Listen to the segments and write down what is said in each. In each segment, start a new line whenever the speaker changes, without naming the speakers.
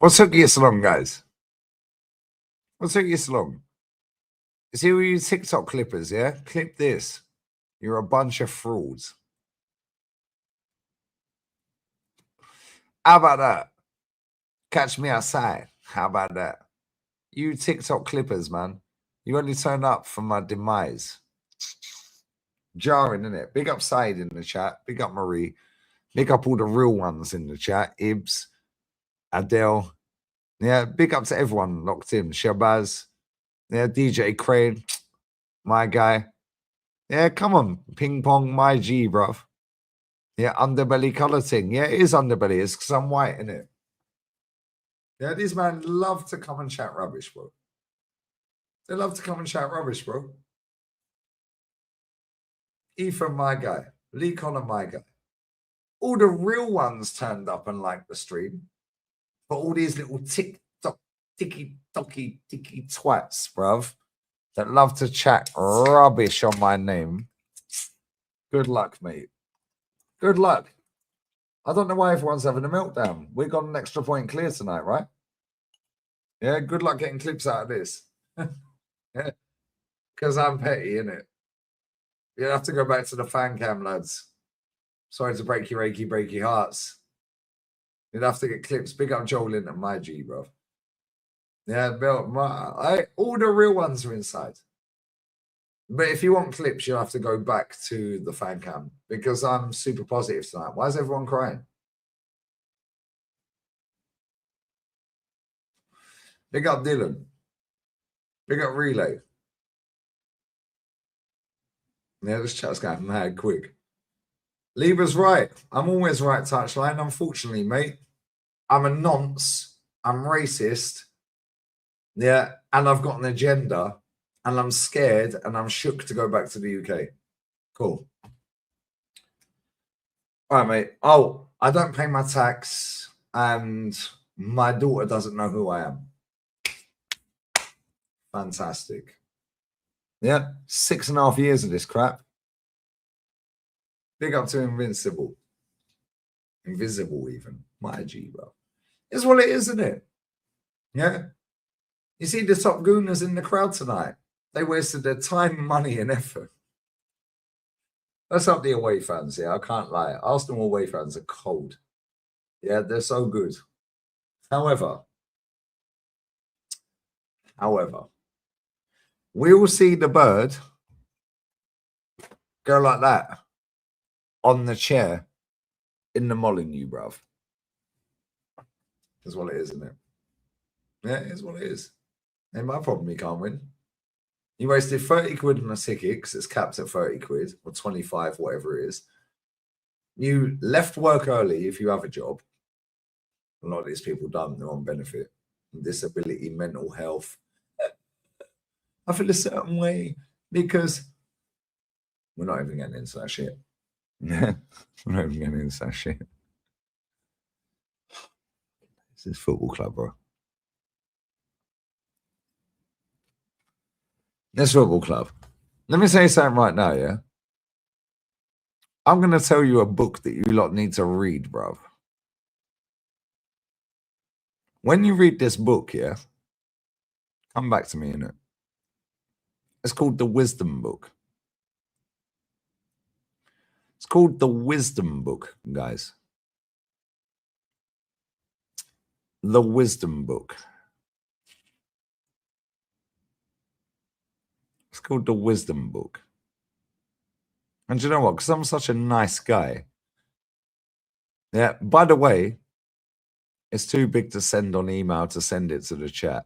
What took you so long, guys? What took you so long? You see, all you TikTok clippers, yeah? Clip this. You're a bunch of frauds. How about that? Catch me outside. How about that? You TikTok clippers, man. You only turn up for my demise. Jarring, innit? Big up Said in the chat. Big up Marie. Big up all the real ones in the chat. Ibs, Adele. Yeah, big up to everyone locked in. Shabazz. Yeah, DJ Crane. My guy. Yeah, come on. Ping pong, my G, bruv. Yeah, underbelly colour thing. Yeah, it is underbelly. It's because I'm white, innit? Yeah, these men love to come and chat rubbish, bro. They love to come and chat rubbish, bro. Ethan, my guy. Lee Connor, my guy. All the real ones turned up and liked the stream. But all these little TikTok, ticky-tocky, ticky twats, bruv, that love to chat rubbish on my name. Good luck, mate. Good luck. I don't know why everyone's having a meltdown. We got an extra point clear tonight, right? Yeah, good luck getting clips out of this. Yeah, because I'm petty, innit? You have to go back to the fan cam, lads. Sorry to break your breaky hearts. You'd have to get clips. Big up Joel and my G, bro. Yeah, Bill, all the real ones are inside. But if you want clips, you'll have to go back to the fan cam because I'm super positive tonight. Why is everyone crying? Big up Dylan. Big up Relay. Yeah, this chat's going mad quick. Libra's right. I'm always right, Touchline. Unfortunately, mate, I'm a nonce. I'm racist. Yeah, and I've got an agenda. And I'm scared and I'm shook to go back to the UK. Cool. All right, mate. Oh, I don't pay my tax and my daughter doesn't know who I am. Fantastic. Yeah, 6.5 years of this crap. Big up to Invincible. Invisible even. My G, bro. It's what it is, isn't it? Yeah. You see the top gooners in the crowd tonight. They wasted their time, money, and effort. That's up the away fans, yeah. I can't lie. Arsenal away fans are cold. Yeah, they're so good. However, we will see the bird go like that on the chair in the Molyneux, bruv. That's what it is, isn't it? Yeah, it is what it is. Ain't my problem you can't win. You wasted 30 quid on a ticket because it's capped at 30 quid or 25, whatever it is. You left work early if you have a job. A lot of these people don't. They're on benefit, disability, mental health. I feel a certain way because we're not even getting into that shit. We're not even getting into that shit. This is football club, bro. This football club. Let me say something right now, yeah? I'm going to tell you a book that you lot need to read, bro. When you read this book, yeah? Come back to me, innit? It's called The Wisdom Book. It's called The Wisdom Book, guys. The Wisdom Book. It's called The Wisdom Book. And do you know what? Because I'm such a nice guy. Yeah, by the way, it's too big to send on email to send it to the chat.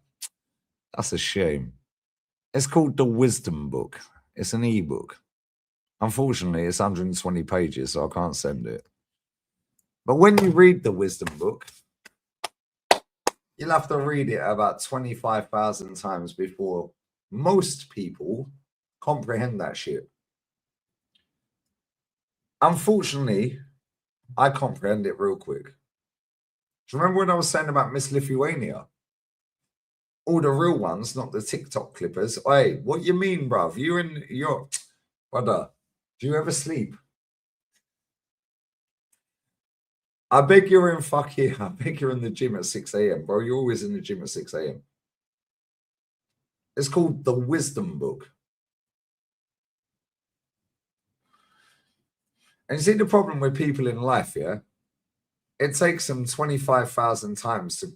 That's a shame. It's called The Wisdom Book. It's an ebook. Unfortunately, it's 120 pages, so I can't send it. But when you read The Wisdom Book, you'll have to read it about 25,000 times before most people comprehend that shit. Unfortunately, I comprehend it real quick. Do you remember when I was saying about Miss Lithuania? All the real ones, not the TikTok clippers. Hey, what you mean, bruv? You and your brother, do you ever sleep? I beg you're in fucking, I beg you're in the gym at 6 a.m., bro. You're always in the gym at 6 a.m. It's called The Wisdom Book. And you see the problem with people in life, yeah? It takes them 25,000 times to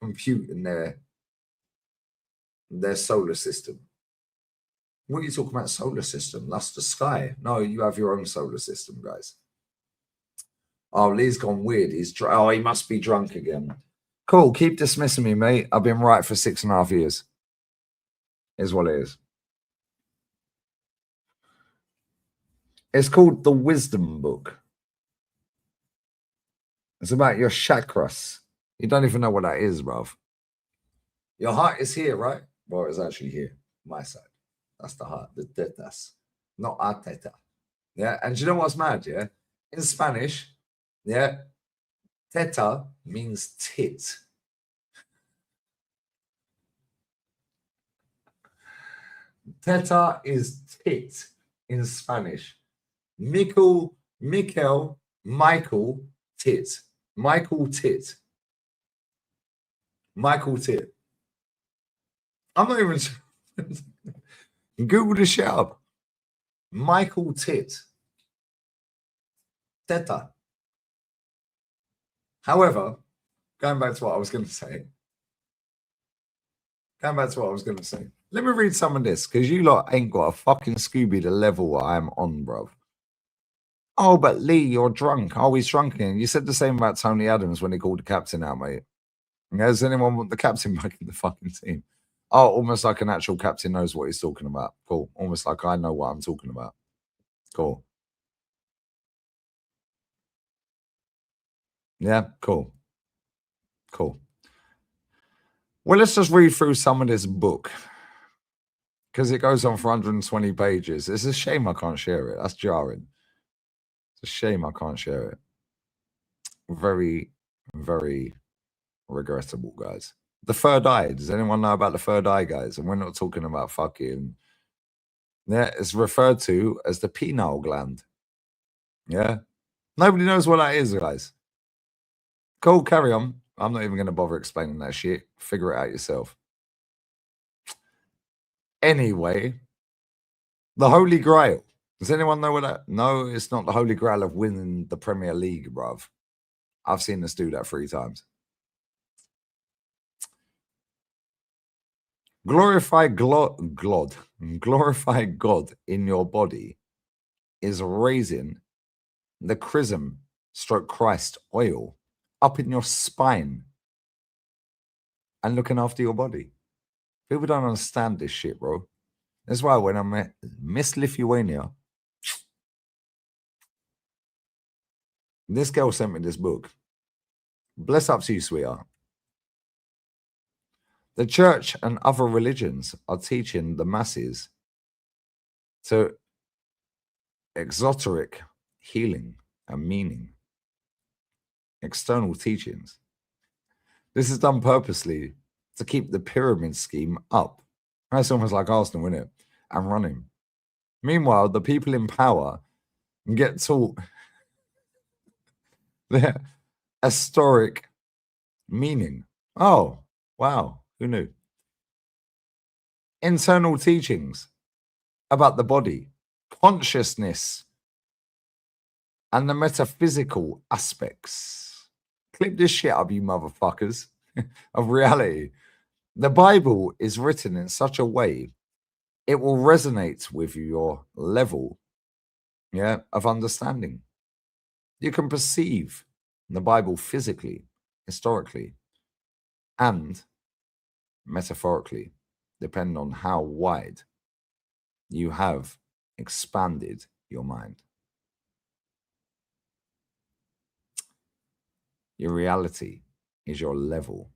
compute in their solar system. What are you talking about, solar system? That's the sky. No, you have your own solar system, guys. Oh, Lee's gone weird. Oh, he must be drunk again. Cool. Keep dismissing me, mate. I've been right for 6.5 years. Is what it is. It's called The Wisdom Book. It's about your chakras. You don't even know what that is, bruv. Your heart is here, right? Well, it's actually here, my side. That's the heart, the tetas, not our teta. Yeah, and do you know what's mad? Yeah, in Spanish, yeah, teta means tit. Teta is tit in Spanish. Michael, tit. Michael tit. Michael tit. I'm not even. Google the shit up. Michael tit. Teta. However, going back to what I was going to say. Let me read some of this, because you lot ain't got a fucking Scooby the level I'm on, bro. Oh, but Lee, you're drunk. Oh, he's drunk again. You said the same about Tony Adams when he called the captain out, mate. Does anyone want the captain back in the fucking team? Oh, almost like an actual captain knows what he's talking about. Cool. Almost like I know what I'm talking about. Cool. Yeah, cool. Cool. Well, let's just read through some of this book, because it goes on for 120 pages. It's a shame I can't share it. That's jarring. It's a shame I can't share it. Very, very regrettable, guys. The third eye. Does anyone know about the third eye, guys? And we're not talking about fucking... Yeah, it's referred to as the pineal gland. Yeah. Nobody knows what that is, guys. Cool, carry on. I'm not even going to bother explaining that shit. Figure it out yourself. Anyway, the Holy Grail. Does anyone know what that? No, it's not the Holy Grail of winning the Premier League, bruv. I've seen us do that 3 times. Glorify God in your body is raising the chrism / Christ oil up in your spine and looking after your body. People don't understand this shit, bro. That's why when I met Miss Lithuania, this girl sent me this book. Bless up to you, sweetheart. The church and other religions are teaching the masses to exoteric healing and meaning, external teachings. This is done purposely to keep the pyramid scheme up. That's almost like Arsenal, isn't it? And running. Meanwhile, the people in power get taught their historic meaning. Oh, wow. Who knew? Internal teachings about the body, consciousness, and the metaphysical aspects. Clip this shit up, you motherfuckers, of reality. The Bible is written in such a way it will resonate with your level, of understanding. You can perceive the Bible physically, historically, and metaphorically, depending on how wide you have expanded your mind. Your reality is your level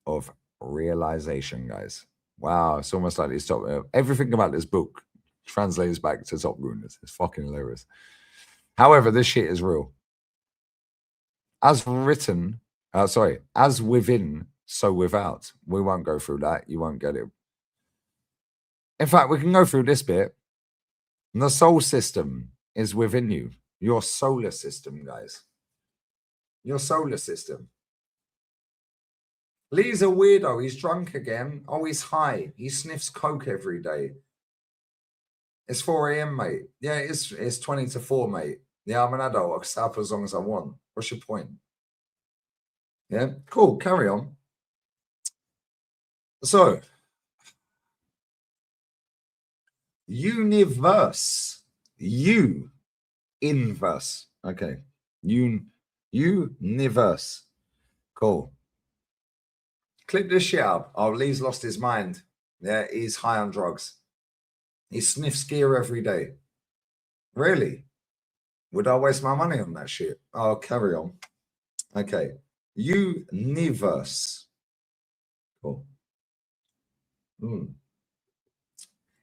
of realization, guys. Wow, it's almost like this top. Everything about this book translates back to Top Ruiners. It's fucking hilarious. However, this shit is real. As written, as within, so without. We won't go through that. You won't get it. In fact, we can go through this bit. The soul system is within you. Your solar system, guys. your solar system. Lee's a weirdo. He's drunk again. Oh, he's high. He sniffs coke every day. It's 4 a.m., mate. Yeah, it's 20 to 4, mate. Yeah, I'm an adult. I can stay up as long as I want. What's your point? Yeah, cool. Carry on. So, universe. You. Inverse. Okay. Universe. Cool. Clip this shit up. Oh, Lee's lost his mind. Yeah, he's high on drugs. He sniffs gear every day. Really? Would I waste my money on that shit? Oh, carry on. Okay. Universe. Cool.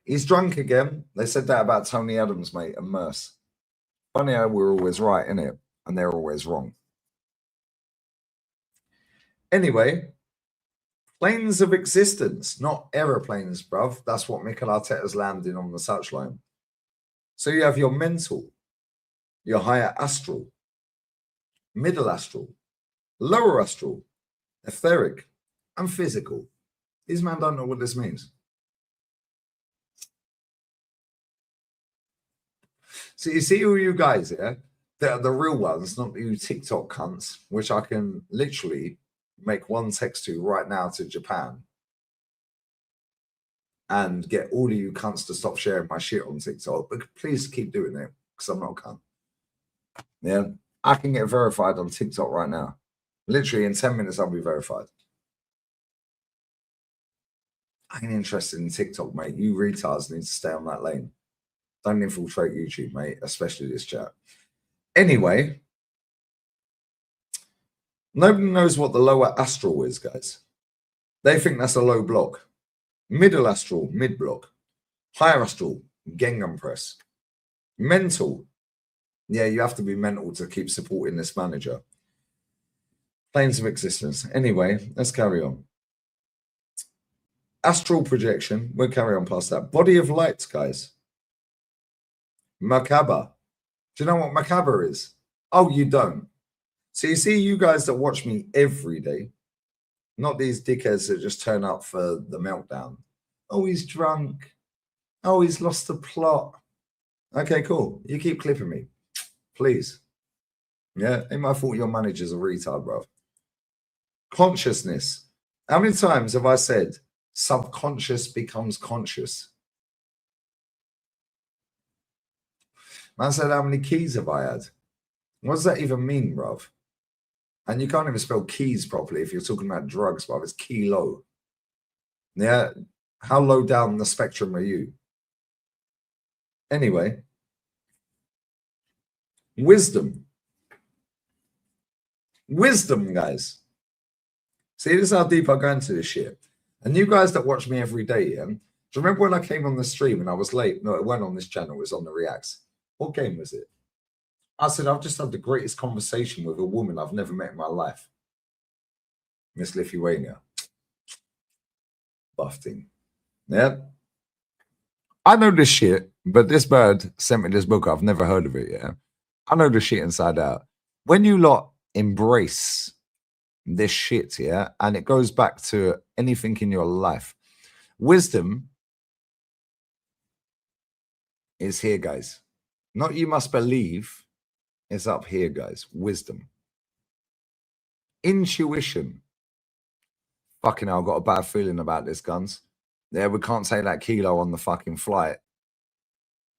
He's drunk again. They said that about Tony Adams, mate, and Merce. Funny how we're always right, innit? And they're always wrong. Anyway, planes of existence, not aeroplanes, bruv. That's what Mikel Arteta's landing on the touchline. So you have your mental, your higher astral, middle astral, lower astral, etheric, and physical. These men don't know what this means. So you see all you guys here, that are the real ones, not you TikTok cunts, which I can literally make one text to right now to Japan and get all of you cunts to stop sharing my shit on TikTok. But please keep doing it, because I'm not a cunt. Yeah, I can get verified on TikTok right now. Literally in 10 minutes, I'll be verified. I ain't interested in TikTok, mate. You retards need to stay on that lane. Don't infiltrate YouTube, mate, especially this chat. Anyway, nobody knows what the lower astral is, guys. They think that's a low block. Middle astral, mid block. Higher astral, Gengan press. Mental. Yeah, you have to be mental to keep supporting this manager. Planes of existence. Anyway, let's carry on. Astral projection. We'll carry on past that. Body of light, guys. Macabre. Do you know what macabre is? Oh, you don't. So you see you guys that watch me every day, not these dickheads that just turn up for the meltdown. Oh, he's drunk. Oh, he's lost the plot. Okay, cool. You keep clipping me, please. Yeah, ain't my fault your manager's a retard, bro. Consciousness. How many times have I said subconscious becomes conscious? Man said, how many keys have I had? What does that even mean, bruv? And you can't even spell keys properly if you're talking about drugs, bruv. It's kilo. Yeah. How low down the spectrum are you? Anyway. Wisdom. Wisdom, guys. See, this is how deep I go into this shit. And you guys that watch me every day, yeah? Do you remember when I came on the stream and I was late? No, it wasn't on this channel. It was on the Reacts. What game was it? I said, I've just had the greatest conversation with a woman I've never met in my life. Miss Lithuania. Buffing. Yeah. I know this shit, but this bird sent me this book. I've never heard of it, yeah. I know the shit inside out. When you lot embrace this shit, yeah, and it goes back to anything in your life, wisdom is here, guys. Not you must believe. It's up here, guys. Wisdom. Intuition. Fucking hell, I've got a bad feeling about this, guns. Yeah, we can't say that kilo on the fucking flight.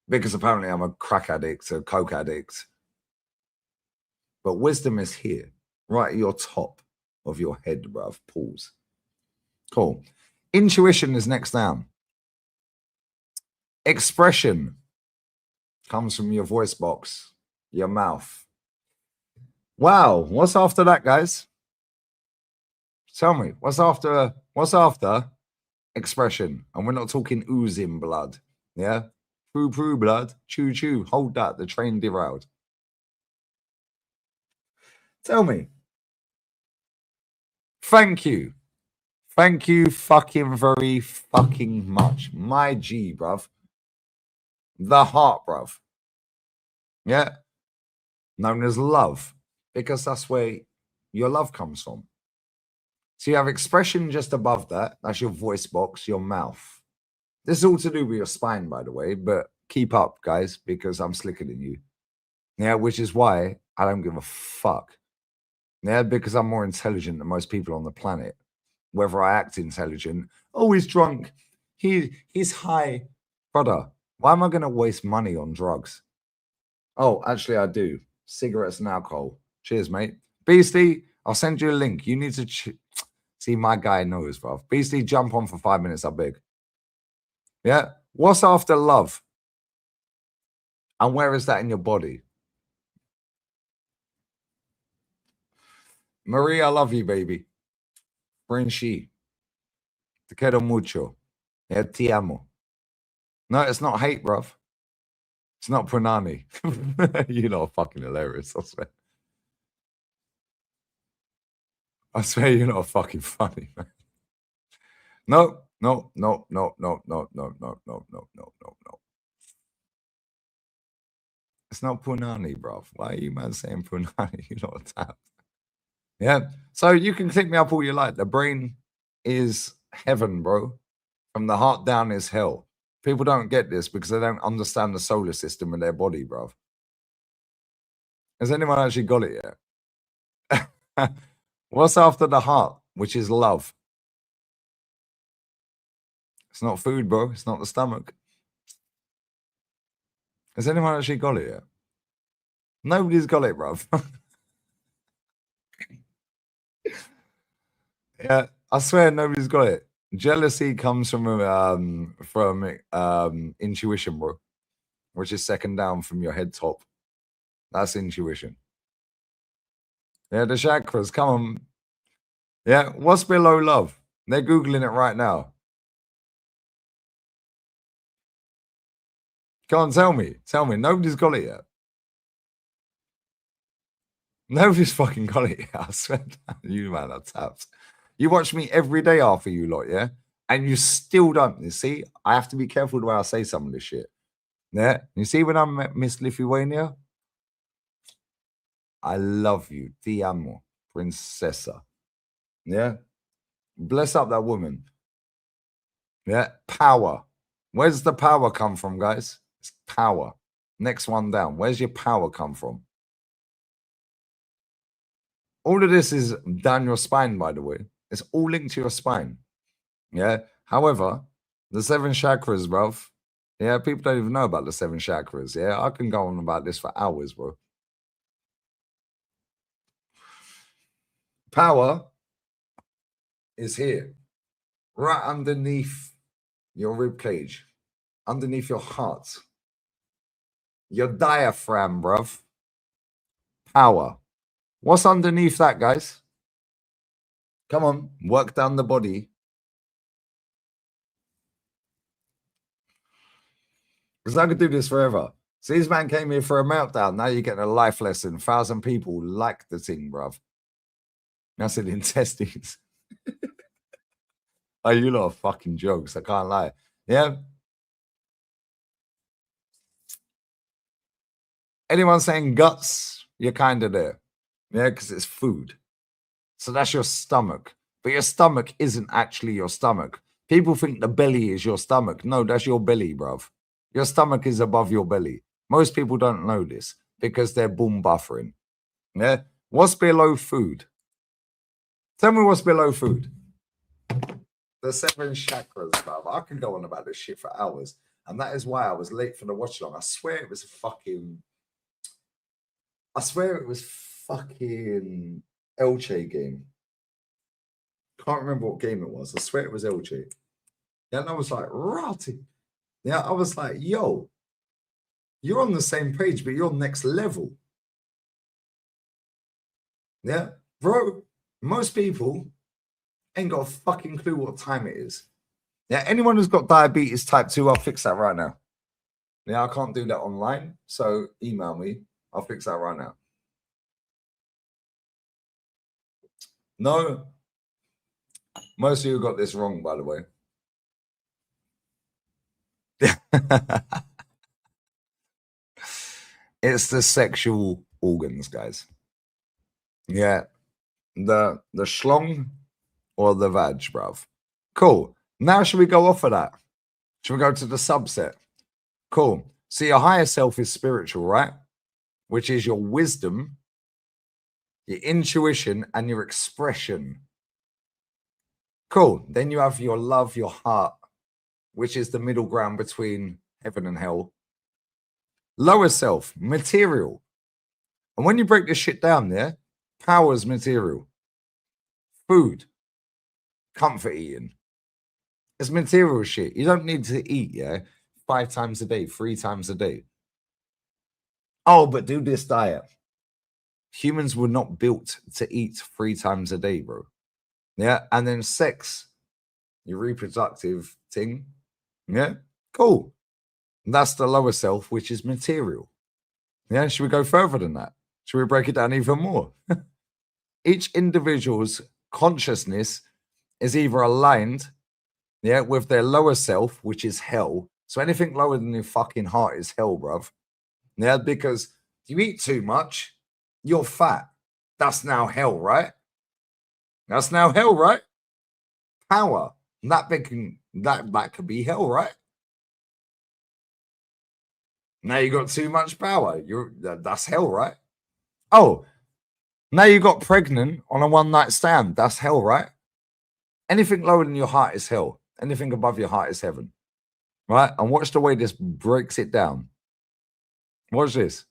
Because apparently I'm a crack addict, a coke addict. But wisdom is here. Right at your top of your head, bruv. Pause. Cool. Intuition is next down. Expression comes from your voice box, your mouth. Wow, what's after that, guys? Tell me, what's after expression? And we're not talking oozing blood, yeah? Prue blood, choo, hold that, the train derailed. Tell me. Thank you. Thank you fucking very fucking much. My G, bruv. The heart, bruv. Yeah. Known as love. Because that's where your love comes from. So you have expression just above that. That's your voice box, your mouth. This is all to do with your spine, by the way, but keep up, guys, because I'm slicker than you. Yeah, which is why I don't give a fuck. Yeah, because I'm more intelligent than most people on the planet. Whether I act intelligent, oh, he's drunk, he's high. Brother, why am I going to waste money on drugs? Oh, actually, I do. Cigarettes and alcohol. Cheers, mate. Beastie, I'll send you a link. You need to see my guy knows, bro. Beastie, jump on for 5 minutes, I beg. Yeah. What's after love? And where is that in your body? Marie, I love you, baby. Frenchie. Te quiero mucho. Yeah, ti amo. No, it's not hate, bruv. It's not punani. You know, fucking hilarious, I swear. I swear you're not fucking funny, man. No. It's not punani, bruv. Why are you, man, saying punani? You're not tapped. Yeah. So you can click me up all you like. The brain is heaven, bro. From the heart down is hell. People don't get this because they don't understand the solar system in their body, bruv. Has anyone actually got it yet? What's after the heart, which is love? It's not food, bro. It's not the stomach. Has anyone actually got it yet? Nobody's got it, bruv. Yeah, I swear nobody's got it. Jealousy comes from intuition, bro, which is second down from your head top. That's intuition. Yeah, the chakras, come on. Yeah, what's below love? They're Googling it right now. Go on, tell me. Tell me. Nobody's got it yet. Nobody's fucking got it yet. I swear you, man, are taps. You watch me every day after you lot, yeah? And you still don't. You see, I have to be careful the way I say some of this shit. Yeah? You see when I'm Miss Lithuania? I love you. Ti amo, princessa. Yeah? Bless up that woman. Yeah? Power. Where's the power come from, guys? It's power. Next one down. Where's your power come from? All of this is down your spine, by the way. It's all linked to your spine. Yeah. However, the 7 chakras, bruv. Yeah, people don't even know about the 7 chakras. Yeah, I can go on about this for hours, bro. Power is here, right underneath your rib cage, underneath your heart, your diaphragm, bruv. Power. What's underneath that, guys? Come on, work down the body. Because I could do this forever. See, this man came here for a meltdown. Now you're getting a life lesson. 1,000 people like the thing, bruv. That's in intestines. Oh, you lot are fucking jokes. I can't lie. Yeah. Anyone saying guts, you're kind of there. Yeah, because it's food. So that's your stomach. But your stomach isn't actually your stomach. People think the belly is your stomach. No, that's your belly, bruv. Your stomach is above your belly. Most people don't know this because they're boom buffering. Yeah. What's below food? Tell me what's below food. The 7 chakras, bruv. I can go on about this shit for hours. And that is why I was late for the watch along. I swear it was fucking Elche game. Can't remember what game it was. I swear it was Elche. Yeah, and I was like, rotting. Yeah, I was like, yo, you're on the same page, but you're next level. Yeah, bro, most people ain't got a fucking clue what time it is. Yeah, anyone who's got diabetes type 2, I'll fix that right now. Yeah, I can't do that online, so email me. I'll fix that right now. No, most of you got this wrong, by the way. It's the sexual organs, guys. Yeah. The schlong or the vag, bruv. Cool. Now should we go off of that? Should we go to the subset? Cool. So your higher self is spiritual, right? Which is your wisdom, your intuition, and your expression. Cool. Then you have your love, your heart, which is the middle ground between heaven and hell. Lower self, material. And when you break this shit down there, power is material. Food, comfort eating. It's material shit. You don't need to eat, 5 times a day, 3 times a day. Oh, but do this diet. Humans were not built to eat 3 times a day, bro. Yeah. And then sex, your reproductive thing. Yeah. Cool. That's the lower self, which is material. Yeah. Should we go further than that? Should we break it down even more? Each individual's consciousness is either aligned, with their lower self, which is hell. So anything lower than your fucking heart is hell, bruv. Yeah, because you eat too much, you're fat. That's now hell, right? That's now hell, right? Power. That could be hell, right? Now you got too much power. That's hell, right? Oh, now you got pregnant on a one-night stand. That's hell, right? Anything lower than your heart is hell. Anything above your heart is heaven. Right? And watch the way this breaks it down. Watch this.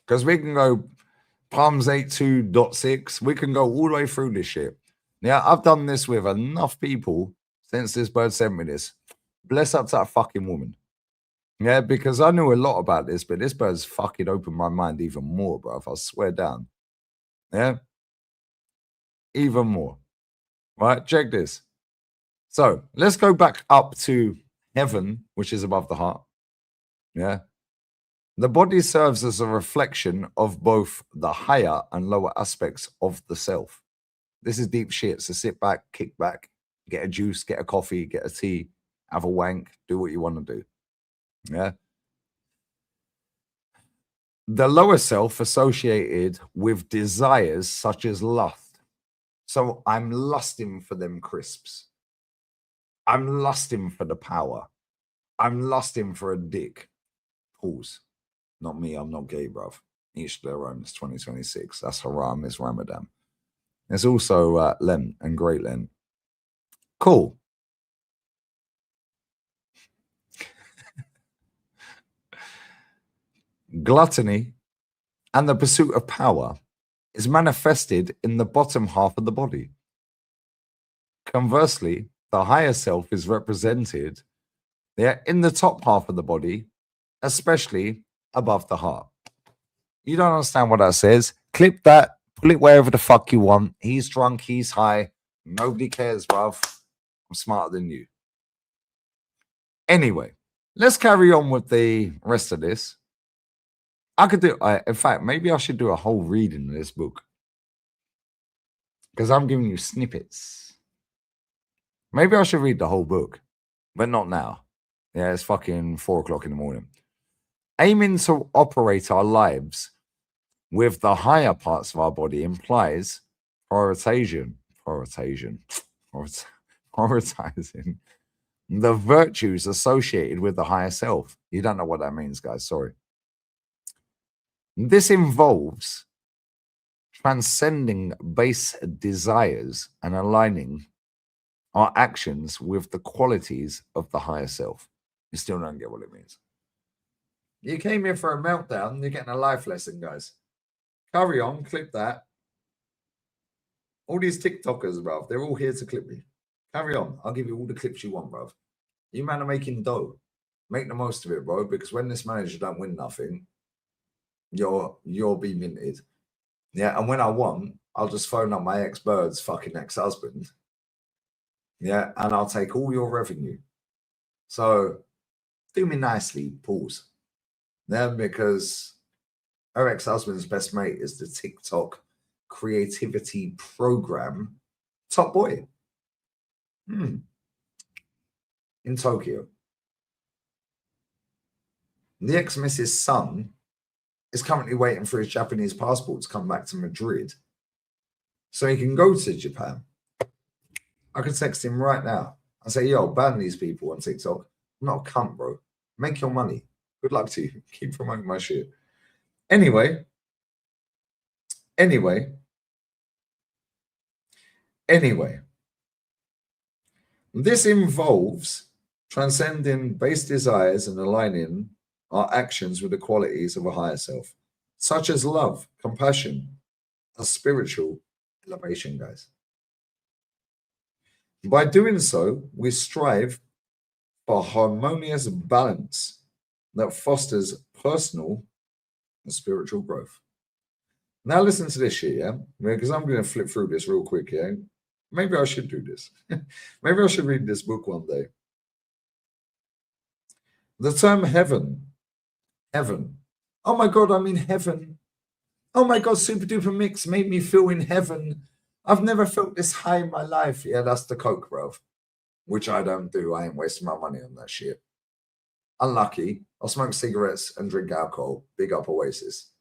Because we can go Palms 82.6. We can go all the way through this shit. Yeah, I've done this with enough people since this bird sent me this. Bless up to that fucking woman. Yeah, because I knew a lot about this, but this bird's fucking opened my mind even more, bro. I swear down. Yeah. Even more. Right? Check this. So let's go back up to heaven, which is above the heart. Yeah. The body serves as a reflection of both the higher and lower aspects of the self. This is deep shit. So sit back, kick back, get a juice, get a coffee, get a tea, have a wank, do what you want to do. Yeah. The lower self associated with desires such as lust. So I'm lusting for them crisps. I'm lusting for the power. I'm lusting for a dick. Pause. Not me. I'm not gay, bruv. Each their own. It's 2026. That's haram. It's Ramadan. There's also Lent and Great Lent. Cool. Gluttony and the pursuit of power is manifested in the bottom half of the body. Conversely, the higher self is represented in the top half of the body, especially above the heart. You don't understand what that says? Clip that, pull it wherever the fuck you want. He's drunk, he's high. Nobody cares, bruv. I'm smarter than you. Anyway, let's carry on with the rest of this. I could do, in fact, maybe I should do a whole reading of this book because I'm giving you snippets. Maybe I should read the whole book, but not now. Yeah, it's fucking 4 o'clock in the morning. Aiming to operate our lives with the higher parts of our body implies prioritizing the virtues associated with the higher self. You don't know what that means, guys. Sorry. This involves transcending base desires and aligning our actions with the qualities of the higher self. You still don't get what it means. You came here for a meltdown. You're getting a life lesson, guys. Carry on. Clip that. All these TikTokers, bruv, they're all here to clip me. Carry on. I'll give you all the clips you want, bruv. You man are making dough. Make the most of it, bro, because when this manager don't win nothing, you'll be minted. Yeah, and when I want, I'll just phone up my ex-bird's fucking ex-husband. Yeah, and I'll take all your revenue. So do me nicely, pause. Yeah, because her ex-husband's best mate is the TikTok creativity program top boy. In Tokyo. The ex-missus' son is currently waiting for his Japanese passport to come back to Madrid so he can go to Japan. I could text him right now and say, yo, ban these people on TikTok. I'm not a cunt, bro. Make your money. Good luck to you. Keep promoting my shit. Anyway, this involves transcending base desires and aligning our actions with the qualities of a higher self, such as love, compassion, and spiritual elevation, guys. By doing so, we strive for harmonious balance that fosters personal and spiritual growth. Now listen to this shit, yeah? Because I'm going to flip through this real quick, yeah? Maybe I should do this. Maybe I should read this book one day. The term heaven. Oh my God, I'm in heaven. Oh my God, Super Duper Mix made me feel in heaven. I've never felt this high in my life. Yeah, that's the coke, bro. Which I don't do. I ain't wasting my money on that shit. Unlucky. I'll smoke cigarettes and drink alcohol. Big up Oasis.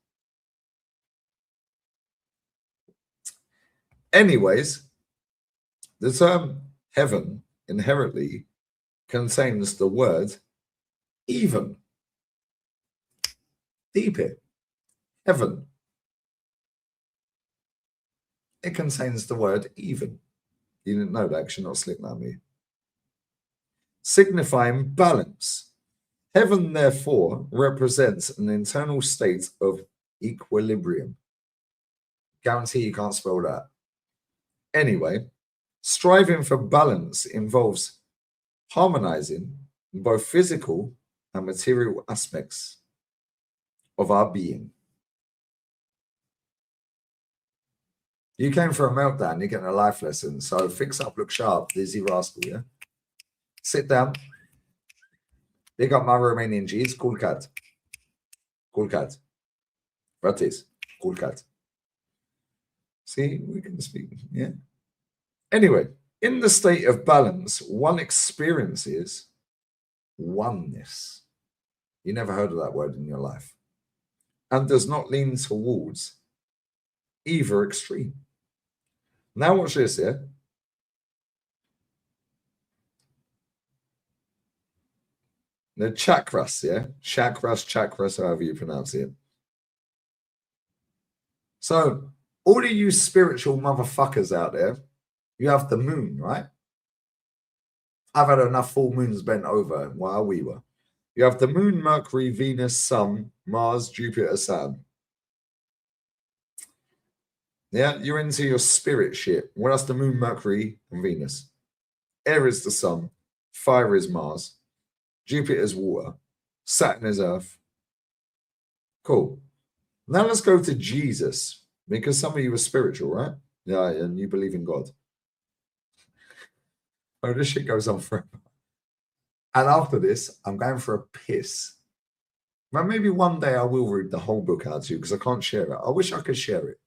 Anyways, the term heaven inherently contains the word even. Deep it. Heaven. It contains the word even. You didn't know that because you're not slick at me. Signifying balance. Heaven, therefore, represents an internal state of equilibrium. Guarantee you can't spell that. Anyway, striving for balance involves harmonizing both physical and material aspects of our being. You came for a meltdown, you're getting a life lesson. So fix up, look sharp, Dizzy Rascal, yeah? Sit down. Pick up my Romanian G's. Cool cat. Cool cat. What is? Cool cat. See, we can speak, yeah? Anyway, in the state of balance, one experiences oneness. You never heard of that word in your life. And does not lean towards either extreme. Now watch this, yeah? The chakras, yeah? Chakras, however you pronounce it. So, all of you spiritual motherfuckers out there, you have the moon, right? I've had enough full moons bent over while we were. You have the moon, Mercury, Venus, Sun, Mars, Jupiter, Saturn. Yeah, you're into your spirit shit. What else? The moon, Mercury, and Venus. Air is the sun. Fire is Mars. Jupiter is water. Saturn is earth. Cool. Now let's go to Jesus, because some of you are spiritual, right? Yeah, and you believe in God. Oh, this shit goes on forever. And after this, I'm going for a piss. But maybe one day I will read the whole book out to you because I can't share it. I wish I could share it.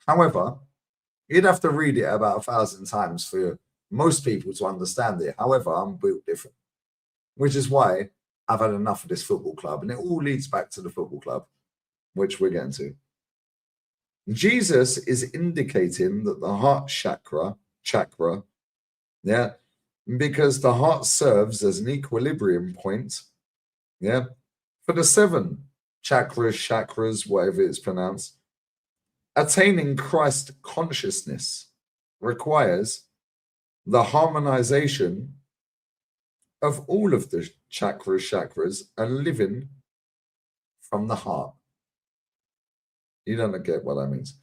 However, you'd have to read it about 1,000 times for most people to understand it. However, I'm built different, which is why I've had enough of this football club. And it all leads back to the football club, which we're getting to. Jesus is indicating that the heart chakra, yeah, because the heart serves as an equilibrium point, yeah, for the 7 chakras, whatever it's pronounced. Attaining Christ consciousness requires the harmonization of all of the chakras and living from the heart. You don't get what that means.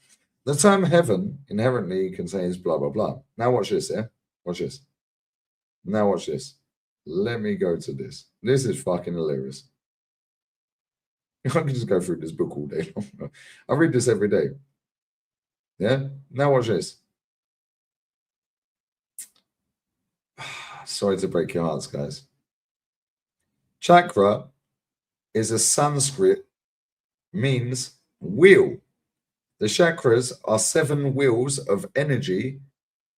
The term heaven inherently contains blah, blah, blah. Now watch this, yeah? Watch this. Now watch this. Let me go to this. This is fucking hilarious. I can just go through this book all day long. I read this every day. Yeah? Now watch this. Sorry to break your hearts, guys. Chakra is a Sanskrit, means wheel. The chakras are 7 wheels of energy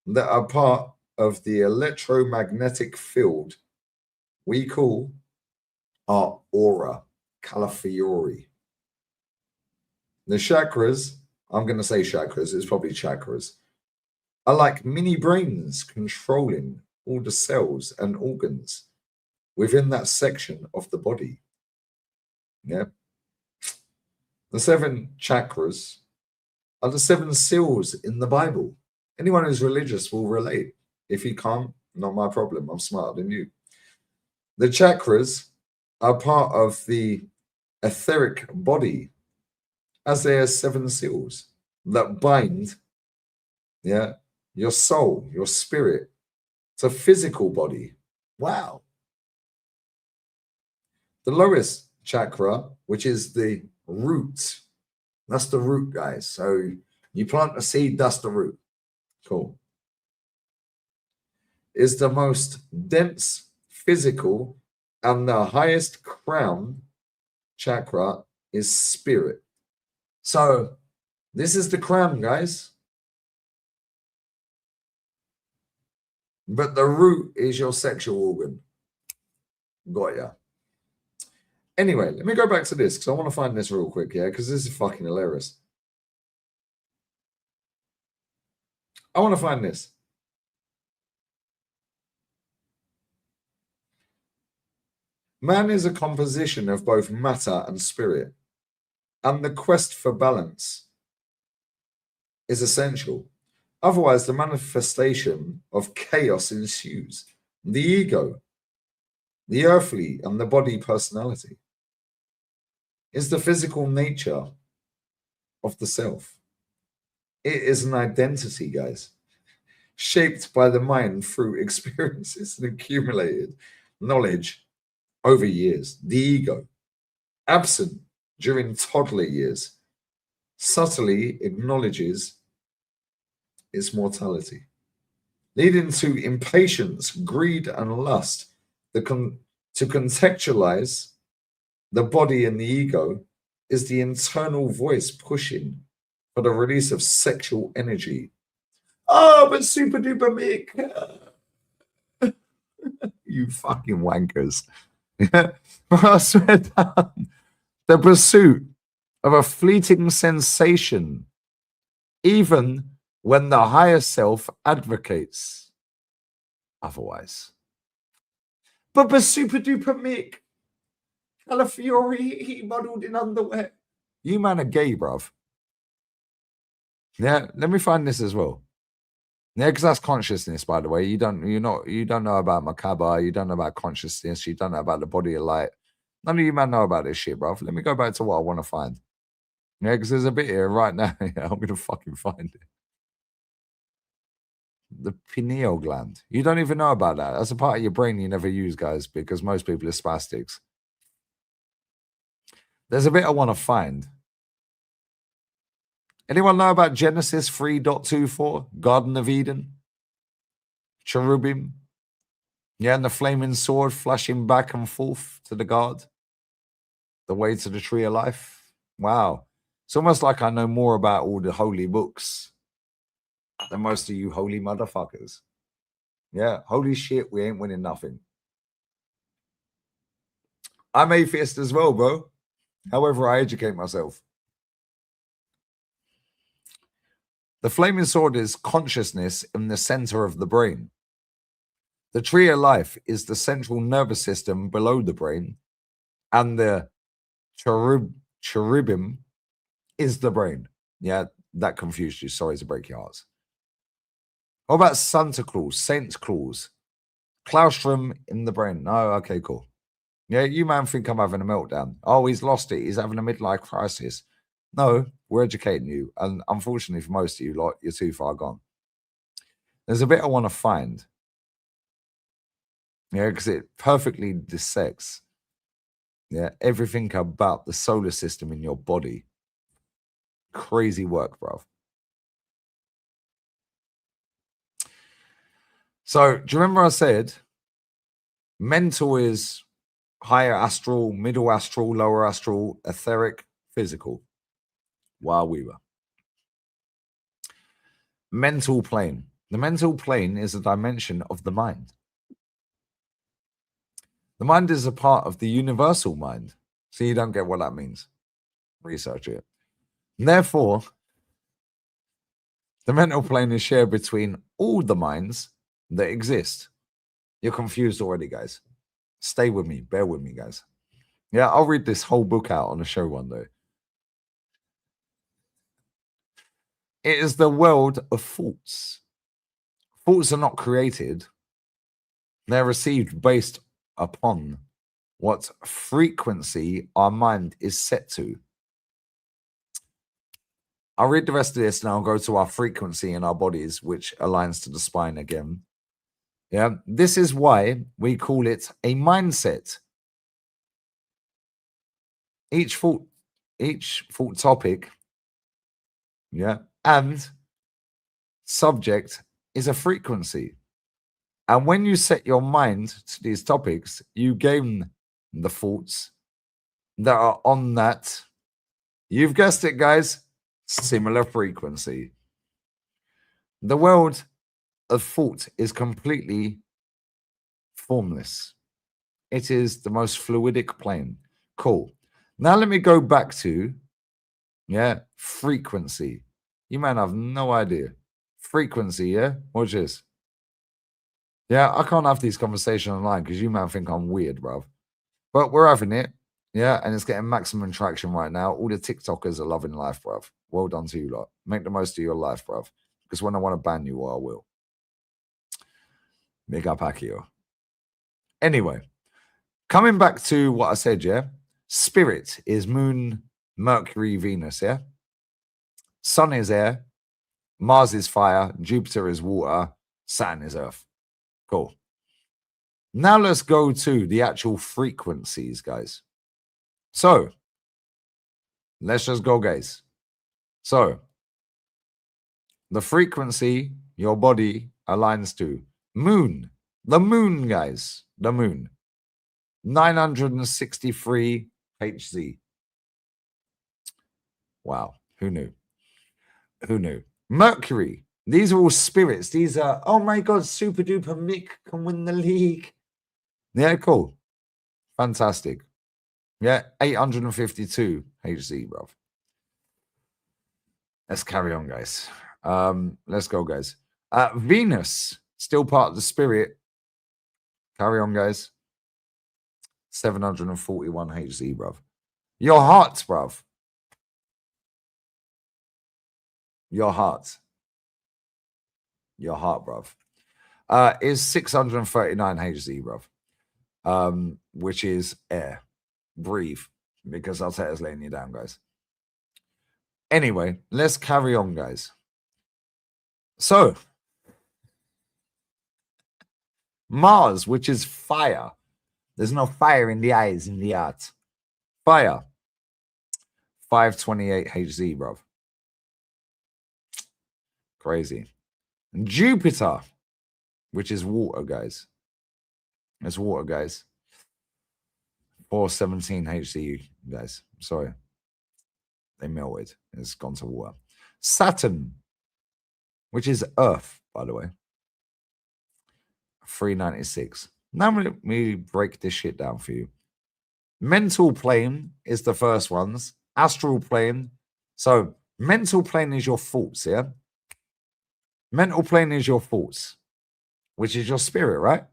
that are part of the electromagnetic field we call our aura, Calafiori. The chakras, I'm going to say chakras, it's probably chakras, are like mini brains controlling all the cells and organs within that section of the body. Yeah. The 7 chakras are the 7 seals in the Bible. Anyone who's religious will relate. If you can't, not my problem. I'm smarter than you. The chakras are part of the etheric body, as they are 7 seals that bind, yeah, your soul, your spirit, to physical body. Wow. The lowest chakra, which is the root, that's the root, guys. So you plant a seed, that's the root. Cool. Is the most dense physical, and the highest crown chakra is spirit. So this is the crown, guys. But the root is your sexual organ. Got ya. Anyway, let me go back to this because I want to find this real quick, yeah, because this is fucking hilarious. I want to find this. Man is a composition of both matter and spirit, and the quest for balance is essential. Otherwise, the manifestation of chaos ensues. The ego, the earthly and the body personality, is the physical nature of the self. It is an identity, guys, shaped by the mind through experiences and accumulated knowledge over years. The ego, absent during toddler years, subtly acknowledges its mortality, leading to impatience, greed, and lust. To contextualize the body and the ego is the internal voice pushing for the release of sexual energy. Oh, but super duper Mick. You fucking wankers. I swear down. The pursuit of a fleeting sensation, even when the higher self advocates otherwise. But super duper Mick, Calafiore, he modelled in underwear. You man are gay, bruv. Yeah, let me find this as well. Yeah, because that's consciousness, by the way. You don't know about Macabre, you don't know about consciousness, you don't know about the body of light. None of you man know about this shit, bruv. Let me go back to what I want to find. Yeah, because there's a bit here right now. Yeah, I'm gonna fucking find it. The pineal gland. You don't even know about that. That's a part of your brain you never use, guys, because most people are spastics. There's a bit I want to find. Anyone know about Genesis 3.24? Garden of Eden? Cherubim? Yeah, and the flaming sword flashing back and forth to the god. The way to the tree of life. Wow. It's almost like I know more about all the holy books than most of you holy motherfuckers. Yeah, holy shit, we ain't winning nothing. I'm atheist as well, bro. However, I educate myself. The flaming sword is consciousness in the center of the brain. The tree of life is the central nervous system below the brain, and the cherubim is the brain. Yeah, that confused you. Sorry to break your hearts. What about Santa Claus, Saint Claus, claustrum in the brain? No, okay, cool. Yeah, you man think I'm having a meltdown. Oh, he's lost it. He's having a midlife crisis. No, we're educating you. And unfortunately for most of you, like, you're too far gone. There's a bit I want to find. Yeah, because it perfectly dissects, yeah, everything about the solar system in your body. Crazy work, bro. So, do you remember I said mental is higher astral, middle astral, lower astral, etheric, physical? While we were. Mental plane. The mental plane is a dimension of the mind. The mind is a part of the universal mind. So you don't get what that means. Research it. Therefore, the mental plane is shared between all the minds that exist. You're confused already, guys. Stay with me. Bear with me, guys. Yeah, I'll read this whole book out on a show one day. It is the world of thoughts. Thoughts are not created. They're received based upon what frequency our mind is set to. I'll read the rest of this and I'll go to our frequency in our bodies, which aligns to the spine again. Yeah, this is why we call it a mindset. Each thought topic, yeah, and subject is a frequency. And when you set your mind to these topics, you gain the thoughts that are on that, you've guessed it, guys, similar frequency. The world of thought is completely formless. It is the most fluidic plane. Cool. Now let me go back to, frequency. You man have no idea. Frequency, yeah? Watch this. Yeah, I can't have these conversations online because you man think I'm weird, bruv. But we're having it. Yeah, and it's getting maximum traction right now. All the TikTokers are loving life, bruv. Well done to you lot. Make the most of your life, bruv. Because when I want to ban you, I will. Big up Akio. Anyway, coming back to what I said, yeah? Spirit is Moon, Mercury, Venus, yeah? Sun is air, Mars is fire, Jupiter is water, Saturn is earth. Cool. Now let's go to the actual frequencies, guys. So, let's just go, guys. So, the frequency your body aligns to. Moon. The moon, guys. The moon. 963 Hz. Wow. Who knew? Who knew? Mercury. These are all spirits. These are, oh my God, super duper Mick can win the league. Yeah, cool. Fantastic. Yeah, 852 Hz, bruv. Let's carry on, guys. Let's go, guys. Venus, still part of the spirit. Carry on, guys. 741 Hz, bruv. Your heart, bruv. Your heart. Your heart, bruv. Is 639 Hz, bruv. Which is air. Breathe. Because Altair's laying you down, guys. Anyway, let's carry on, guys. So, Mars, which is fire. There's no fire in the eyes, in the heart. Fire. 528 Hz, bruv. Crazy. And Jupiter, which is water, guys. It's water, guys. 417 Hz, guys. Sorry. They melted. It's gone to water. Saturn, which is Earth, by the way. 396. Now let me break this shit down for you. Mental plane is the first ones. Astral plane. So mental plane is your thoughts, yeah? Mental plane is your thoughts, which is your spirit, right?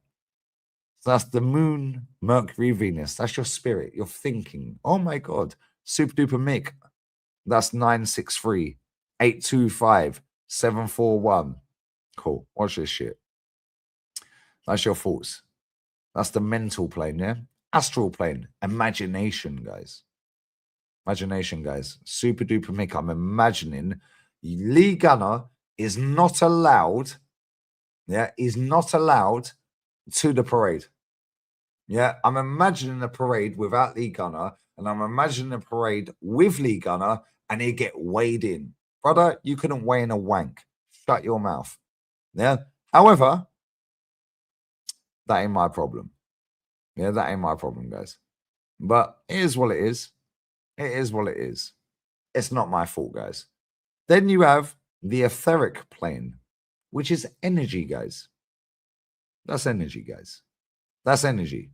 So that's the moon, Mercury, Venus. That's your spirit, your thinking. Oh my God. Super duper Mick. That's 963 825 741. Cool. Watch this shit. That's your thoughts. That's the mental plane, yeah? Astral plane. Imagination, guys. Imagination, guys. Super duper Mick. I'm imagining Lee Gunner is not allowed, is not allowed to the parade. Yeah, I'm imagining a parade without Lee Gunner, and I'm imagining a parade with Lee Gunner, and he'd get weighed in. Brother, you couldn't weigh in a wank. Shut your mouth. Yeah. However, that ain't my problem. Yeah, that ain't my problem, guys. But it is what it is. It is what it is. It's not my fault, guys. Then you have the etheric plane, which is energy, guys. That's energy, guys. That's energy.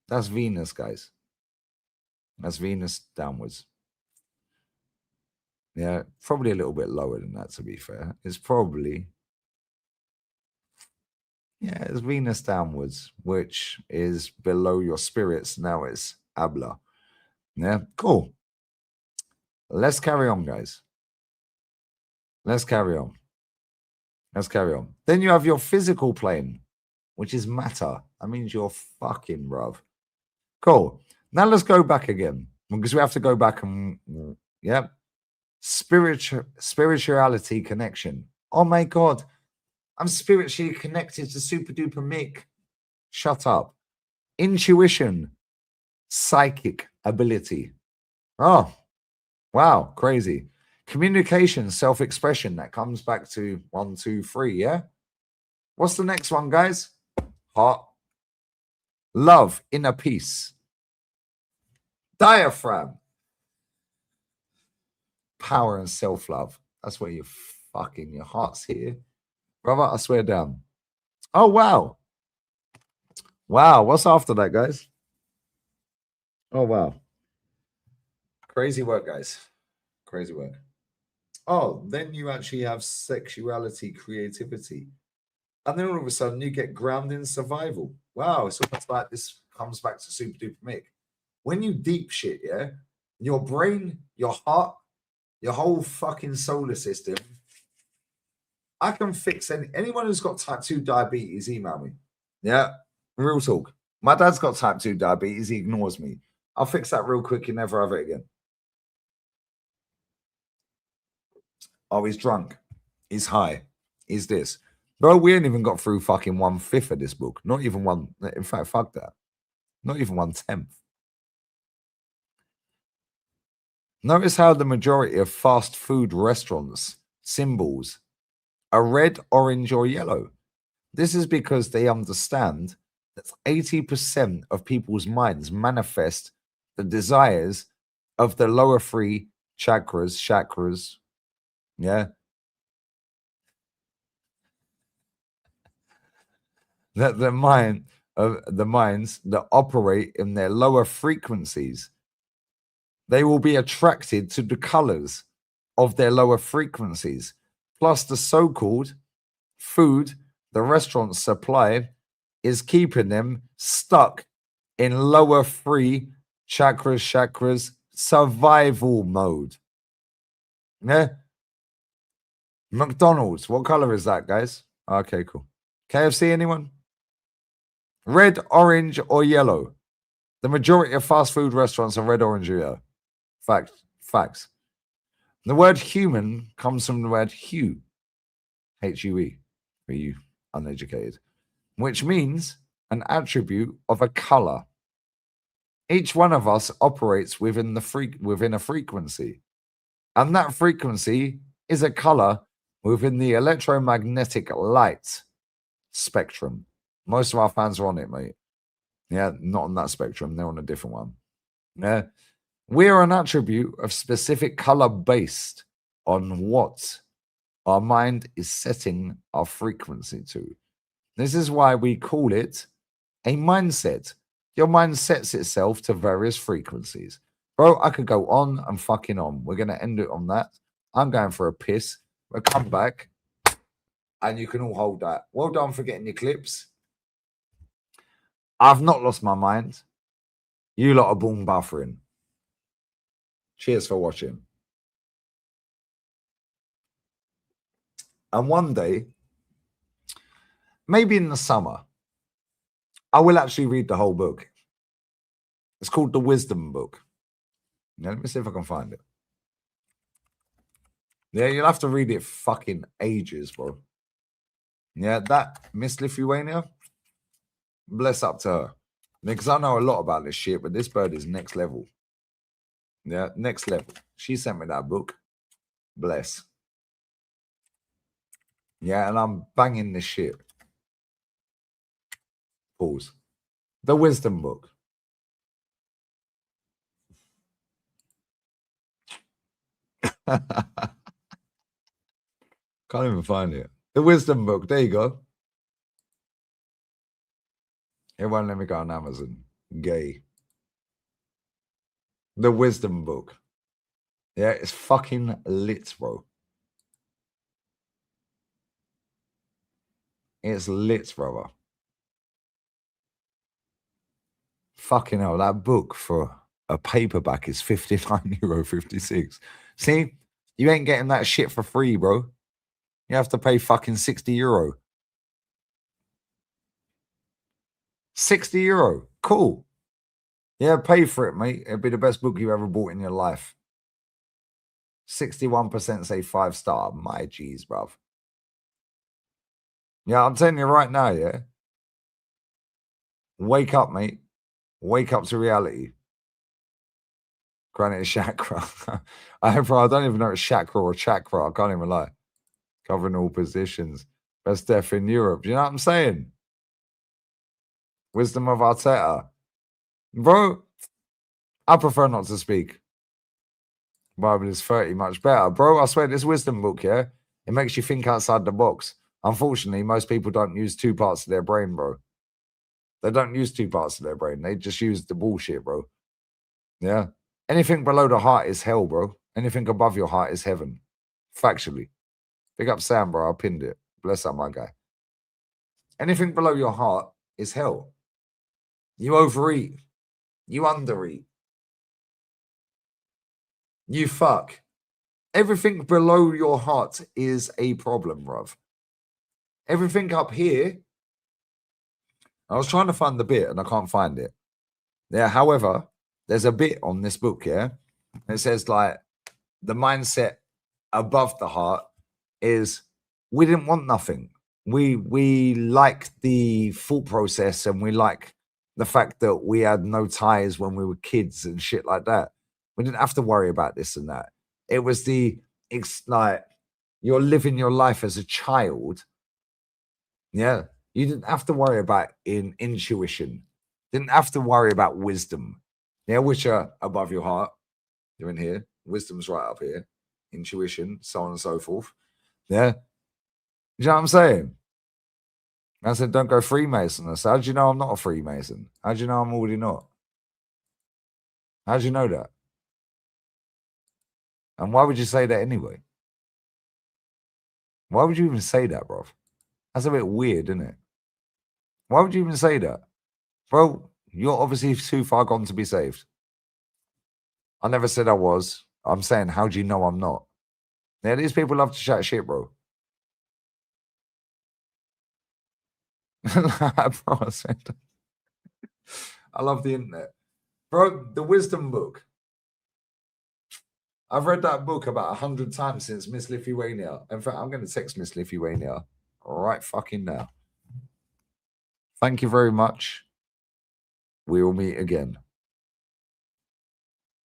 That's Venus, guys. That's Venus downwards. Yeah, probably a little bit lower than that, to be fair. It's probably, yeah, it's Venus downwards, which is below your spirits. Now it's Abla. Yeah, cool. Let's carry on, guys. Let's carry on. Let's carry on. Then you have your physical plane, which is matter. That means you're fucking, bruv. Cool. Now let's go back again, because we have to go back and, yeah. Spirituality connection. Oh my God. I'm spiritually connected to Super Duper Mick. Shut up. Intuition. Psychic ability. Oh, wow. Crazy. Communication, self-expression. That comes back to 1, 2, 3. Yeah. What's the next one, guys? Heart. Love. Inner peace. Diaphragm. Power and self-love. That's where you're fucking your heart's here. Brother, I swear down. Oh, wow. Wow. What's after that, guys? Oh, wow. Crazy work, guys. Crazy work. Oh, then you actually have sexuality, creativity. And then all of a sudden you get grounding survival. Wow. It's almost like this comes back to Super Duper Mick. When you deep shit, yeah, your brain, your heart, your whole fucking solar system, I can fix anyone who's got type 2 diabetes, email me. Yeah, real talk. My dad's got type 2 diabetes. He ignores me. I'll fix that real quick. You never have it again. Oh, he's drunk. He's high. He's this. Bro, we ain't even got through fucking 1/5 of this book. Not even one. In fact, fuck that. Not even 1/10. Notice how the majority of fast food restaurants symbols are red, orange, or yellow. This is because they understand that 80% of people's minds manifest the desires of the lower three chakras. Yeah. That the minds that operate in their lower frequencies, they will be attracted to the colors of their lower frequencies, plus the so-called food the restaurants supply is keeping them stuck in lower three chakras survival mode. Yeah. McDonald's, what color is that, guys? Okay, cool. KFC, anyone? Red, orange, or yellow? The majority of fast food restaurants are red, orange, or yellow. Facts. The word human comes from the word hue, H-U-E, for you uneducated, which means an attribute of a color. Each one of us operates within a frequency, and that frequency is a color within the electromagnetic light spectrum. Most of our fans are on it, mate. Yeah, not on that spectrum. They're on a different one. Yeah. We are an attribute of specific color based on what our mind is setting our frequency to. This is why we call it a mindset. Your mind sets itself to various frequencies. Bro, I could go on and fucking on. We're going to end it on that. I'm going for a piss. We'll come back and you can all hold that. Well done for getting your clips. I've not lost my mind. You lot are born buffering. Cheers for watching. And one day, maybe in the summer, I will actually read the whole book. It's called The Wisdom Book. Now, let me see if I can find it. Yeah, you'll have to read it fucking ages, bro. Yeah, that Miss Lithuania, bless up to her. Because I know a lot about this shit, but this bird is next level. Yeah, next level. She sent me that book. Bless. Yeah, and I'm banging this shit. Pause. The Wisdom Book. Can't even find it. The Wisdom Book. There you go. It won't let me go on Amazon. Gay. The Wisdom Book. Yeah, it's fucking lit, bro. It's lit, brother. Fucking hell, that book for a paperback is €59.56. See, you ain't getting that shit for free, bro. You have to pay fucking €60. €60. Cool. Yeah, pay for it, mate. It'll be the best book you ever bought in your life. 61% say 5-star. My G's, bruv. Yeah, I'm telling you right now, yeah. Wake up, mate. Wake up to reality. Granted, chakra. I don't even know it's chakra or chakra. I can't even lie. Covering all positions. Best death in Europe. Do you know what I'm saying? Wisdom of Arteta. Bro, I prefer not to speak. Bible is 30 much better. Bro, I swear this wisdom book, yeah, it makes you think outside the box. Unfortunately, most people don't use 2 parts of their brain, bro. They don't use 2 parts of their brain. They just use the bullshit, bro. Yeah. Anything below the heart is hell, bro. Anything above your heart is heaven. Factually. Pick up Sam, bro. I pinned it. Bless up, my guy. Anything below your heart is hell. You overeat. You undereat. You fuck. Everything below your heart is a problem, bruv. Everything up here, I was trying to find the bit and I can't find it. Yeah, however, there's a bit on this book, yeah? It says like the mindset above the heart is we didn't want nothing. We like the thought process and we like the fact that we had no ties when we were kids and shit like that. We didn't have to worry about this and that. It was it's like you're living your life as a child. Yeah. You didn't have to worry about intuition. Didn't have to worry about wisdom. Yeah, which are above your heart. You're in here. Wisdom's right up here. Intuition, so on and so forth. Yeah. You know what I'm saying? I said, don't go Freemason. I said, how do you know I'm not a Freemason? How do you know I'm already not? How do you know that? And why would you say that anyway? Why would you even say that, bro? That's a bit weird, isn't it? Why would you even say that? Bro, you're obviously too far gone to be saved. I never said I was. I'm saying, how do you know I'm not? Yeah, these people love to chat shit, bro. Bro, I love the internet. Bro, the wisdom book. I've read that book about 100 times since Miss Lithuania. In fact, I'm going to text Miss Lithuania right fucking now. Thank you very much. We will meet again.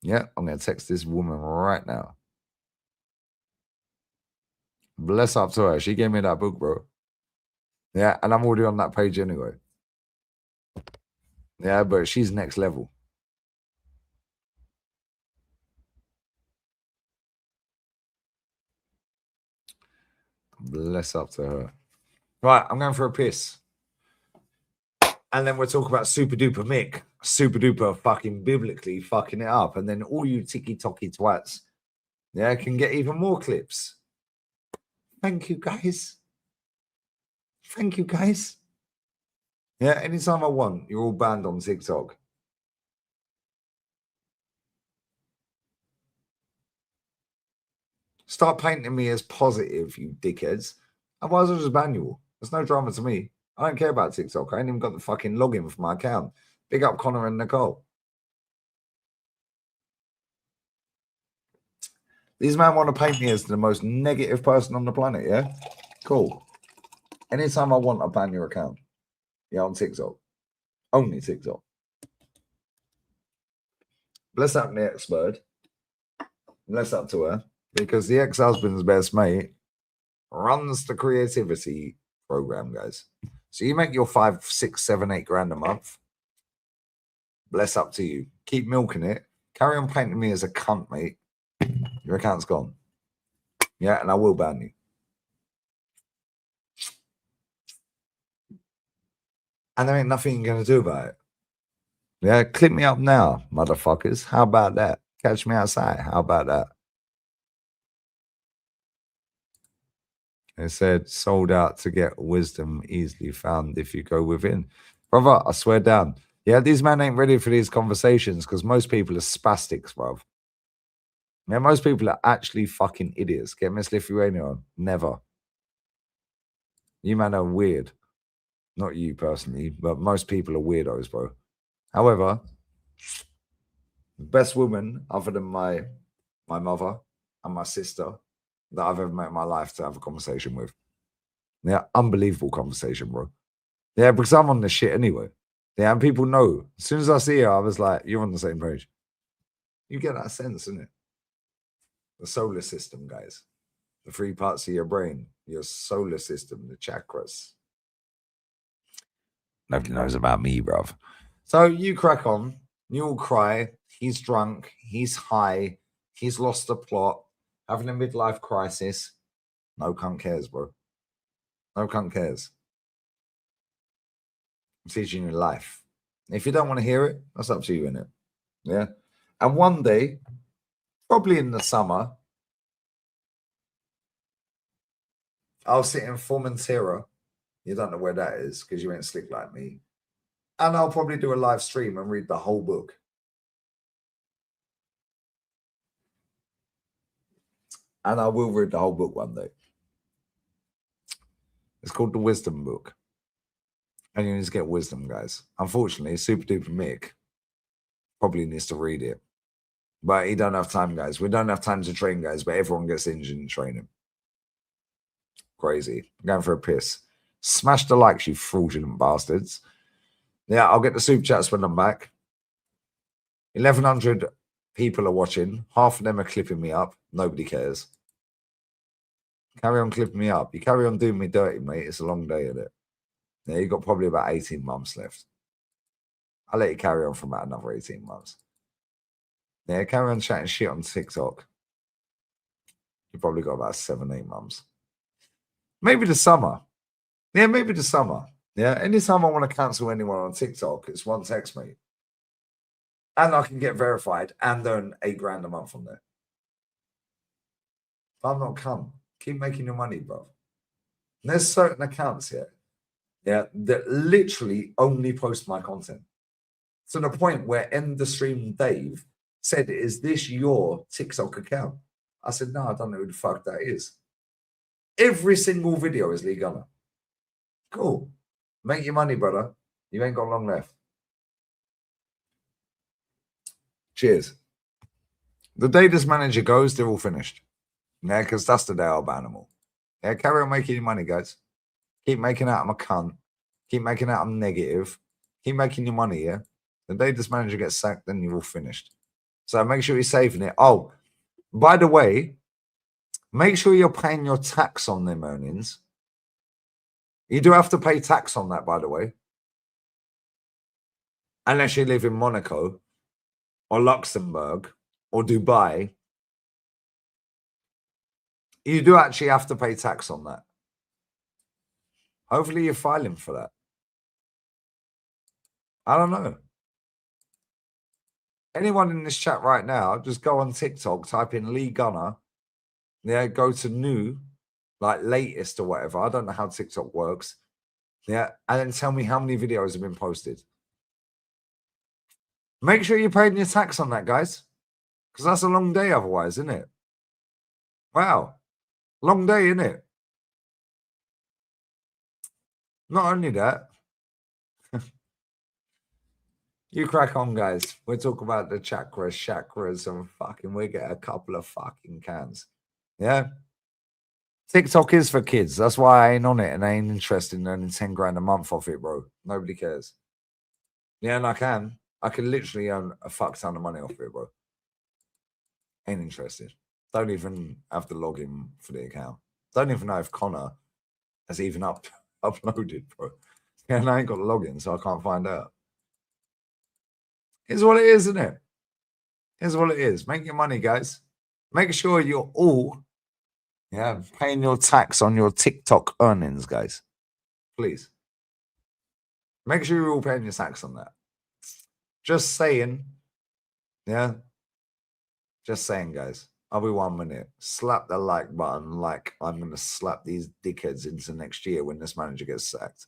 Yeah, I'm going to text this woman right now. Bless up to her. She gave me that book, bro. Yeah, and I'm already on that page anyway. Yeah, but she's next level. Bless up to her. Right, I'm going for a piss. And then we'll talk about Super Duper Mick. Super Duper fucking biblically fucking it up. And then all you ticky-tocky twats, yeah, can get even more clips. Thank you, guys. Thank you, guys. Yeah, anytime I want, you're all banned on TikTok. Start painting me as positive, you dickheads. Otherwise, I'll just ban you all. There's no drama to me. I don't care about TikTok. I ain't even got the fucking login for my account. Big up Connor and Nicole. These men want to paint me as the most negative person on the planet, yeah? Cool. Anytime I want, I'll ban your account. Yeah, on TikTok. Only TikTok. Bless up the ex-bird. Bless up to her. Because the ex-husband's best mate runs the creativity program, guys. So you make your 5, 6, 7, 8 grand a month. Bless up to you. Keep milking it. Carry on painting me as a cunt, mate. Your account's gone. Yeah, and I will ban you. And there ain't nothing you're going to do about it. Yeah, click me up now, motherfuckers. How about that? Catch me outside. How about that? It said, sold out to get wisdom easily found if you go within. Brother, I swear down. Yeah, these men ain't ready for these conversations because most people are spastics, bruv. Yeah, most people are actually fucking idiots. Get Miss Lithuania on. Never. You man are weird. Not you personally, but most people are weirdos, bro. However, best woman other than my mother and my sister that I've ever met in my life to have a conversation with. Yeah, unbelievable conversation, bro. Yeah, because I'm on this shit anyway. Yeah, and people know. As soon as I see her, I was like, you're on the same page. You get that sense, innit? The solar system, guys. The 3 parts of your brain, your solar system, the chakras. Nobody knows about me, bruv. So you crack on. You all cry. He's drunk. He's high. He's lost the plot. Having a midlife crisis. No cunt cares, bro. No cunt cares. I'm teaching you life. If you don't want to hear it, that's up to you, innit? Yeah. And one day, probably in the summer, I'll sit in Formentera. You don't know where that is because you ain't slick like me. And I'll probably do a live stream and read the whole book. And I will read the whole book one day. It's called The Wisdom Book. And you need to get wisdom, guys. Unfortunately, Super Duper Mick probably needs to read it. But he don't have time, guys. We don't have time to train, guys, but everyone gets injured in training. Crazy. I'm going for a piss. Smash the likes, you fraudulent bastards. Yeah, I'll get the super chats when I'm back. 1,100 people are watching. Half of them are clipping me up. Nobody cares. Carry on clipping me up. You carry on doing me dirty, mate. It's a long day, isn't it? Yeah, you've got probably about 18 months left. I'll let you carry on for about another 18 months. Yeah, carry on chatting shit on TikTok. You've probably got about 7, 8 months. Maybe the summer. Yeah, maybe the summer. Yeah, anytime I want to cancel anyone on TikTok, it's one text me. And I can get verified and earn $8 grand a month on there. I'm not come. Keep making your money, bro. And there's certain accounts here, yeah, that literally only post my content. To the point where End the Stream Dave said, is this your TikTok account? I said, no, I don't know who the fuck that is. Every single video is Lee Gunner. Cool. Make your money, brother. You ain't got long left. Cheers. The day this manager goes, they're all finished. Yeah, because that's the day I'll ban them all. Yeah, carry on making your money, guys. Keep making out I'm a cunt. Keep making out I'm negative. Keep making your money, yeah? The day this manager gets sacked, then you're all finished. So make sure you're saving it. Oh, by the way, make sure you're paying your tax on them earnings. You do have to pay tax on that, by the way. Unless you live in Monaco or Luxembourg or Dubai. You do actually have to pay tax on that. Hopefully you're filing for that. I don't know. Anyone in this chat right now, just go on TikTok, type in Lee Gunner. Yeah, go to new, like latest or whatever. I don't know how TikTok works. Yeah, and then tell me how many videos have been posted. Make sure you're paying your tax on that, guys. Because that's a long day otherwise, isn't it? Wow. Long day, isn't it? Not only that. You crack on, guys. We'll talk about the chakras, and fucking we get a couple of fucking cans. Yeah. TikTok is for kids. That's why I ain't on it and I ain't interested in earning 10 grand a month off it, bro. Nobody cares. Yeah, and I can. I can literally earn a fuck ton of money off it, bro. Ain't interested. Don't even have to log in for the account. Don't even know if Connor has even uploaded, bro. Yeah, and I ain't got a login, so I can't find out. Here's what it is, isn't it? Here's what it is. Make your money, guys. Make sure you're all paying your tax on your TikTok earnings, guys. Please. Make sure you're all paying your tax on that. Just saying. Yeah. Just saying, guys. I'll be 1 minute. Slap the like button like I'm going to slap these dickheads into next year when this manager gets sacked.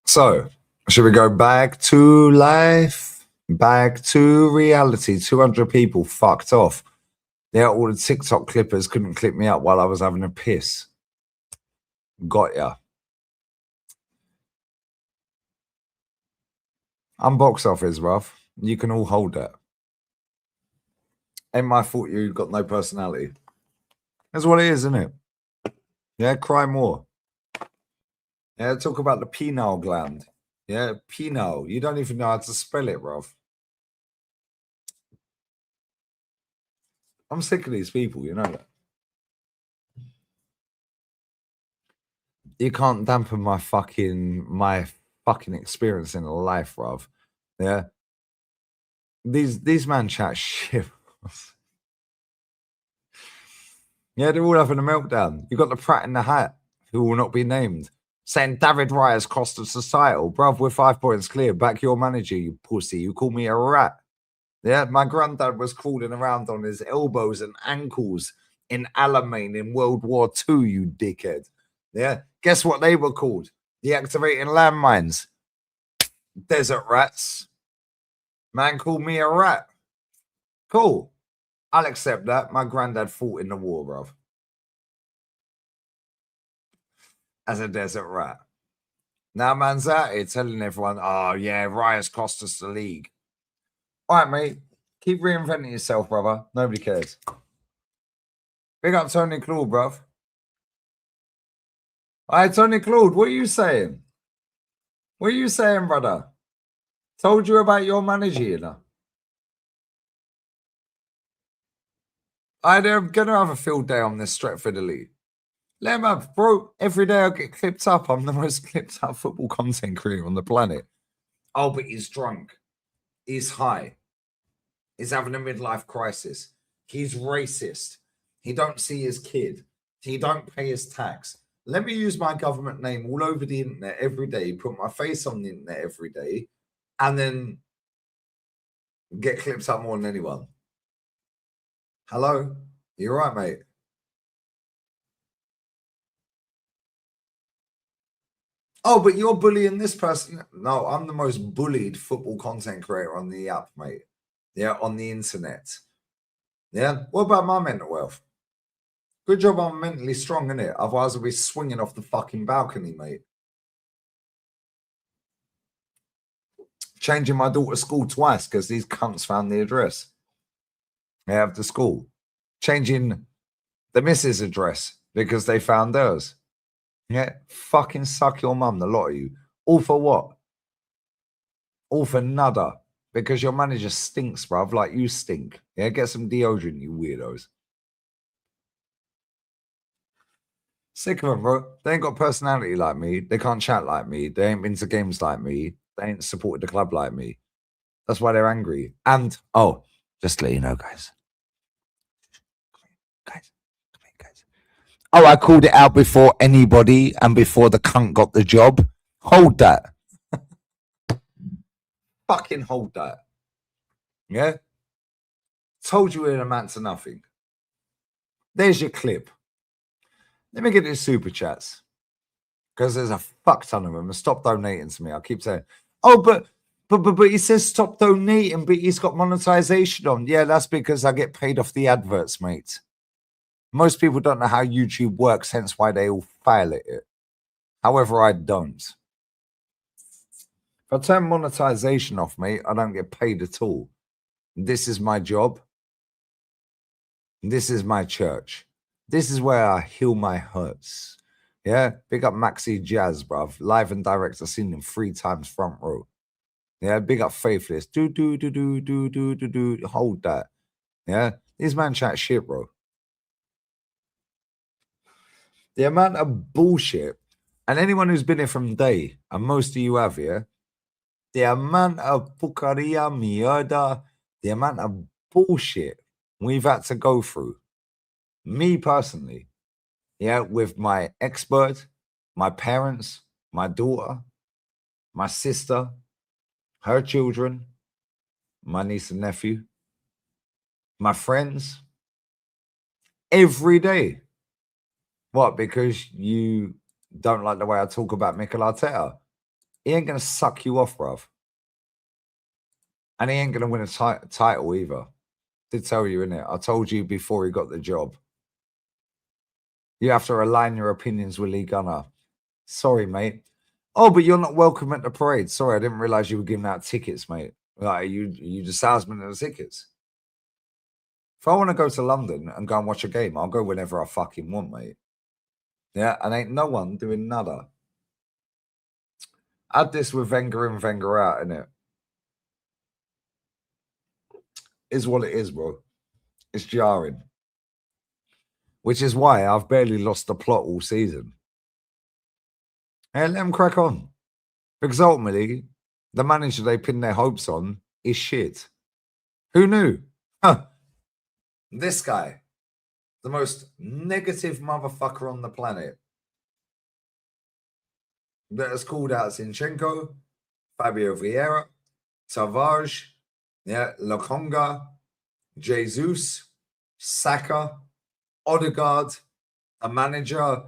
So, should we go back to life? Back to reality? 200 people fucked off. Yeah, all the TikTok clippers couldn't clip me up while I was having a piss. Got ya. I'm box office, bruv. You can all hold that. Ain't my fault you got no personality. That's what it is, isn't it? Yeah, cry more. Yeah, talk about the penile gland. Yeah, penile. You don't even know how to spell it, bruv. I'm sick of these people, you know that. You can't dampen my fucking experience in life, bruv. Yeah. These man chat shit. Yeah, they're all having a meltdown. You got the Pratt in the Hat, who will not be named. saying David Raya's cost of societal. Bruv, we're 5 points clear. Back your manager, you pussy. You call me a rat. Yeah, my granddad was crawling around on his elbows and ankles in Alamein in World War II, you dickhead. Yeah, guess what they were called? Deactivating landmines. Desert rats. Man called me a rat. Cool. I'll accept that. My granddad fought in the war, bruv. As a desert rat. Now man's out here telling everyone, oh yeah, Raya's cost us the league. All right, mate. Keep reinventing yourself, brother. Nobody cares. Big up Tony Claude, bruv. All right, Tony Claude, what are you saying? What are you saying, brother? Told you about your manager, you know. They're going to have a field day on this Stretford Elite. Let him have, bro. Every day I get clipped up. I'm the most clipped up football content creator on the planet. Oh, but he's drunk. He's high. He's having a midlife crisis. He's racist. He don't see his kid. He don't pay his tax. Let me use my government name all over the internet every day, put my face on the internet every day, and then get clipped up more than anyone. Hello? You all right, mate? Oh, but you're bullying this person. No, I'm the most bullied football content creator on the app, mate. Yeah, on the internet. Yeah. What about my mental health? Good job I'm mentally strong, innit? Otherwise I'll be swinging off the fucking balcony, mate. Changing my daughter's school twice because these cunts found the address. They have the school. Changing the missus' address because they found hers. Yeah, fucking suck your mum, the lot of you. All for what? All for nada. Because your manager stinks, bruv, like you stink. Yeah, get some deodorant, you weirdos. Sick of them, bro. They ain't got personality like me. They can't chat like me. They ain't been to games like me. They ain't supported the club like me. That's why they're angry. And, oh, just to let you know, guys. Guys. Oh, I called it out before anybody and before the cunt got the job. Hold that. Fucking hold that. Yeah? Told you it amounts to nothing. There's your clip. Let me get these super chats. Because there's a fuck ton of them. Stop donating to me. I keep saying, oh, but he says stop donating, but he's got monetization on. Yeah, that's because I get paid off the adverts, mate. Most people don't know how YouTube works, hence why they all fail at it. However, I don't. If I turn monetization off, mate, I don't get paid at all. This is my job. This is my church. This is where I heal my hurts. Yeah, big up Maxi Jazz, bruv. Live and direct. I've seen him 3 times front row. Yeah, big up Faithless. Do. Hold that. Yeah, these man chat shit, bro. The amount of bullshit, and anyone who's been here from day, and most of you have, yeah, the amount of pukaria, mierda, the amount of bullshit we've had to go through. Me personally, yeah, with my expert, my parents, my daughter, my sister, her children, my niece and nephew, my friends, every day. What? Because you don't like the way I talk about Mikel Arteta? He ain't going to suck you off, bruv. And he ain't going to win a title either. Did tell you, innit? I told you before he got the job. You have to align your opinions with Lee Gunner. Sorry, mate. Oh, but you're not welcome at the parade. Sorry, I didn't realize you were giving out tickets, mate. Like, you the salesman of the tickets. If I want to go to London and go and watch a game, I'll go whenever I fucking want, mate. Yeah, and ain't no one doing nada. Add this with Wenger in, Wenger out, innit? Is what it is, bro. It's jarring. Which is why I've barely lost the plot all season. And let them crack on. Because ultimately, the manager they pin their hopes on is shit. Who knew? Huh. This guy, the most negative motherfucker on the planet. that has called out Zinchenko, Fabio Vieira, Tavares, yeah, Lokonga, Jesus, Saka, Odegaard, a manager,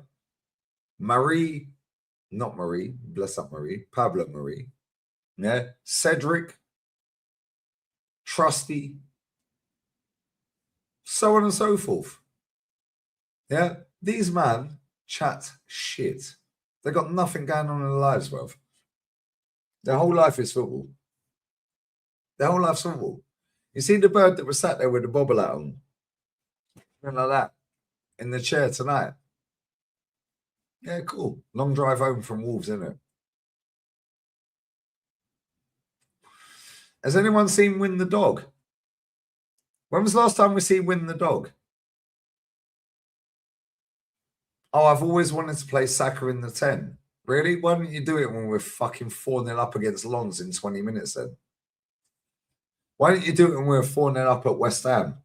Marie, not Marie, bless up Marie, Pablo Marie, yeah, Cedric, Trusty, so on and so forth. Yeah, these man chat shit. They got nothing going on in their lives, bruv. Their whole life is football. Their whole life's football. You see the bird that was sat there with the bobble hat on, something like that, in the chair tonight. Yeah, cool. Long drive home from Wolves, isn't it? Has anyone seen Win the Dog? When was the last time we see Win the Dog? Oh, I've always wanted to play Saka in the 10. Really? Why don't you do it when we're fucking 4-0 up against Lons in 20 minutes then? Why don't you do it when we're 4-0 up at West Ham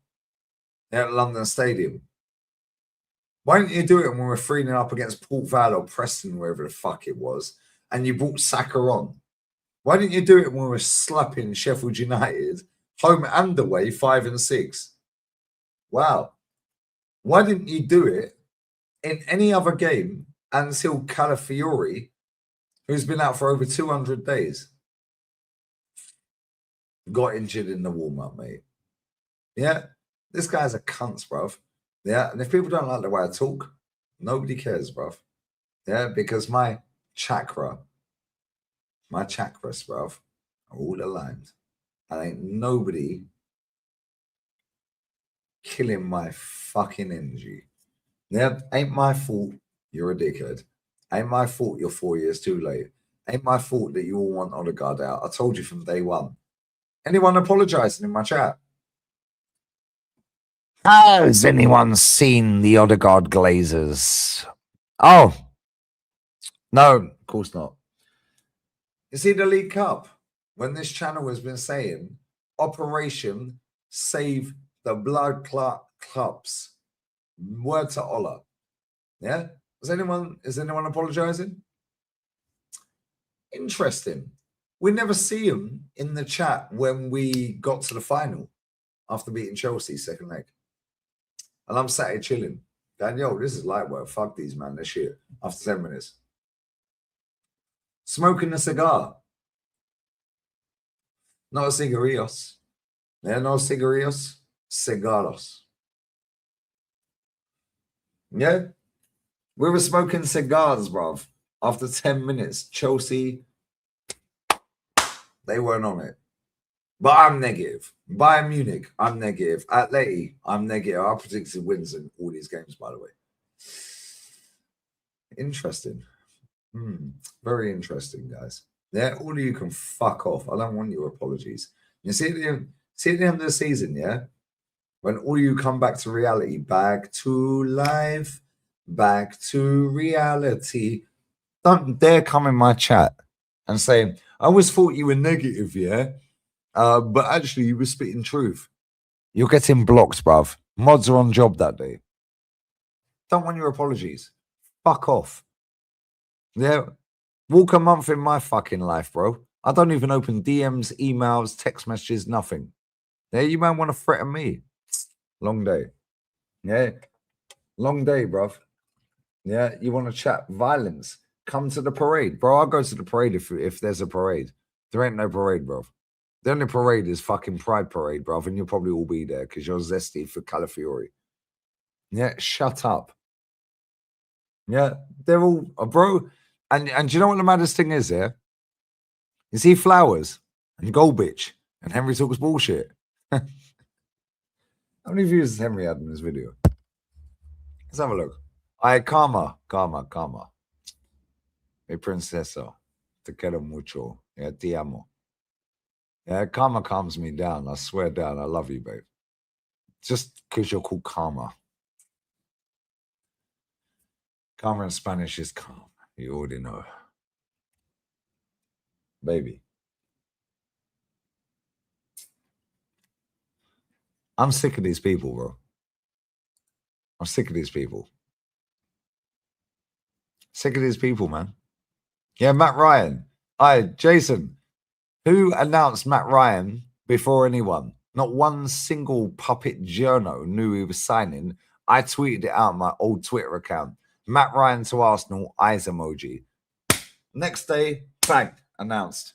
at London Stadium? Why don't you do it when we're 3-0 up against Port Vale or Preston, wherever the fuck it was, and you brought Saka on? Why didn't you do it when we were slapping Sheffield United, home and away, 5 and 6? Wow. Why didn't you do it in any other game until Calafiori, who's been out for over 200 days, got injured in the warm-up, mate? Yeah, this guy's a cunt, bruv. Yeah, and if people don't like the way I talk, nobody cares, bruv. Yeah, because my chakras, bruv, are all aligned. And ain't nobody killing my fucking energy. Yeah, ain't my fault you're a dickhead. Ain't my fault you're 4 years too late. Ain't my fault that you all want Odegaard out. I told you from day one. Anyone apologising in my chat? Has anyone seen the Odegaard Glazers? Oh, no, of course not. You see the League Cup? When this channel has been saying Operation Save the Blood Clubs. Word to Ola. Yeah? Is anyone apologising? Interesting. We never see him in the chat when we got to the final after beating Chelsea second leg. And I'm sat here chilling. Going, yo, this is light work. Fuck these, man. They're shit. After 10 minutes. Smoking a cigar. Not a cigarillos. Yeah, no cigarillos. Cigaros. Yeah? We were smoking cigars, bruv. After 10 minutes, Chelsea, they weren't on it. But I'm negative. Bayern Munich, I'm negative. Atleti, I'm negative. I predicted wins in all these games, by the way. Interesting. Very interesting, guys. Yeah, all of you can fuck off. I don't want your apologies. You see at the end of the season, yeah? When all you come back to reality, back to life, back to reality. Don't dare come in my chat and say, I always thought you were negative, yeah? But actually, you were spitting truth. You're getting blocked, bruv. Mods are on job that day. Don't want your apologies. Fuck off. Yeah. Walk a month in my fucking life, bro. I don't even open DMs, emails, text messages, nothing. Yeah, you might want to threaten me. Long day. Yeah. Long day, bruv. Yeah, you want to chat violence. Come to the parade. Bro, I'll go to the parade if there's a parade. There ain't no parade, bruv. The only parade is fucking Pride Parade, bruv, and you'll probably all be there because you're zesty for Calafiori. Yeah, shut up. Yeah, they're all, bro. And do you know what the maddest thing is here? You see Flowers and Goldbitch and Henry talks bullshit. How many views has Henry had in this video? Let's have a look. Karma. Mi princesa. Te quiero mucho. Yeah, te amo. Yeah, Karma calms me down. I swear down. I love you, babe. Just because you're called Karma. Karma in Spanish is calm. You already know. Baby. I'm sick of these people, bro. I'm sick of these people. Sick of these people, man. Yeah, Matt Ryan. Hi, Jason. Who announced Matt Ryan before anyone? Not one single puppet journo knew he was signing. I tweeted it out on my old Twitter account. Matt Ryan to Arsenal, eyes emoji. Next day, bang, announced.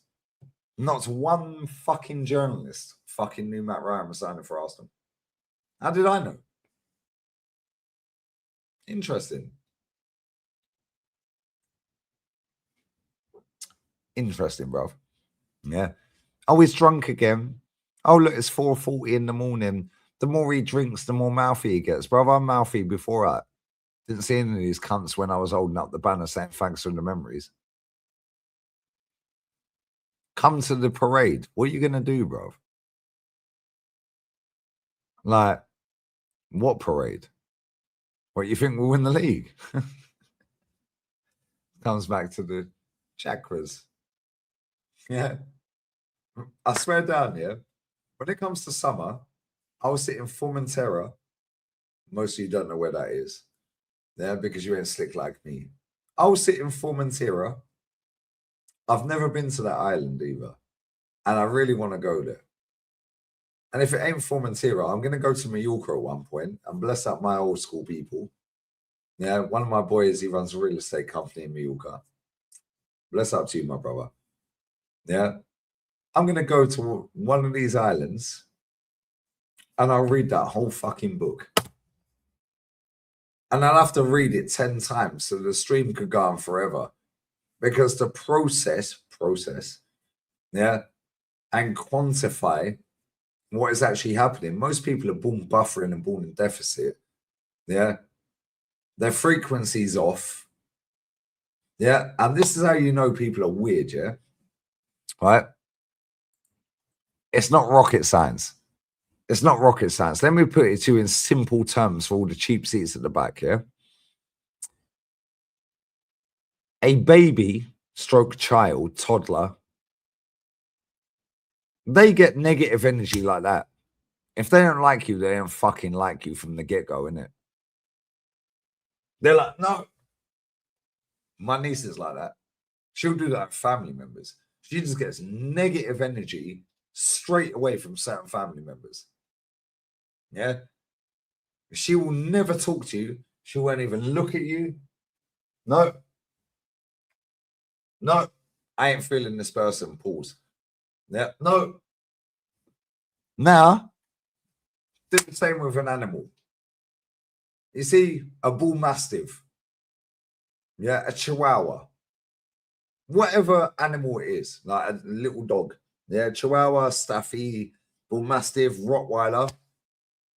Not one fucking journalist fucking knew Matt Ryan was signing for Arsenal. How did I know? Interesting. Interesting, bro. Yeah. Oh, he's drunk again. Oh, look, it's 4:40 in the morning. The more he drinks, the more mouthy he gets. Bro, I'm mouthy before that. Didn't see any of these cunts when I was holding up the banner saying thanks for the memories. Come to the parade. What are you going to do, bro? Like, what parade? What, you think we'll win the league? Comes back to the chakras. Yeah. I swear down here, when it comes to summer, I was sitting in Formentera. Most of you don't know where that is. Yeah, because you ain't slick like me. I was sitting in Formentera. I've never been to that island either. And I really want to go there. And if it ain't Formentera, I'm going to go to Mallorca at one point and bless up my old school people. Yeah, one of my boys, he runs a real estate company in Mallorca. Bless up to you, my brother. Yeah. I'm going to go to one of these islands and I'll read that whole fucking book. And I'll have to read it 10 times so the stream could go on forever. Because the process, yeah, and quantify what is actually happening. Most people are born buffering and born in deficit. Yeah. Their frequency's off. Yeah. And this is how you know people are weird, yeah? Right? It's not rocket science. It's not rocket science. Let me put it to you in simple terms for all the cheap seats at the back, yeah? A baby, stroke child, toddler, they get negative energy like that. If they don't like you, they don't fucking like you from the get-go, innit? They're like, no. My niece is like that. She'll do that with family members. She just gets negative energy straight away from certain family members. Yeah. She will never talk to you. She won't even look at you. No. No. I ain't feeling this person. Pause. Yeah. No. Now, do the same with an animal. You see, a bull mastiff. Yeah. A chihuahua. Whatever animal it is, like a little dog. Yeah. Chihuahua, Staffy, bull mastiff, Rottweiler.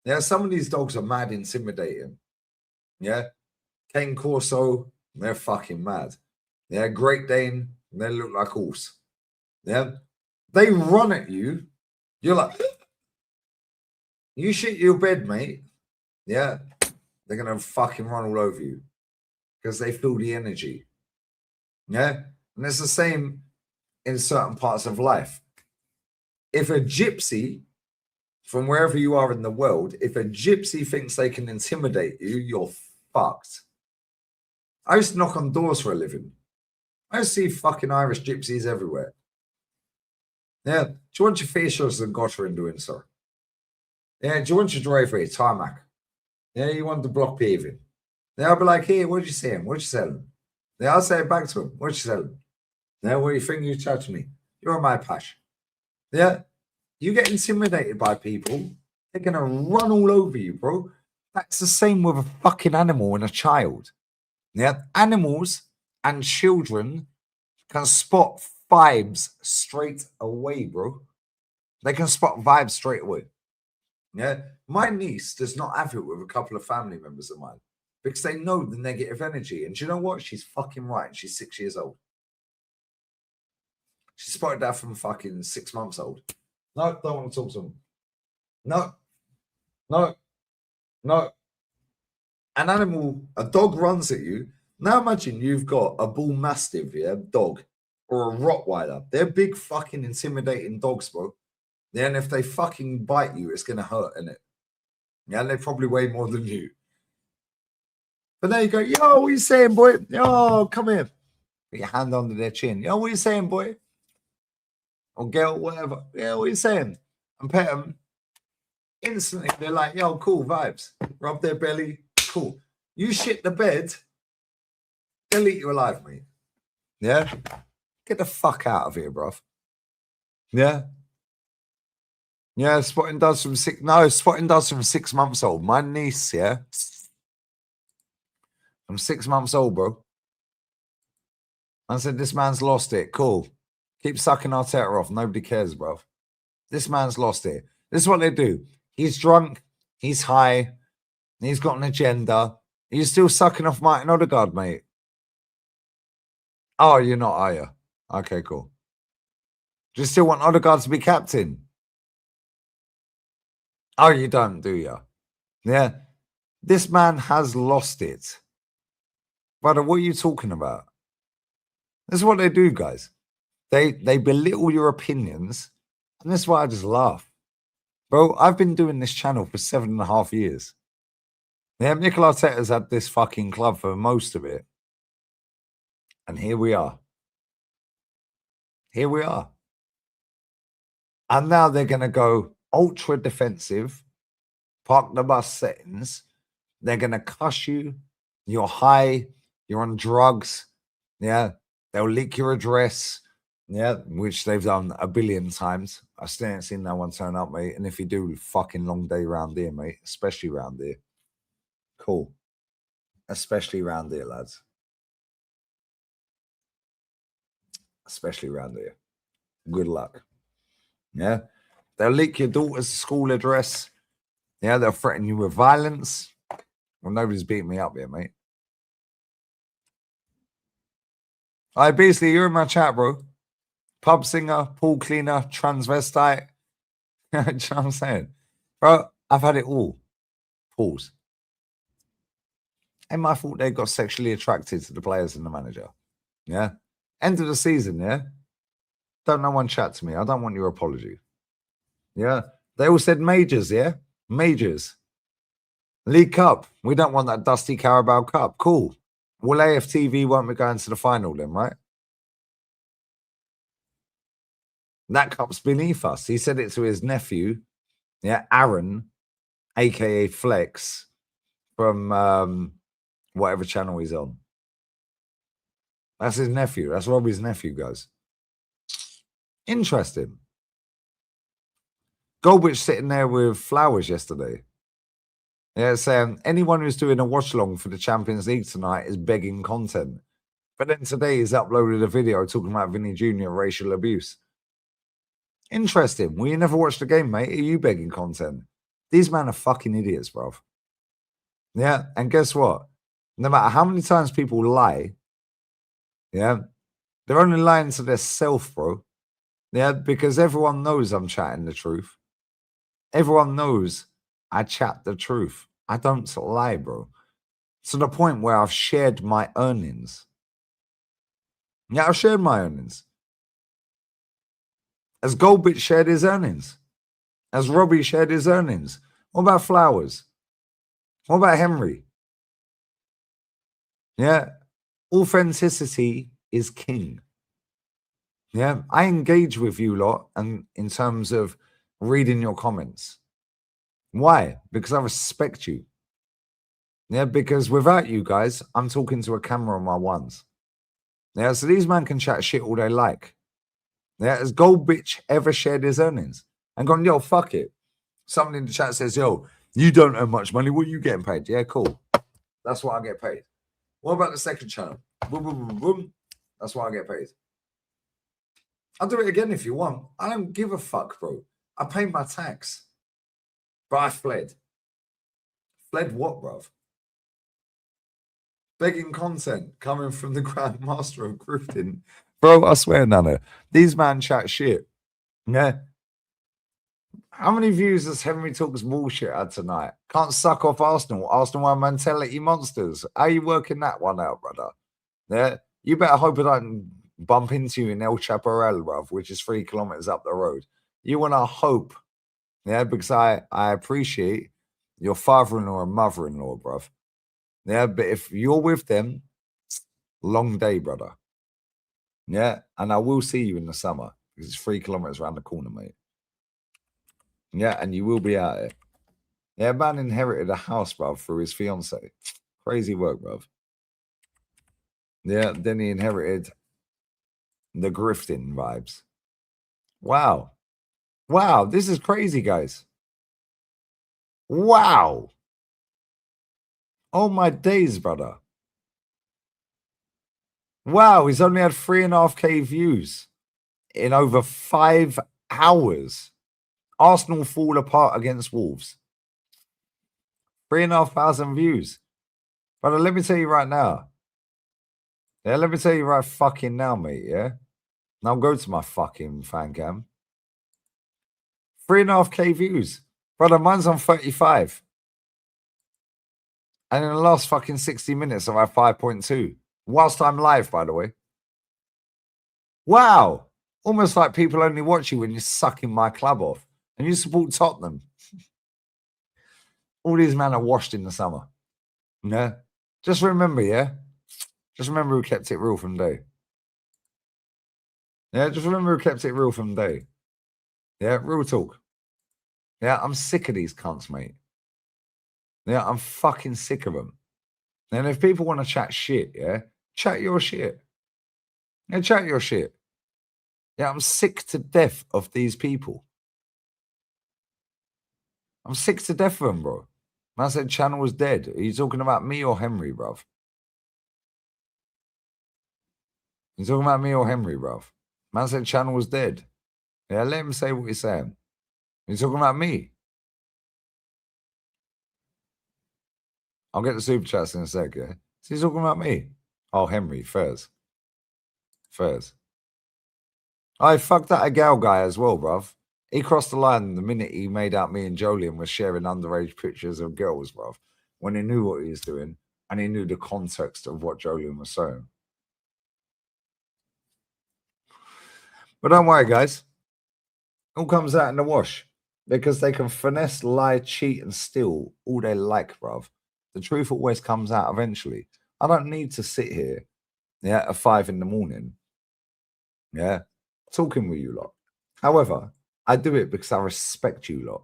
Yeah, some of these dogs are mad intimidating. Yeah. Cane Corso, they're fucking mad. Yeah. Great Dane, they look like horse. Yeah. They run at you. You're like, you shit your bed, mate. Yeah. They're going to fucking run all over you because they feel the energy. Yeah. And it's the same in certain parts of life. If a gypsy, from wherever you are in the world, if a gypsy thinks they can intimidate you, you're fucked. I used to knock on doors for a living. I used to see fucking Irish gypsies everywhere. Yeah. Do you want your facials and gutter in doing so? Yeah. Do you want your driveway, tarmac? Yeah. You want the block paving? Yeah. I'll be like, hey, what are you saying? What you selling? Yeah. I'll say it back to him. What you selling? Yeah. What do you think you charge me? You're my pash. Yeah. You get intimidated by people, they're going to run all over you, bro. That's the same with a fucking animal and a child. Yeah. Animals and children can spot vibes straight away, bro. They can spot vibes straight away. Yeah. My niece does not have it with a couple of family members of mine because they know the negative energy. And do you know what? She's fucking right. She's 6 years old. She spotted that from fucking 6 months old. No, don't want to talk to them. No. An animal, a dog runs at you. Now imagine you've got a bull mastiff, yeah, dog, or a Rottweiler. They're big fucking intimidating dogs, bro. Yeah, and if they fucking bite you, it's gonna hurt, innit? Yeah, and they probably weigh more than you. But there you go. Yo, what are you saying, boy? Yo, come here. Put your hand under their chin. Yo, what are you saying, boy? Or girl, whatever. Yeah, what are you saying? And pet them. Instantly, they're like, yo, cool vibes. Rub their belly. Cool. You shit the bed, they'll eat you alive, mate. Yeah? Get the fuck out of here, bruv. Yeah? Yeah, spotting does from 6 months old. My niece, yeah? I'm 6 months old, bro. I said, this man's lost it. Cool. Keep sucking Arteta off. Nobody cares, bro. This man's lost it. This is what they do. He's drunk. He's high. He's got an agenda. He's still sucking off Martin Odegaard, mate. Oh, you're not, are you? Okay, cool. Do you still want Odegaard to be captain? Oh, you don't, do you? Yeah. This man has lost it. Brother, what are you talking about? This is what they do, guys. They belittle your opinions, and that's why I just laugh. Bro, I've been doing this channel for 7.5 years. Yeah, Mikel Arteta's had this fucking club for most of it. And here we are. Here we are. And now they're going to go ultra defensive, park the bus settings. They're going to cuss you. You're high. You're on drugs. Yeah. They'll leak your address. Yeah. Which they've done a billion times. I still ain't seen no one turn up, mate. And if you do, fucking long day round here, mate. Especially round here. Cool. Especially round here, lads. Especially round here. Good luck. Yeah. They'll leak your daughter's school address. Yeah. They'll threaten you with violence. Well, nobody's beating me up here, mate. Basically, you're in my chat, bro. Pub singer, pool cleaner, transvestite. You know what I'm saying? Bro, I've had it all. Pause. Ain't my fault they got sexually attracted to the players and the manager. Yeah. End of the season, yeah? Don't no one chat to me. I don't want your apology. Yeah. They all said majors, yeah? Majors. League Cup. We don't want that dusty Carabao Cup. Cool. Well, AFTV won't be going to the final then, right? That cup's beneath us. He said it to his nephew, yeah, Aaron, aka Flex, from whatever channel he's on. That's his nephew. That's Robbie's nephew, guys. Interesting. Goldwich sitting there with flowers yesterday. Yeah, saying anyone who's doing a watch along for the Champions League tonight is begging content. But then today he's uploaded a video talking about Vinny Jr. racial abuse. Interesting. Well, you never watched the game, mate. Are you begging content? These men are fucking idiots, bruv. Yeah, and guess what? No matter how many times people lie, yeah, they're only lying to their self, bro. Yeah, because everyone knows I'm chatting the truth. Everyone knows I chat the truth. I don't lie, bro. To the point where I've shared my earnings. Yeah, I've shared my earnings. Has Goldbit shared his earnings? Has Robbie shared his earnings? What about Flowers? What about Henry? Yeah, authenticity is king. Yeah, I engage with you lot and in terms of reading your comments. Why? Because I respect you. Yeah, because without you guys, I'm talking to a camera on my ones. Yeah, so these men can chat shit all they like. Yeah, has Goldbitch ever shared his earnings and gone, yo, fuck it? Someone in the chat says, yo, you don't earn much money. What are you getting paid? Yeah, cool. That's what I get paid. What about the second channel? Boom, boom, boom, boom. That's what I get paid. I'll do it again if you want. I don't give a fuck, bro. I pay my tax. But I fled. Fled what, bruv? Begging content coming from the Grand Master of Grifting. Bro, I swear, Nana, these man chat shit. Yeah. How many views does Henry Talks bullshit had tonight? Can't suck off Arsenal. Arsenal are mentality monsters. How you working that one out, brother? Yeah. You better hope I don't bump into you in El Chaparral, bruv, which is 3 kilometers up the road. You want to hope. Yeah, because I appreciate your father-in-law and mother-in-law, bruv. Yeah, but if you're with them, long day, brother. Yeah, and I will see you in the summer because it's 3 kilometers around the corner, mate. Yeah, and you will be out here. Yeah, man inherited a house, bruv, through his fiance. Crazy work, bruv. Yeah, then he inherited the grifting vibes. Wow. Wow, this is crazy, guys. Wow. Oh, my days, brother. Wow, he's only had 3.5K views in over 5 hours. Arsenal fall apart against Wolves. 3,500 views. Brother, let me tell you right now. Yeah, let me tell you right fucking now, mate, yeah? Now go to my fucking fan cam. 3.5K views. Brother, mine's on 35. And in the last fucking 60 minutes, I have 5.2. Whilst I'm live, by the way. Wow. Almost like people only watch you when you're sucking my club off. And you support Tottenham. All these men are washed in the summer. Yeah. Just remember, yeah? Just remember who kept it real from day. Yeah, just remember who kept it real from day. Yeah, real talk. Yeah, I'm sick of these cunts, mate. Yeah, I'm fucking sick of them. And if people want to chat shit, yeah, chat your shit. Yeah, chat your shit. Yeah, I'm sick to death of these people. I'm sick to death of them, bro. Man said channel was dead. Are you talking about me or Henry, bruv? You talking about me or Henry, bruv? Man said channel was dead. Yeah, let him say what he's saying. You talking about me? I'll get the super chats in a sec, yeah? So he's talking about me. Oh, Henry, Furs. I fucked that a gal guy as well, bruv. He crossed the line the minute he made out me and Jolien were sharing underage pictures of girls, bruv. When he knew what he was doing and he knew the context of what Jolien was saying. But don't worry, guys. It all comes out in the wash because they can finesse, lie, cheat, and steal all they like, bruv. The truth always comes out eventually. I don't need to sit here, yeah, at 5 in the morning, yeah, talking with you lot. However, I do it because I respect you lot.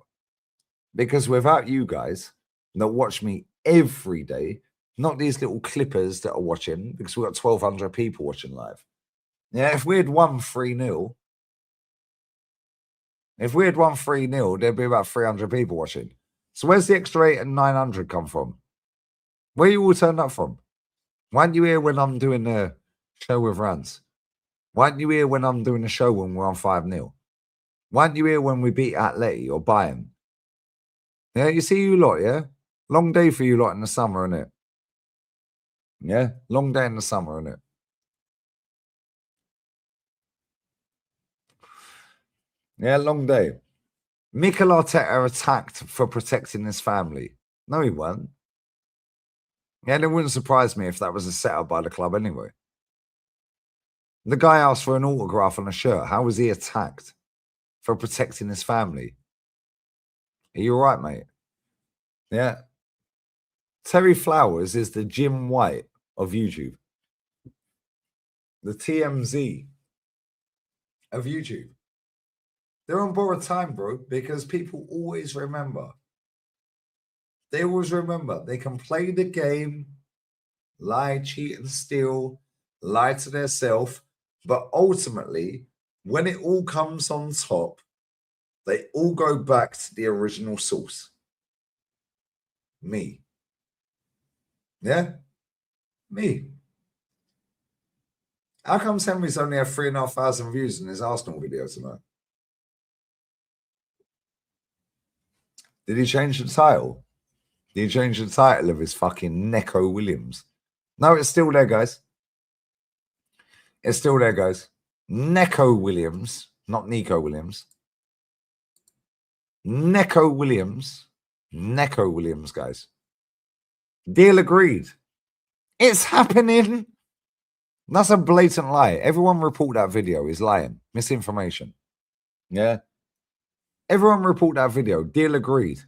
Because without you guys that watch me every day, not these little clippers that are watching, because we've got 1,200 people watching live. Yeah, if we had won 3-0, there'd be about 300 people watching. So where's the extra 8 and 900 come from? Where you all turned up from? Why aren't you here when I'm doing the show with Rans? Why aren't you here when I'm doing the show when we're on 5-0? Why aren't you here when we beat Atleti or Bayern? Yeah, you see you lot, yeah? Long day for you lot in the summer, innit? Yeah, long day in the summer, innit? Yeah, long day. Mikel Arteta attacked for protecting his family. No, he weren't. Yeah, it wouldn't surprise me if that was a setup by the club anyway. The guy asked for an autograph on a shirt. How was he attacked? For protecting his family. Are you all right, mate? Yeah. Terry Flowers is the Jim White of YouTube. The TMZ of YouTube. They're on borrowed time, bro, because people always remember. They always remember. They can play the game, lie, cheat, and steal, lie to their self, but ultimately, when it all comes on top, they all go back to the original source. Me. Yeah? Me. How come Henry's only had 3,500 views in his Arsenal video tonight? Did he change the title? Did he change the title of his fucking Neco Williams? No, it's still there, guys. It's still there, guys. Neco Williams, not Nico Williams. Neco Williams. Neco Williams, guys. Deal agreed. It's happening. That's a blatant lie. Everyone report that video. He's lying. Misinformation. Yeah. Everyone report that video. Deal agreed.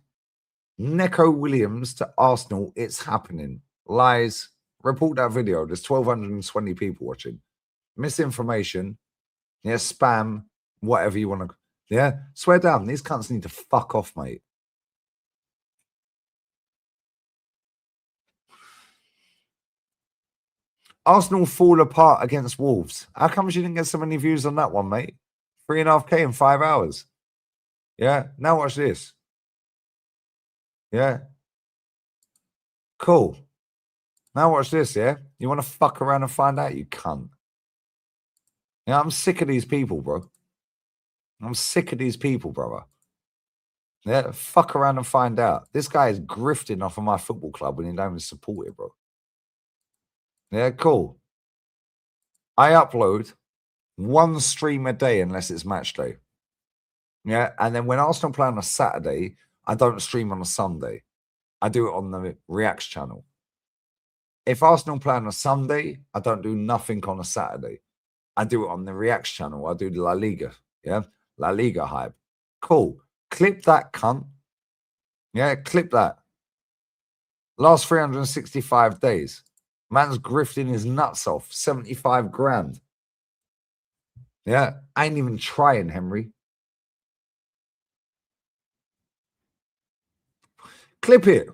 Neco Williams to Arsenal. It's happening. Lies. Report that video. There's 1,220 people watching. misinformation, yeah, spam, whatever you want to, yeah. Swear down, these cunts need to fuck off, mate. Arsenal fall apart against Wolves. How come you didn't get so many views on that one, mate? 3.5K in 5 hours. Yeah. Now watch this. Yeah. Cool. Now watch this, yeah? You want to fuck around and find out, you cunt. Yeah, I'm sick of these people, bro. I'm sick of these people, brother. Yeah, fuck around and find out. This guy is grifting off of my football club when he don't even support it, bro. Yeah, cool. I upload one stream a day unless it's match day. Yeah, and then when Arsenal play on a Saturday, I don't stream on a Sunday. I do it on the Reacts channel. If Arsenal play on a Sunday, I don't do nothing on a Saturday. I do it on the Reacts channel. I do the La Liga. Yeah, La Liga hype. Cool. Clip that, cunt. Yeah, clip that. Last 365 days. Man's grifting his nuts off. 75 grand. Yeah, I ain't even trying, Henry. Clip it.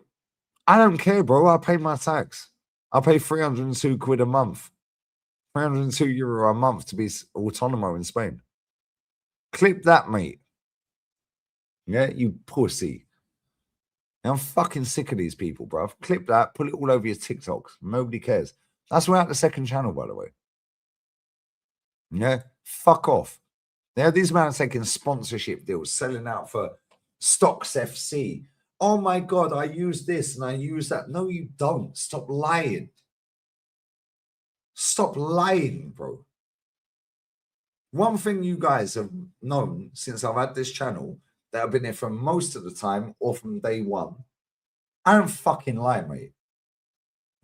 I don't care, bro. I pay my tax. I pay 302 quid a month. 302 euro a month to be autonomo in Spain. Clip that, mate. Yeah, you pussy. I'm fucking sick of these people, bro. Clip that, put it all over your TikToks. Nobody cares. That's without the second channel, by the way. Yeah, fuck off. Yeah, these men are taking sponsorship deals, selling out for Stocks FC. Oh my God, I use this and I use that. No, you don't. Stop lying. Stop lying, bro. One thing you guys have known since I've had this channel that have been here for most of the time or from day one, I don't fucking lie, mate.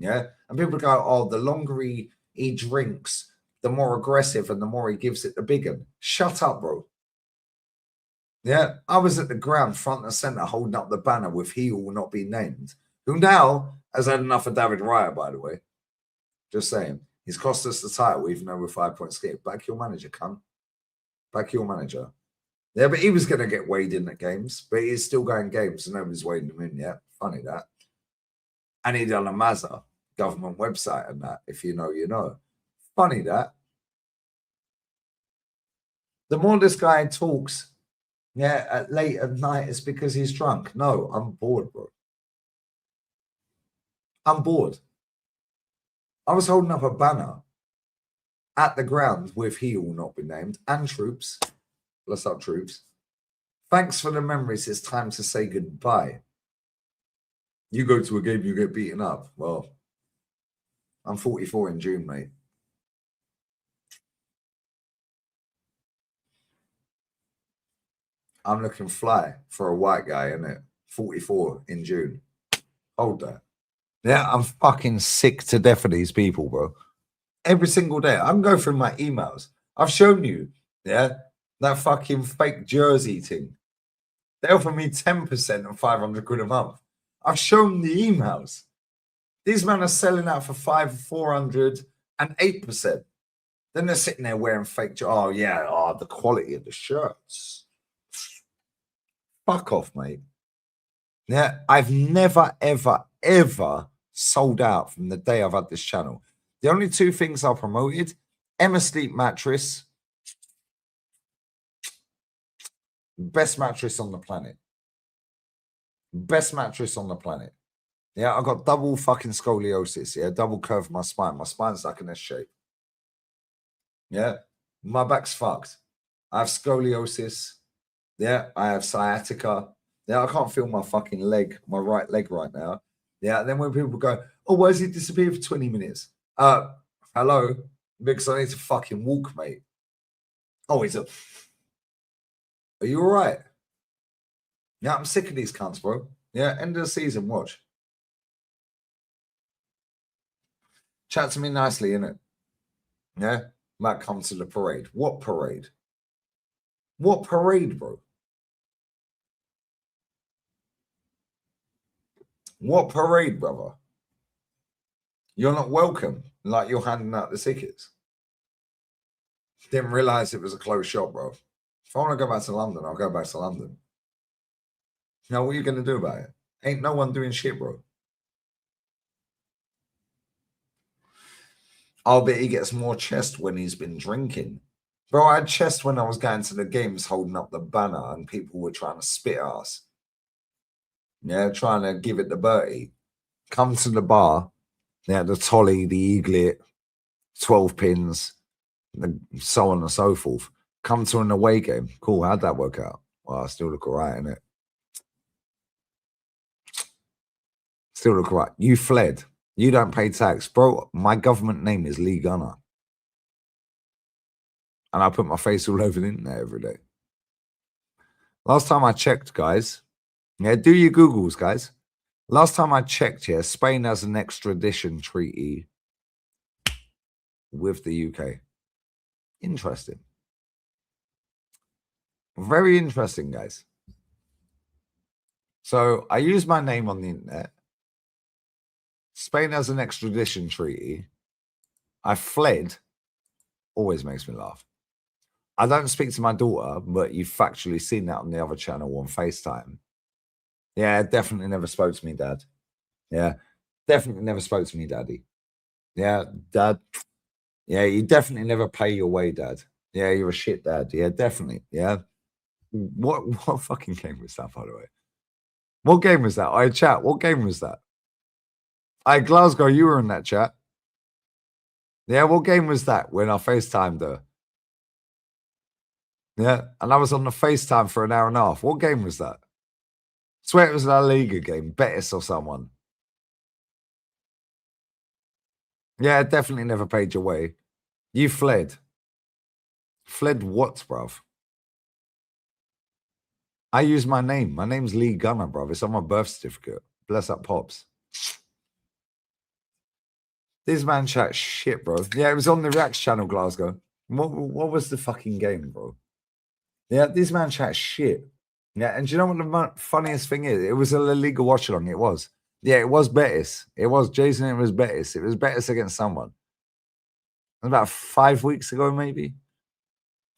Yeah. And people go, oh, the longer he drinks, the more aggressive and the more he gives it the bigger. Shut up, bro. Yeah. I was at the ground front and center holding up the banner with he will not be named, who now has had enough of David Raya, by the way. Just saying. He's cost us the title, even though we're 5 points skip. Back your manager, cunt. Back your manager. Yeah, but he was going to get weighed in at games, but he's still going games, so nobody's weighing him in yet. Funny that. And he done a Mazda government website and that. If you know, you know. Funny that. The more this guy talks, yeah, at late at night, it's because he's drunk. No, I'm bored, bro. I'm bored. I was holding up a banner at the ground with he will not be named and troops. Bless up, troops. Thanks for the memories. It's time to say goodbye. You go to a game, you get beaten up. Well, I'm 44 in June, mate. I'm looking fly for a white guy, innit? 44 in June. Hold that. Yeah, I'm fucking sick to death of these people, bro. Every single day. I'm going through my emails. I've shown you, yeah, that fucking fake jersey thing. They offer me 10% and 500 quid a month. I've shown the emails. These men are selling out for 400 and 8%. Then they're sitting there wearing fake. Oh, yeah. Oh, the quality of the shirts. Fuck off, mate. Yeah, I've never, ever, ever sold out from the day I've had this channel. The only two things I promoted, Emma Sleep mattress. Best mattress on the planet. Best mattress on the planet. Yeah, I got double fucking scoliosis. Yeah, double curve my spine. My spine's like an S shape. Yeah, my back's fucked. I have scoliosis. Yeah, I have sciatica. Yeah, I can't feel my fucking leg, my right leg right now. Yeah, and then when people go, oh, why does he disappear for 20 minutes? Hello? Because I need to fucking walk, mate. Oh, he's a... Are you all right? Yeah, I'm sick of these cunts, bro. Yeah, end of the season, watch. Chat to me nicely, innit? Yeah? Might come to the parade. What parade? What parade, bro? What parade, brother? You're not welcome, like you're handing out the tickets. Didn't realize it was a closed shop, bro. If I want to go back to London, I'll go back to London. Now, what are you going to do about it? Ain't no one doing shit, bro. I'll bet he gets more chest when he's been drinking. Bro, I had chest when I was going to the games holding up the banner and people were trying to spit at us. Yeah, trying to give it the Bertie. Come to the bar. Yeah, the tolly, the eaglet, 12 pins, so on and so forth. Come to an away game. Cool, how'd that work out? Well, I still look all right, innit? Still look all right. You fled. You don't pay tax. Bro, my government name is Lee Gunner. And I put my face all over the internet every day. Last time I checked, guys. Yeah, do your Googles, guys. Last time I checked here, Spain has an extradition treaty with the UK. Interesting. Very interesting, guys. So I use my name on the internet. Spain has an extradition treaty. I fled. Always makes me laugh. I don't speak to my daughter, but you've factually seen that on the other channel on FaceTime. Yeah, definitely never spoke to me, Dad. Yeah, definitely never spoke to me, Daddy. Yeah, Dad. Yeah, you definitely never pay your way, Dad. Yeah, you're a shit dad. Yeah, definitely. Yeah. What fucking game was that, by the way? What game was that? I chat. What game was that? Glasgow, you were in that chat. Yeah, what game was that when I FaceTimed her? Yeah, and I was on the FaceTime for an hour and a half. What game was that? Swear it was a La Liga game, Betis or someone. Yeah, definitely never paid your way. You fled. Fled what, bruv? I use my name. My name's Lee Gunner, bruv. It's on my birth certificate. Bless up, Pops. This man chat shit, bro. Yeah, it was on the Reacts channel, Glasgow. What was the fucking game, bro? Yeah, this man chat shit. Yeah, and do you know what the funniest thing is? It was a La Liga watch-along. It was. Yeah, it was Betis. It was Jason. It was Betis. It was Betis against someone. It was about 5 weeks ago, maybe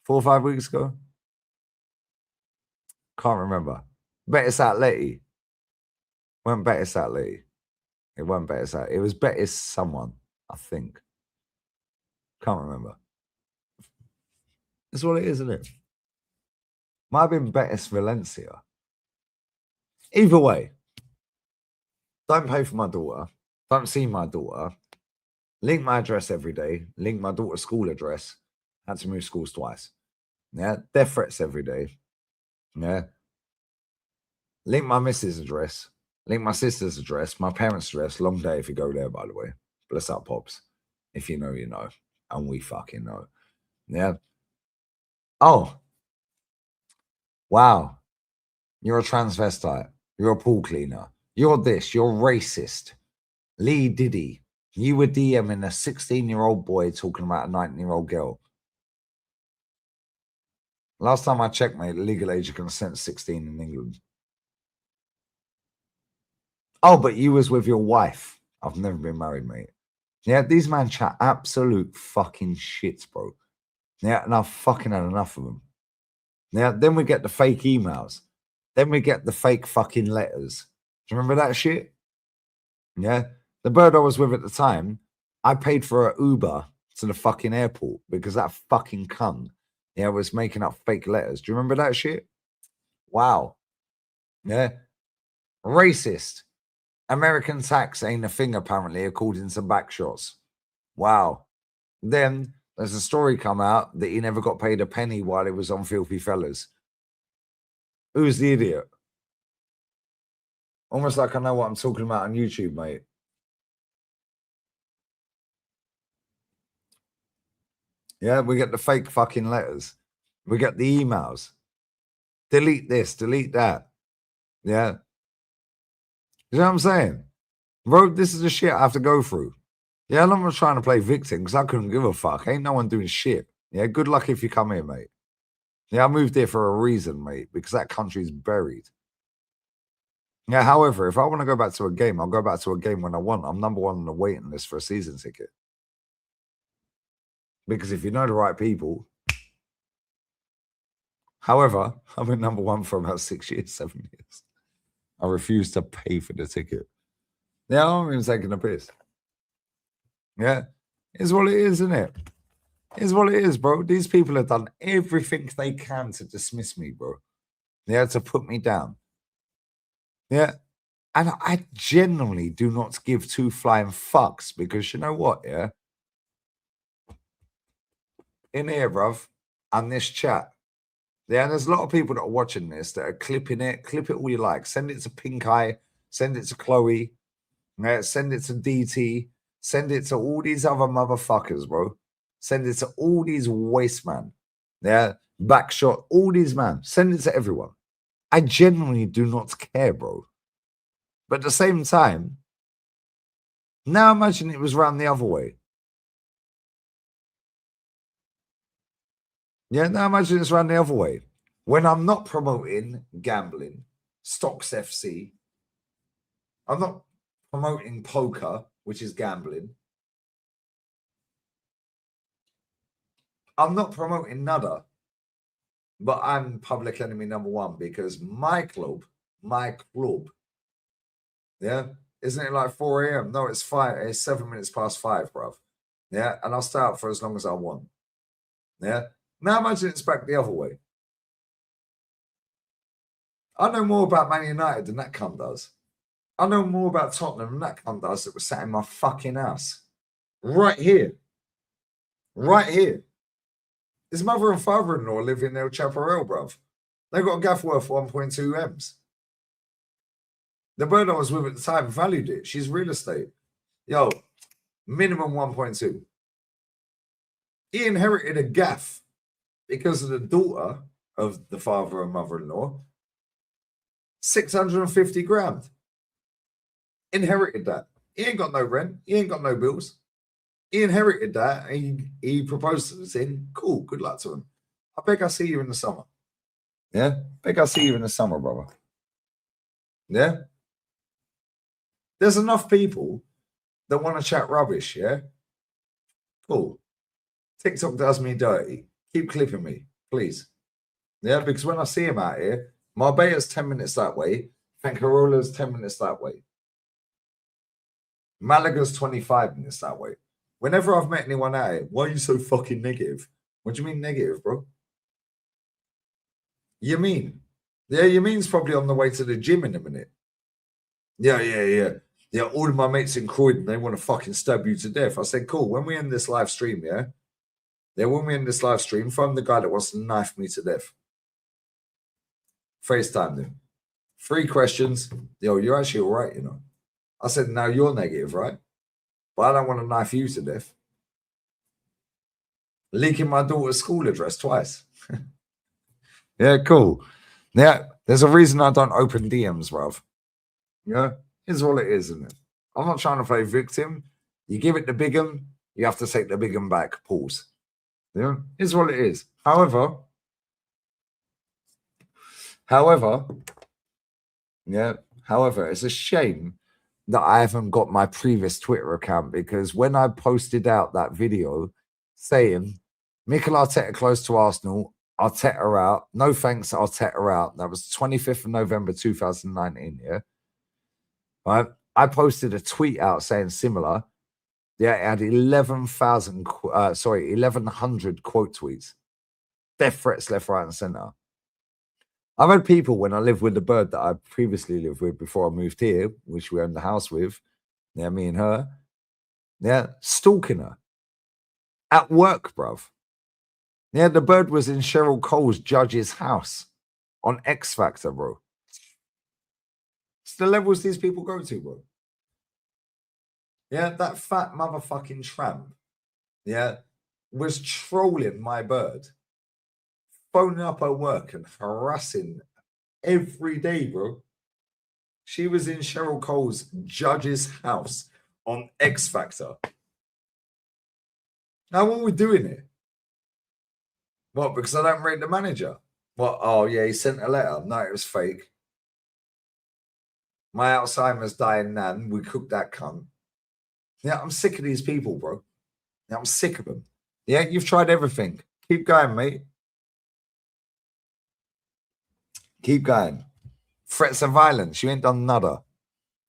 4 or 5 weeks ago. Can't remember. Betis Atleti. Weren't Betis Atleti. It wasn't Betis Atleti. It was Betis someone, I think. Can't remember. That's what it is, isn't it? Might have been Betis Valencia. Either way, don't pay for my daughter. Don't see my daughter. Link my address every day. Link my daughter's school address. Had to move schools twice. Yeah. Death threats every day. Yeah. Link my missus' address. Link my sister's address. My parents' address. Long day if you go there, by the way. Bless up, Pops. If you know, you know. And we fucking know. Yeah. Oh. Wow. You're a transvestite. You're a pool cleaner. You're this. You're racist. Lee Diddy. You were DMing a 16-year-old boy talking about a 19-year-old girl. Last time I checked, mate, the legal age of consent is 16 in England. Oh, but you was with your wife. I've never been married, mate. Yeah, these man chat absolute fucking shit, bro. Yeah, and I've fucking had enough of them. Yeah, then we get the fake emails. Then we get the fake fucking letters. Do you remember that shit? Yeah. The bird I was with at the time, I paid for an Uber to the fucking airport because that fucking cunt, yeah, was making up fake letters. Do you remember that shit? Wow. Yeah. Racist. American tax ain't a thing, apparently, according to backshots. Wow. Then there's a story come out that he never got paid a penny while he was on Filthy Fellas. Who's the idiot? Almost like I know what I'm talking about on YouTube, mate. Yeah, we get the fake fucking letters. We get the emails. Delete this, delete that. Yeah. You know what I'm saying? Bro, this is the shit I have to go through. Yeah, I'm not trying to play victim because I couldn't give a fuck. Ain't no one doing shit. Yeah, good luck if you come here, mate. Yeah, I moved here for a reason, mate, because that country's buried. Yeah, however, if I want to go back to a game, I'll go back to a game when I want. I'm number one on the waiting list for a season ticket. Because if you know the right people, However, I've been number one for about 6 years, 7 years. I refuse to pay for the ticket. Yeah, I'm even taking a piss. Yeah, it's what it is, isn't it? It's what it is, bro. These people have done everything they can to dismiss me, bro. Yeah, to put me down. Yeah. And I genuinely do not give two flying fucks because you know what, yeah? In here, bruv, and this chat. Yeah, and there's a lot of people that are watching this that are clipping it. Clip it all you like. Send it to Pink Eye. Send it to Chloe. Yeah, send it to DT. Send it to all these other motherfuckers, bro. Send it to all these waste man. Yeah, Backshot, all these man. Send it to everyone. I genuinely do not care, bro. But at the same time, now imagine it was round the other way. Yeah, now imagine it's round the other way. When I'm not promoting gambling, Stocks FC, I'm not promoting poker, which is gambling. I'm not promoting nada, but I'm public enemy number one because my club, yeah, isn't it like 4 a.m.? No, it's 7 minutes past 5, bruv. Yeah, and I'll stay out for as long as I want. Yeah, now imagine it's back the other way. I know more about Man United than that cunt does. I know more about Tottenham than that cunt does that was sat in my fucking house. Right here. Right here. His mother and father-in-law live in El Chaparral, bruv. They've got a gaff worth 1.2 M's. The bird I was with at the time valued it. She's real estate. Yo, minimum 1.2. He inherited a gaff because of the daughter of the father and mother-in-law. 650 grand. Inherited that. He ain't got no rent. He ain't got no bills. He inherited that. And he proposed to us in. Cool. Good luck to him. I beg I see you in the summer. Yeah? Beg I see you in the summer, brother. Yeah? There's enough people that want to chat rubbish, yeah? Cool. TikTok does me dirty. Keep clipping me, please. Yeah, because when I see him out here, Marbella's 10 minutes that way. Fancarola's 10 minutes that way. Malaga's 25 minutes that way. Whenever I've met anyone out here, why are you so fucking negative? What do you mean negative, bro? You mean? Yeah, you mean's probably on the way to the gym in a minute. Yeah. Yeah, all of my mates in Croydon, they want to fucking stab you to death. I said, cool, when we end this live stream, yeah? Yeah, when we end this live stream, find the guy that wants to knife me to death. FaceTime them. 3 questions. Yo, you're actually all right, you know. I said, now you're negative, right? But I don't want to knife you to death. Leaking my daughter's school address twice. Yeah, cool. Yeah, there's a reason I don't open DMs, bruv. Yeah, here's all it is, isn't it? I'm not trying to play victim. You give it the big 'un, you have to take the big 'un back. Pause. Yeah, here's what it is. However, it's a shame that I haven't got my previous Twitter account because when I posted out that video saying Mikel Arteta close to Arsenal, Arteta out, no thanks, Arteta out. That was 25th of November 2019. Yeah, right. I posted a tweet out saying similar. Yeah, it had 11,000, 1,100 quote tweets, death threats left, right, and center. I've had people when I lived with the bird that I previously lived with before I moved here, which we owned the house with, yeah, me and her, yeah, stalking her at work, bruv. Yeah, the bird was in Cheryl Cole's judge's house on X Factor, bro. It's the levels these people go to, bro. Yeah, that fat motherfucking tramp, yeah, was trolling my bird, phoning up her work and harassing every day, bro. She was in Cheryl Cole's judge's house on X Factor. Now, what are we doing here? What, because I don't rate the manager? What, oh, yeah, he sent a letter. No, it was fake. My Alzheimer's dying nan. We cooked that cunt. Yeah, I'm sick of these people, bro. Yeah, I'm sick of them. Yeah, you've tried everything. Keep going, mate. Keep going. Threats of violence. You ain't done nada.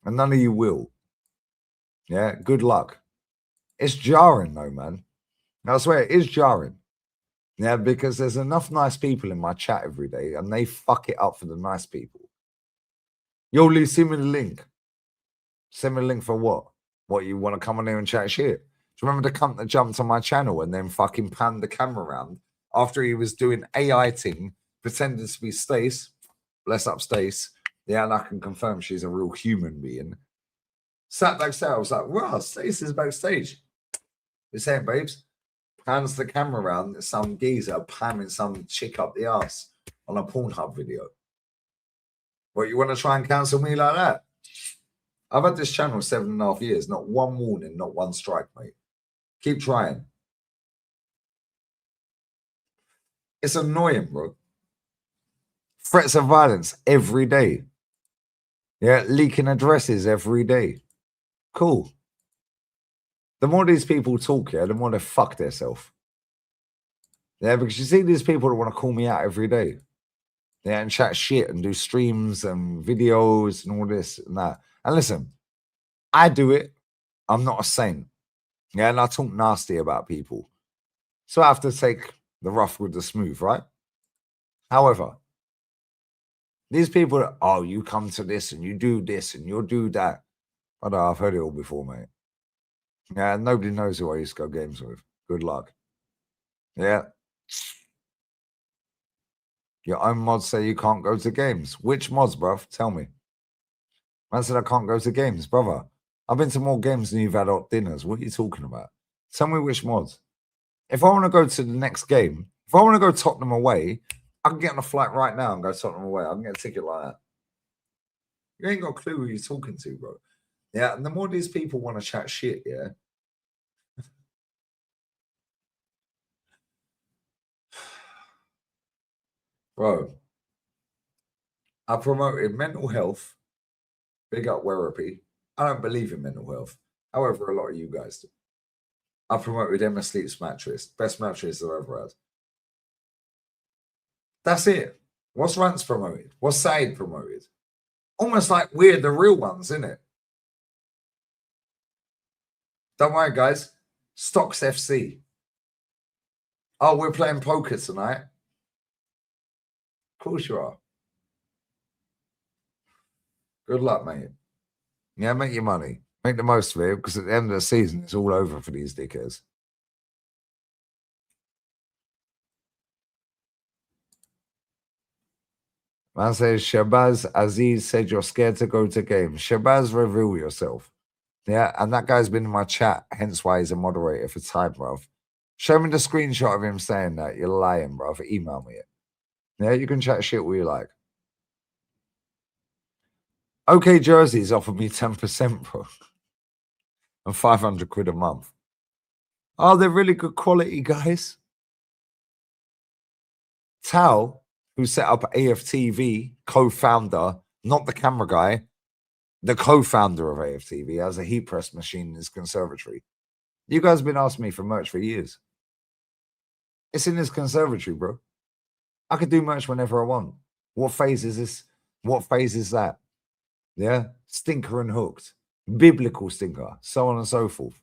And none of you will. Yeah, good luck. It's jarring though, man. I swear it is jarring. Yeah, because there's enough nice people in my chat every day and they fuck it up for the nice people. Yo, Lee, send me the link. Send me the link for what? What, you want to come on here and chat shit? Do you remember the cunt that jumped on my channel and then fucking panned the camera around after he was doing AI thing, pretending to be Stace? Bless up Stace. Yeah, and I can confirm she's a real human being. Sat backstage, I was like, wow, Stace is backstage. You're saying, babes? Pans the camera around, some geezer pamming some chick up the ass on a Pornhub video. What, you want to try and cancel me like that? I've had this channel 7.5 years, not one warning, not one strike, mate. Keep trying. It's annoying, bro. Threats of violence every day. Yeah, leaking addresses every day. Cool. The more these people talk, yeah, the more they fuck themselves. Yeah, because you see these people that want to call me out every day. Yeah, and chat shit and do streams and videos and all this and that. And listen, I do it. I'm not a saint. Yeah, and I talk nasty about people. So I have to take the rough with the smooth, right? However, these people that, oh, you come to this and you do this and you'll do that. But I've heard it all before, mate. Yeah, nobody knows who I used to go games with. Good luck. Yeah. Your own mods say you can't go to games. Which mods, bruv? Tell me. Man said I can't go to games, brother. I've been to more games than you've had at dinners. What are you talking about? Tell me which mods. If I want to go to the next game, if I want to go Tottenham away, I can get on a flight right now and go Tottenham away. I can get a ticket like that. You ain't got a clue who you're talking to, bro. Yeah, and the more these people want to chat shit, yeah. Bro, I promoted mental health. Big up Werripy. I don't believe in mental health. However, a lot of you guys do. I promoted Emma Sleep's mattress. Best mattress I've ever had. That's it. What's Rance promoted? What's Said promoted? Almost like we're the real ones, isn't it? Don't worry, guys. Stocks FC. Oh, we're playing poker tonight. Of course you are. Good luck, mate. Yeah, make your money. Make the most of it, because at the end of the season, it's all over for these dickheads. Man says, Shabazz Aziz said you're scared to go to games. Shabazz, reveal yourself. Yeah, and that guy's been in my chat, hence why he's a moderator for time, bruv. Show me the screenshot of him saying that. You're lying, bruv. Email me it. Yeah, you can chat shit where you like. OK Jerseys offered me 10%, bro. And 500 quid a month. Oh, they're really good quality, guys. Tal, who set up AFTV, co-founder, not the camera guy, the co-founder of AFTV, has a heat press machine in his conservatory. You guys have been asking me for merch for years. It's in his conservatory, bro. I could do merch whenever I want. What phase is this? What phase is that? Yeah? Stinker and hooked. Biblical stinker. So on and so forth.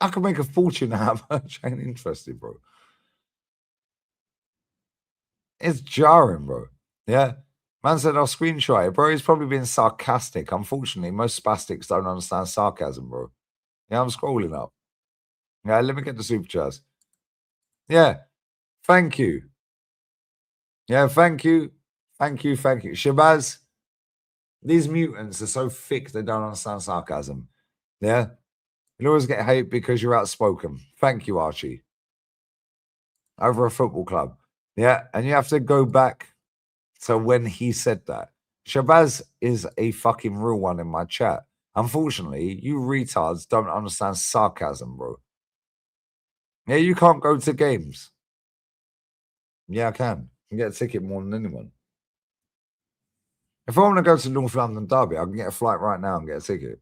I could make a fortune out of merch. I ain't interested, bro. It's jarring, bro. Yeah? Man said I'll screenshot it. Bro, he's probably being sarcastic. Unfortunately, most spastics don't understand sarcasm, bro. Yeah, I'm scrolling up. Yeah, let me get the super chats. Yeah. Thank you. Yeah, thank you. Thank you. Thank you. Shabazz, these mutants are so thick they don't understand sarcasm. Yeah. You'll always get hate because you're outspoken. Thank you, Archie. Over a football club. Yeah. And you have to go back to when he said that. Shabazz is a fucking real one in my chat. Unfortunately, you retards don't understand sarcasm, bro. Yeah, you can't go to games. Yeah, I can. I can get a ticket more than anyone. If I want to go to North London Derby, I can get a flight right now and get a ticket.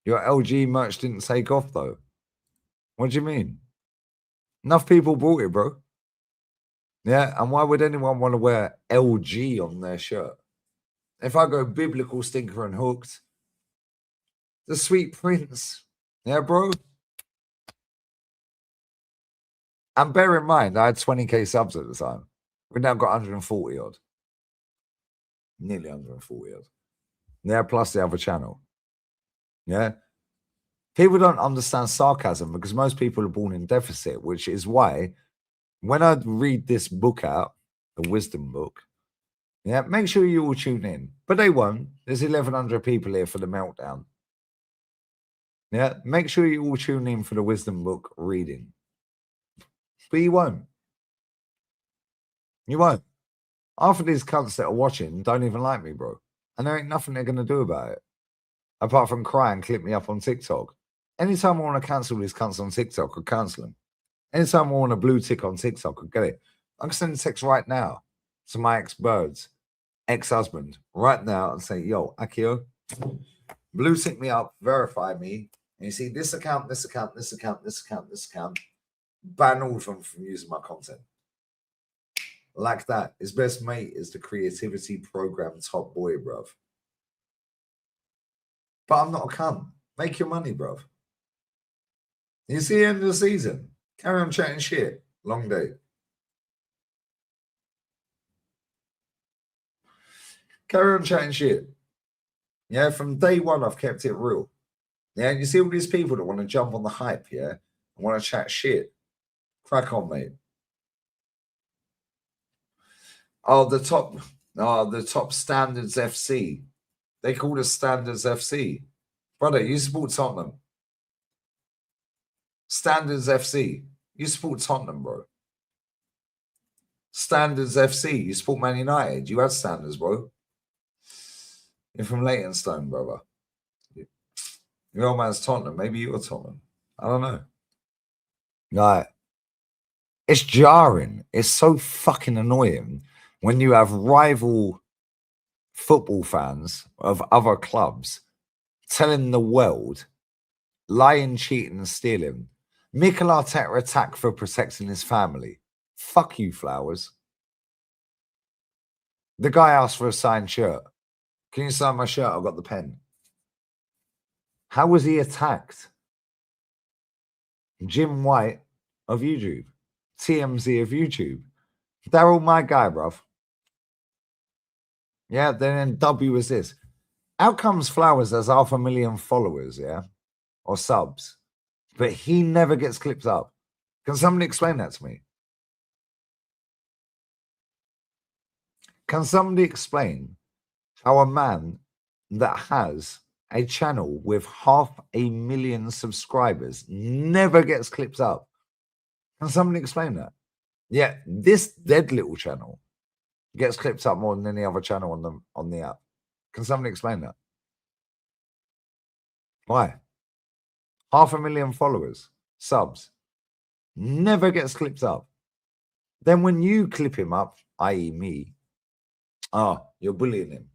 Your LG merch didn't take off, though. What do you mean? Enough people bought it, bro. Yeah, and why would anyone want to wear LG on their shirt? If I go biblical stinker and hooked, the Sweet Prince. Yeah, bro. And bear in mind, I had 20k subs at the time. We've now got 140 odd. Nearly 140 odd. Yeah, plus the other channel. Yeah. People don't understand sarcasm because most people are born in deficit, which is why when I read this book out, the wisdom book, yeah, make sure you all tune in. But they won't. There's 1,100 people here for the meltdown. Yeah, make sure you all tune in for the wisdom book reading. But you won't. You won't. Half of these cunts that are watching don't even like me, bro. And there ain't nothing they're going to do about it. Apart from cry and clip me up on TikTok. Anytime I want to cancel these cunts on TikTok, I'll cancel them. Anytime I want a blue tick on TikTok, I'll get it. I can send a text right now to my ex-bird's ex-husband right now and say, yo, Akio, blue tick me up, verify me. And you see this account, this account, this account, this account, this account. Ban all of them from using my content. Like that. His best mate is the creativity program top boy, bruv. But I'm not a cunt. Make your money, bruv. You see the end of the season. Carry on chatting shit. Long day. Carry on chatting shit. Yeah, from day one, I've kept it real. Yeah, and you see all these people that want to jump on the hype, yeah, and want to chat shit. Crack on, mate. Oh, the top Standards FC. They call us Standards FC. Brother, you support Tottenham. Standards FC. You support Tottenham, bro. Standards FC. You support Man United. You had standards, bro. You're from Leytonstone, brother. Your old man's Tottenham. Maybe you're Tottenham. I don't know. Like, it's jarring. It's so fucking annoying when you have rival football fans of other clubs telling the world, lying, cheating, and stealing. Mikel Arteta attacked for protecting his family. Fuck you, Flowers. The guy asked for a signed shirt. Can you sign my shirt? I've got the pen. How was he attacked? Jim White of YouTube. TMZ of YouTube. They're all my guy, bruv. Yeah, then W is this. How comes Flowers has 500,000 followers, yeah? Or subs, but he never gets clipped up? Can somebody explain that to me? Can somebody explain how a man that has a channel with 500,000 subscribers never gets clipped up? Can somebody explain that? Yeah, this dead little channel gets clipped up more than any other channel on the app. Can somebody explain that? Why? 500,000 followers, subs, never gets clipped up. Then when you clip him up, i.e. me, you're bullying him.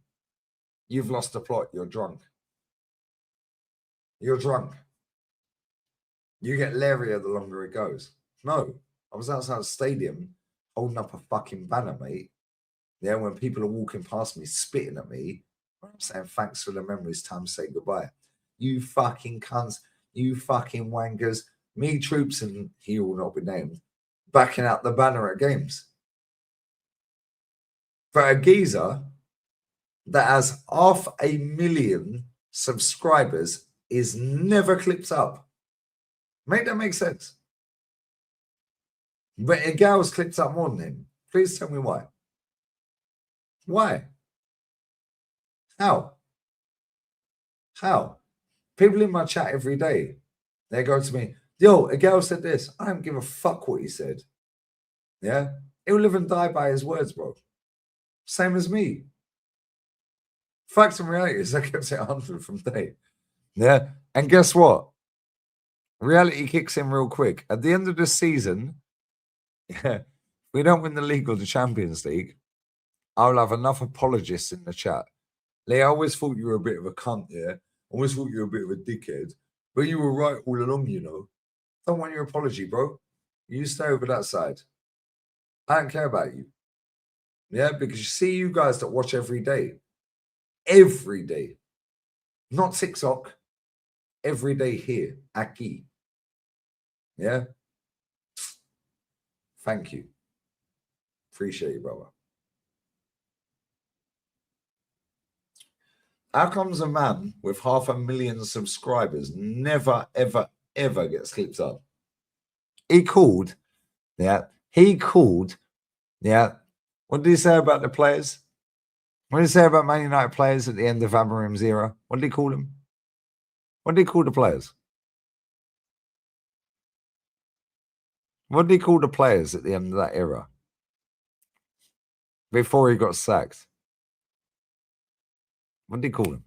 You've lost the plot. You're drunk. You're drunk. You get leerier the longer it goes. No, I was outside the stadium holding up a fucking banner, mate. Yeah, when people are walking past me, spitting at me, I'm saying thanks for the memories, time to say goodbye. You fucking cunts, you fucking wankers, me troops, and he will not be named, backing out the banner at games. For a geezer that has 500,000 subscribers is never clipped up. Make that make sense? But a gal's clipped up more than him. Please tell me why. Why? How? How? People in my chat every day, they go to me, yo, a girl said this. I don't give a fuck what he said. Yeah? He'll live and die by his words, bro. Same as me. Facts and reality is I kept saying 100 from day. Yeah? And guess what? Reality kicks in real quick. At the end of the season, we don't win the league or the Champions League, I'll have enough apologists in the chat. Lee, I always thought you were a bit of a cunt, yeah? I always thought you were a bit of a dickhead. But you were right all along, you know. Don't want your apology, bro. You stay over that side. I don't care about you. Yeah, because you see you guys that watch every day. Every day. Not TikTok. Every day here. Aquí. Yeah. Thank you. Appreciate you, brother. How comes a man with 500,000 subscribers never, ever, ever gets clipped up? He called. Yeah. He called. Yeah. What did he say about the players? What did he say about Man United players at the end of Amorim's era? What did he call them? What did he call the players? What did he call the players at the end of that era? Before he got sacked. What did he call them?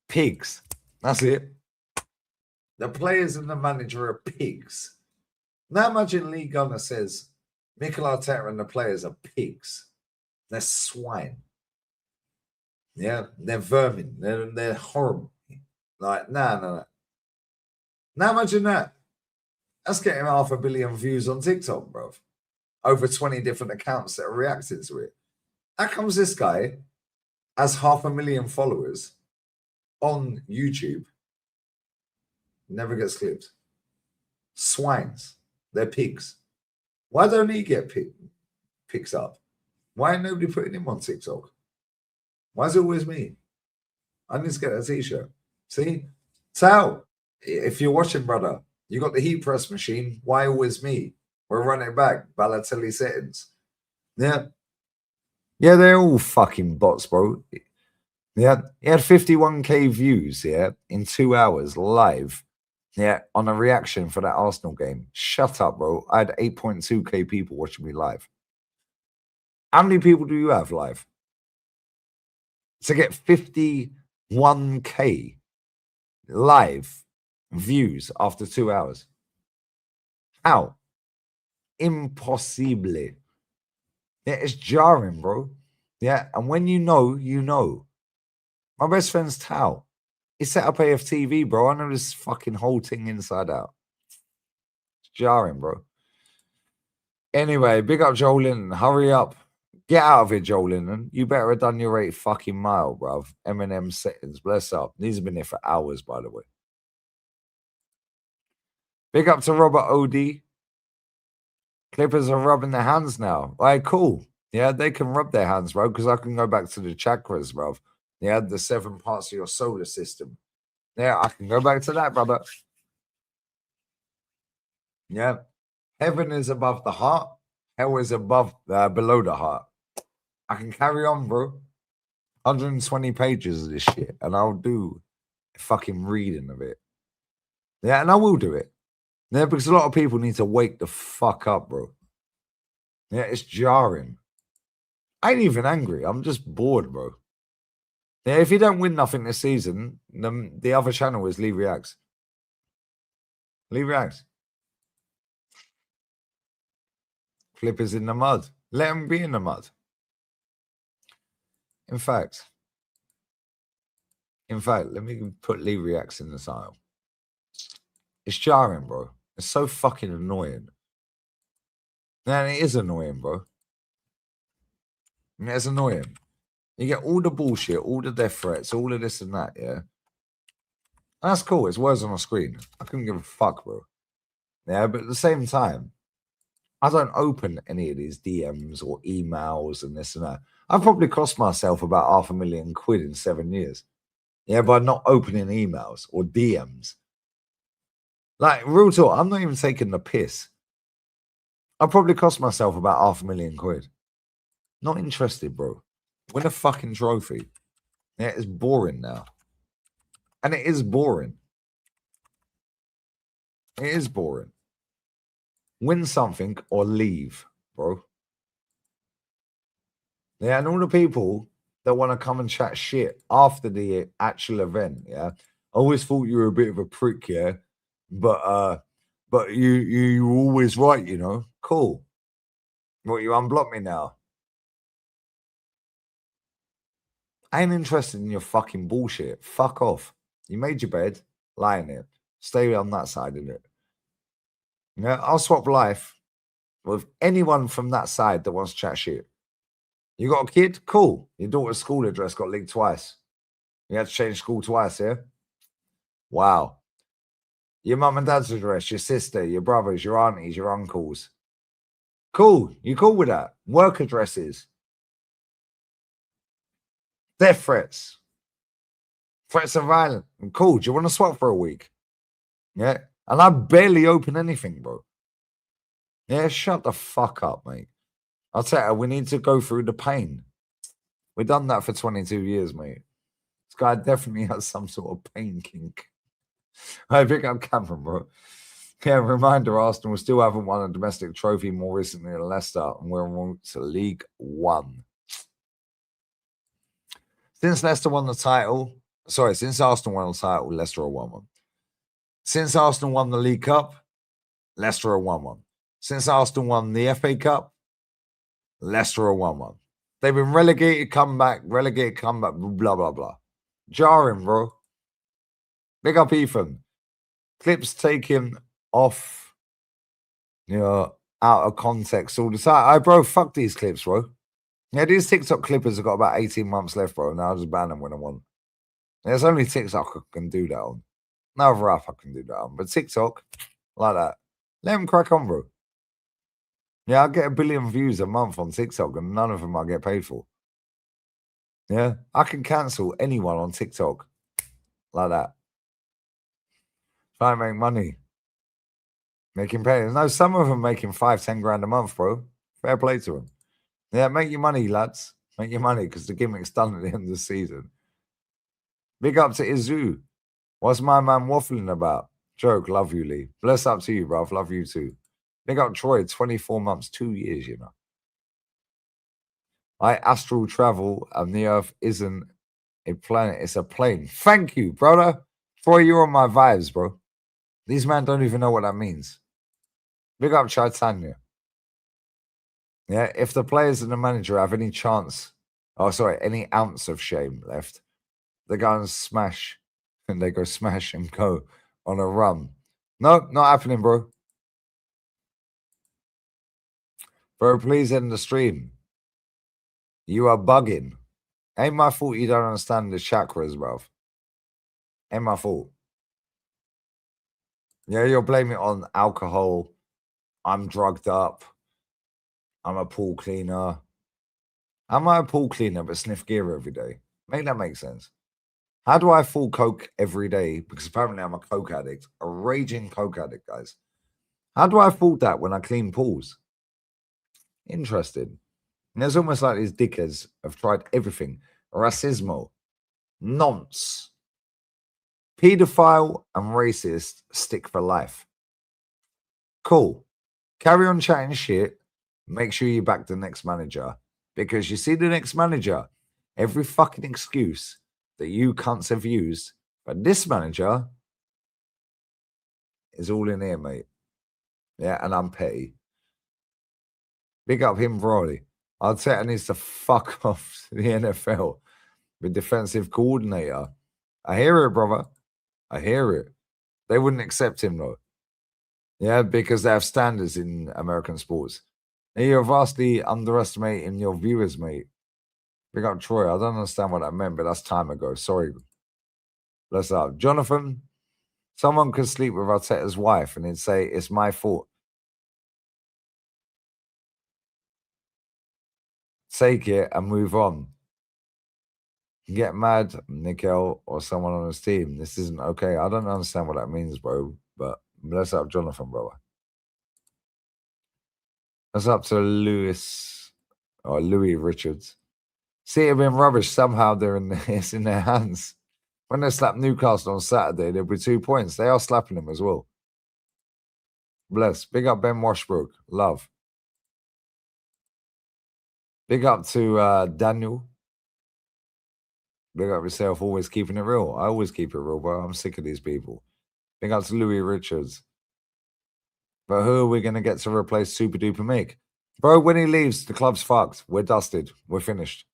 Pigs. That's it. The players and the manager are pigs. Now imagine Lee Gunner says Mikel Arteta and the players are pigs. They're swine. Yeah, they're vermin. They're horrible. Like, no. Now imagine that. That's getting 500 million views on TikTok, bro. Over 20 different accounts that are reacting to it. How comes this guy has 500,000 followers on YouTube, never gets clipped? Swines. They're pigs. Why don't he get picked up? Why ain't nobody putting him on TikTok? Why is it always me? I need to get a t-shirt. See? Tao, if you're watching, brother, you got the heat press machine. Why always me? We're running back. Balotelli settings. Yeah. Yeah, they're all fucking bots, bro. Yeah. He had 51k views, yeah, in 2 hours live. Yeah, on a reaction for that Arsenal game. Shut up, bro. I had 8.2k people watching me live. How many people do you have live? To get 51k live views after 2 hours. How? Impossible. Yeah, it's jarring, bro. Yeah, and when you know, you know. My best friend's Tao. He set up AFTV, bro. I know this fucking whole thing inside out. It's jarring, bro. Anyway, big up Joel Linton. Hurry up. Get out of here, Joel Linton. You better have done your 8 fucking mile, bruv. Eminem settings. Bless up. These have been here for hours, by the way. Big up to Robert OD. Clippers are rubbing their hands now. All right, cool. Yeah, they can rub their hands, bro, because I can go back to the chakras, bruv. Yeah, the 7 parts of your solar system. Yeah, I can go back to that, brother. Yeah. Heaven is above the heart. Hell is above, below the heart. I can carry on, bro. 120 pages of this shit, and I'll do a fucking reading of it. Yeah, and I will do it. Yeah, because a lot of people need to wake the fuck up, bro. Yeah, it's jarring. I ain't even angry. I'm just bored, bro. Yeah, if you don't win nothing this season, the other channel is Lee Reacts. Lee Reacts. Clippers in the mud. Let them be in the mud. In fact, let me put Lee Reacts in the title. It's jarring, bro. It's so fucking annoying. Man, it is annoying, bro. It's annoying. You get all the bullshit, all the death threats, all of this and that, yeah? That's cool. It's words on a screen. I couldn't give a fuck, bro. Yeah, but at the same time, I don't open any of these DMs or emails and this and that. I've probably cost myself about £500,000 in 7 years. Yeah, by not opening emails or DMs. Like, real talk, I'm not even taking the piss. I probably cost myself about £500,000. Not interested, bro. Win a fucking trophy. Yeah, it's boring now. And it is boring. It is boring. Win something or leave, bro. Yeah, and all the people that want to come and chat shit after the actual event, yeah. I always thought you were a bit of a prick, yeah. But you were always right, you know. Cool. What, you unblock me now? I ain't interested in your fucking bullshit. Fuck off. You made your bed, lie in it. Stay on that side of it. Yeah, I'll swap life with anyone from that side that wants to chat shit. You got a kid? Cool. Your daughter's school address got leaked twice. You had to change school twice, yeah? Wow. Your mum and dad's address, your sister, your brothers, your aunties, your uncles. Cool. You cool with that? Work addresses. Death threats. Threats of violence. Cool. Do you want to swap for a week? Yeah. And I barely open anything, bro. Yeah, shut the fuck up, mate. I'll tell you, we need to go through the pain. We've done that for 22 years, mate. This guy definitely has some sort of pain kink. I pick up Cameron, bro. Yeah, reminder, Arsenal still haven't won a domestic trophy more recently than Leicester, and we're on to League One. Since Arsenal won the title, Leicester have won one. Since Arsenal won the League Cup, Leicester have won one. Since Arsenal won the FA Cup, Leicester have won one. They've been relegated, come back, blah, blah, blah. Jarring, bro. Big up Ethan. Clips taken off, out of context all the time. Bro, fuck these clips, bro. Yeah, these TikTok clippers have got about 18 months left, bro. Now I'll just ban them when I want. There's only TikTok I can do that on. No other app I can do that on. But TikTok, like that. Let them crack on, bro. Yeah, I get 1 billion views a month on TikTok and none of them I get paid for. Yeah, I can cancel anyone on TikTok like that. Try and make money. Making pay. No, some of them making 5-10 grand a month, bro. Fair play to them. Yeah, make your money, lads. Make your money because the gimmick's done at the end of the season. Big up to Izu. What's my man waffling about? Joke, love you, Lee. Bless up to you, bruv. Love you too. Big up Troy, 24 months, 2 years, you know. I astral travel and the earth isn't a planet, it's a plane. Thank you, brother. Troy, you're on my vibes, bro. These men don't even know what that means. Big up Chaitanya. Yeah, if the players and the manager have any any ounce of shame left, they go and smash, and they go smash and go on a run. No, not happening, bro. Bro, please end the stream. You are bugging. Ain't my fault you don't understand the chakras, bro. Ain't my fault. Yeah, you'll blame it on alcohol. I'm drugged up. I'm a pool cleaner. Am I a pool cleaner but sniff gear every day? Make that make sense. How do I fall coke every day? Because apparently I'm a coke addict, a raging coke addict, guys. How do I fall that when I clean pools? Interesting. And it's almost like these dickheads have tried everything. Racismo, nonce, pedophile, and racist stick for life. Cool. Carry on chatting shit. Make sure you back the next manager. Because you see the next manager, every fucking excuse that you cunts have used, but this manager is all in here, mate. Yeah, and I'm petty. Big up him, Broly. Arteta needs to fuck off to the NFL with defensive coordinator. I hear it, brother. I hear it. They wouldn't accept him, though. Yeah, because they have standards in American sports. And you're vastly underestimating your viewers, mate. Big up Troy. I don't understand what that meant, but that's time ago. Sorry. Bless up. Jonathan, someone could sleep with Arteta's wife and he'd say, it's my fault. Take it and move on. Get mad, Nickel, or someone on his team. This isn't okay. I don't understand what that means, bro. But bless up Jonathan, brother. That's up to Louis Richards. See, it been rubbish. Somehow it's in their hands. When they slap Newcastle on Saturday, there'll be 2 points. They are slapping them as well. Bless. Big up Ben Washbrook. Love. Big up to Daniel. Big up yourself, always keeping it real. I always keep it real, bro. I'm sick of these people. Big up to Louis Richards. But who are we going to get to replace Super Duper Mick? Bro, when he leaves, the club's fucked. We're dusted. We're finished.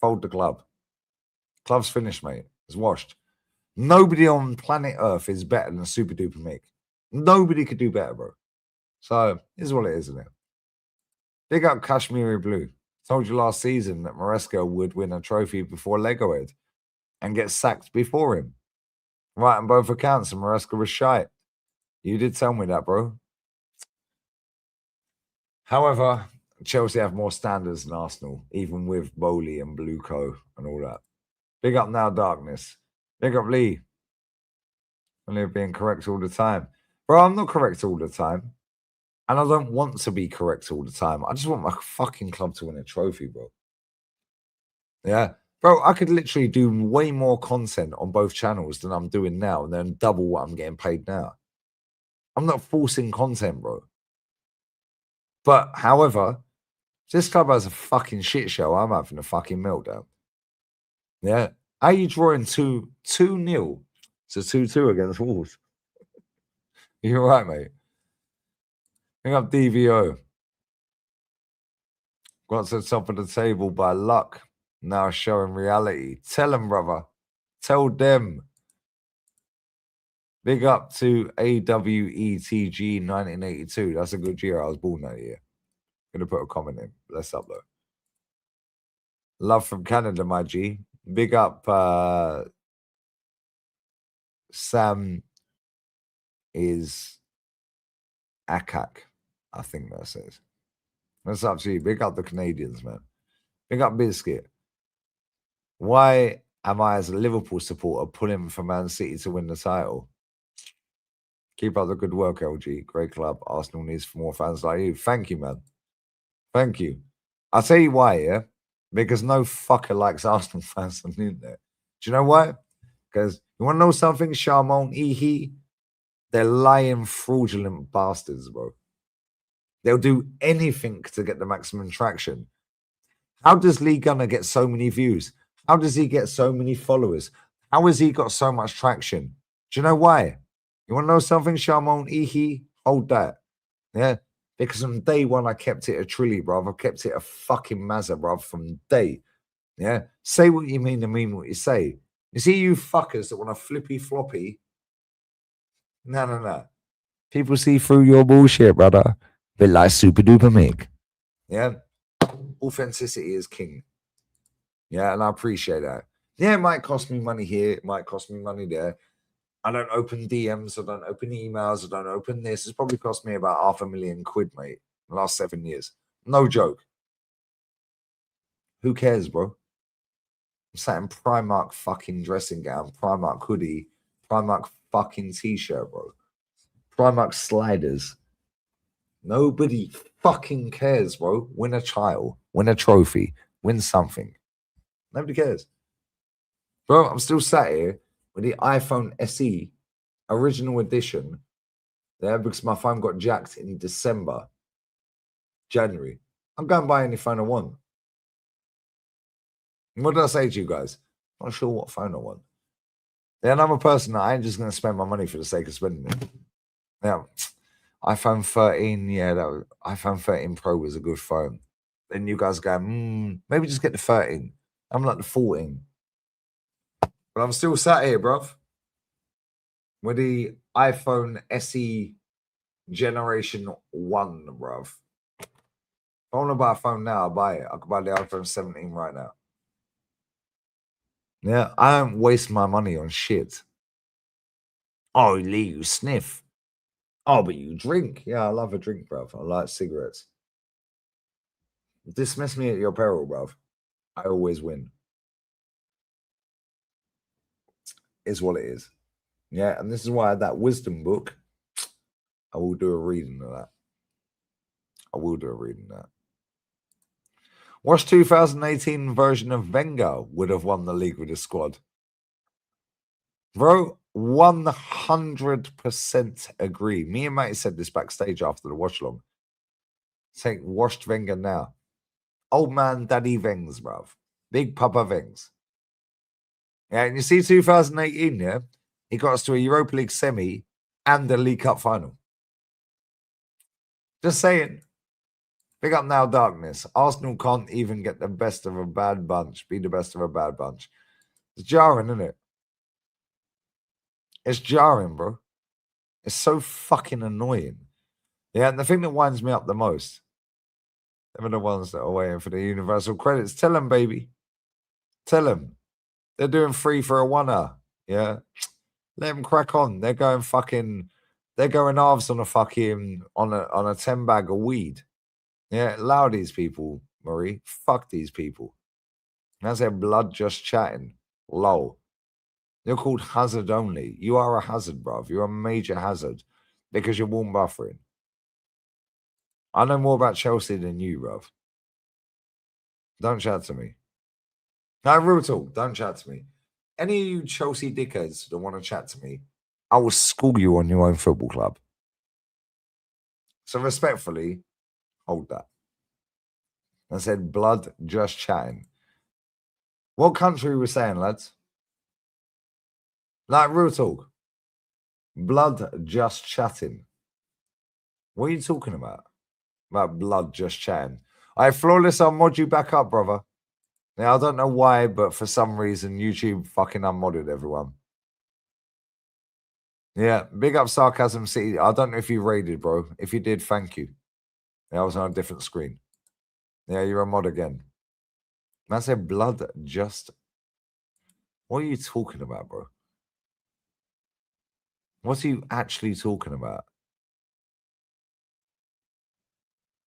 Fold the club. Club's finished, mate. It's washed. Nobody on planet Earth is better than Super Duper Mick. Nobody could do better, bro. So, here's what it is, isn't it? Big up Kashmiri Blue. Told you last season that Maresca would win a trophy before Legohead and get sacked before him. Right on both accounts, and Maresca was shite. You did tell me that, bro. However, Chelsea have more standards than Arsenal, even with Bowley and Blueco and all that. Big up Now Darkness. Big up Lee. Only being correct all the time. Bro, I'm not correct all the time. And I don't want to be correct all the time. I just want my fucking club to win a trophy, bro. Yeah. Bro, I could literally do way more content on both channels than I'm doing now and then double what I'm getting paid now. I'm not forcing content, bro. But, however, this club has a fucking shit show. I'm having a fucking meltdown. Yeah. How are you drawing 2-0 to 2-2 against Wolves? You're right, mate. Bring up DVO. Got to the top of the table by luck. Now showing reality. Tell them, brother. Tell them. Big up to AWETG 1982. That's a good year. I was born that year. Gonna put a comment in. Bless up, though. Love from Canada, my G. Big up Sam is Akak. I think that says. That's up to you. Big up the Canadians, man. Big up Biscuit. Why am I, as a Liverpool supporter, pulling for Man City to win the title? Keep up the good work, LG. Great club. Arsenal needs more fans like you. Thank you, man. Thank you. I'll tell you why, yeah? Because no fucker likes Arsenal fans on the internet. Do you know why? Because you want to know something, Charmon, they're lying, fraudulent bastards, bro. They'll do anything to get the maximum traction. How does Lee Gunner get so many views? How does he get so many followers? How has he got so much traction? Do you know why? You want to know something, Charmon? Hold that. Yeah? Because from day one, I kept it a trilly, bruv. I kept it a fucking mazza, bruv, from day. Yeah? Say what you mean and mean what you say. You see you fuckers that want a flippy floppy? No. People see through your bullshit, brother. Bit like Super Duper Mick. Yeah? Authenticity is king. Yeah, and I appreciate that. Yeah, it might cost me money here. It might cost me money there. I don't open DMs. I don't open emails. I don't open this. It's probably cost me about £500,000, mate, the last 7 years. No joke. Who cares, bro? I'm sat in Primark fucking dressing gown, Primark hoodie, Primark fucking t-shirt, bro. Primark sliders. Nobody fucking cares, bro. Win a title, win a trophy, win something. Nobody cares. Bro, I'm still sat here with the iPhone SE original edition there because my phone got jacked in January. I'm going to buy any phone I want. And what did I say to you guys? I'm not sure what phone I want. Then I'm a person that I ain't just going to spend my money for the sake of spending it. Yeah, iPhone 13, iPhone 13 Pro was a good phone. Then you guys go, maybe just get the 13. I'm like the 14. But I'm still sat here, bruv, with the iPhone SE Generation 1, bruv. If I want to buy a phone now, I'll buy it. I could buy the iPhone 17 right now. Yeah, I don't waste my money on shit. Oh, Lee, you sniff. Oh, but you drink. Yeah, I love a drink, bruv. I like cigarettes. Dismiss me at your peril, bruv. I always win. Is what it is. Yeah, and this is why that wisdom book, I will do a reading of that. Watch 2018 version of Wenger would have won the league with his squad. Bro, 100% agree. Me and Matty said this backstage after the watch long. Take washed Wenger now. Old man Daddy Wengs, bruv. Big Papa Wengs. Yeah, and you see 2018, yeah? He got us to a Europa League semi and a League Cup final. Just saying. Big up Now Darkness. Arsenal can't even get the best of a bad bunch. Be the best of a bad bunch. It's jarring, isn't it? It's jarring, bro. It's so fucking annoying. Yeah, and the thing that winds me up the most, them are the ones that are waiting for the universal credits. Tell them, baby. Tell them. They're doing 3 for a $1. Yeah. Let them crack on. They're going halves on on a 10 bag of weed. Yeah, allow these people, Marie. Fuck these people. That's their blood just chatting. Lol. You're called hazard only. You are a hazard, bruv. You're a major hazard because you're warm buffering. I know more about Chelsea than you, bruv. Don't chat to me. No, real talk. Don't chat to me. Any of you Chelsea dickheads that want to chat to me, I will school you on your own football club. So respectfully, hold that. I said blood just chatting. What country were we saying, lads? Like real talk. Blood just chatting. What are you talking about? About blood just chatting. I Flawless, I'll mod you back up, brother. Now I don't know why, but for some reason YouTube fucking unmodded everyone. Yeah, big up Sarcasm City. I don't know if you raided, bro. If you did, thank you. Yeah, I was on a different screen. Yeah, you're a mod again. Man said blood just... What are you talking about, bro? What are you actually talking about?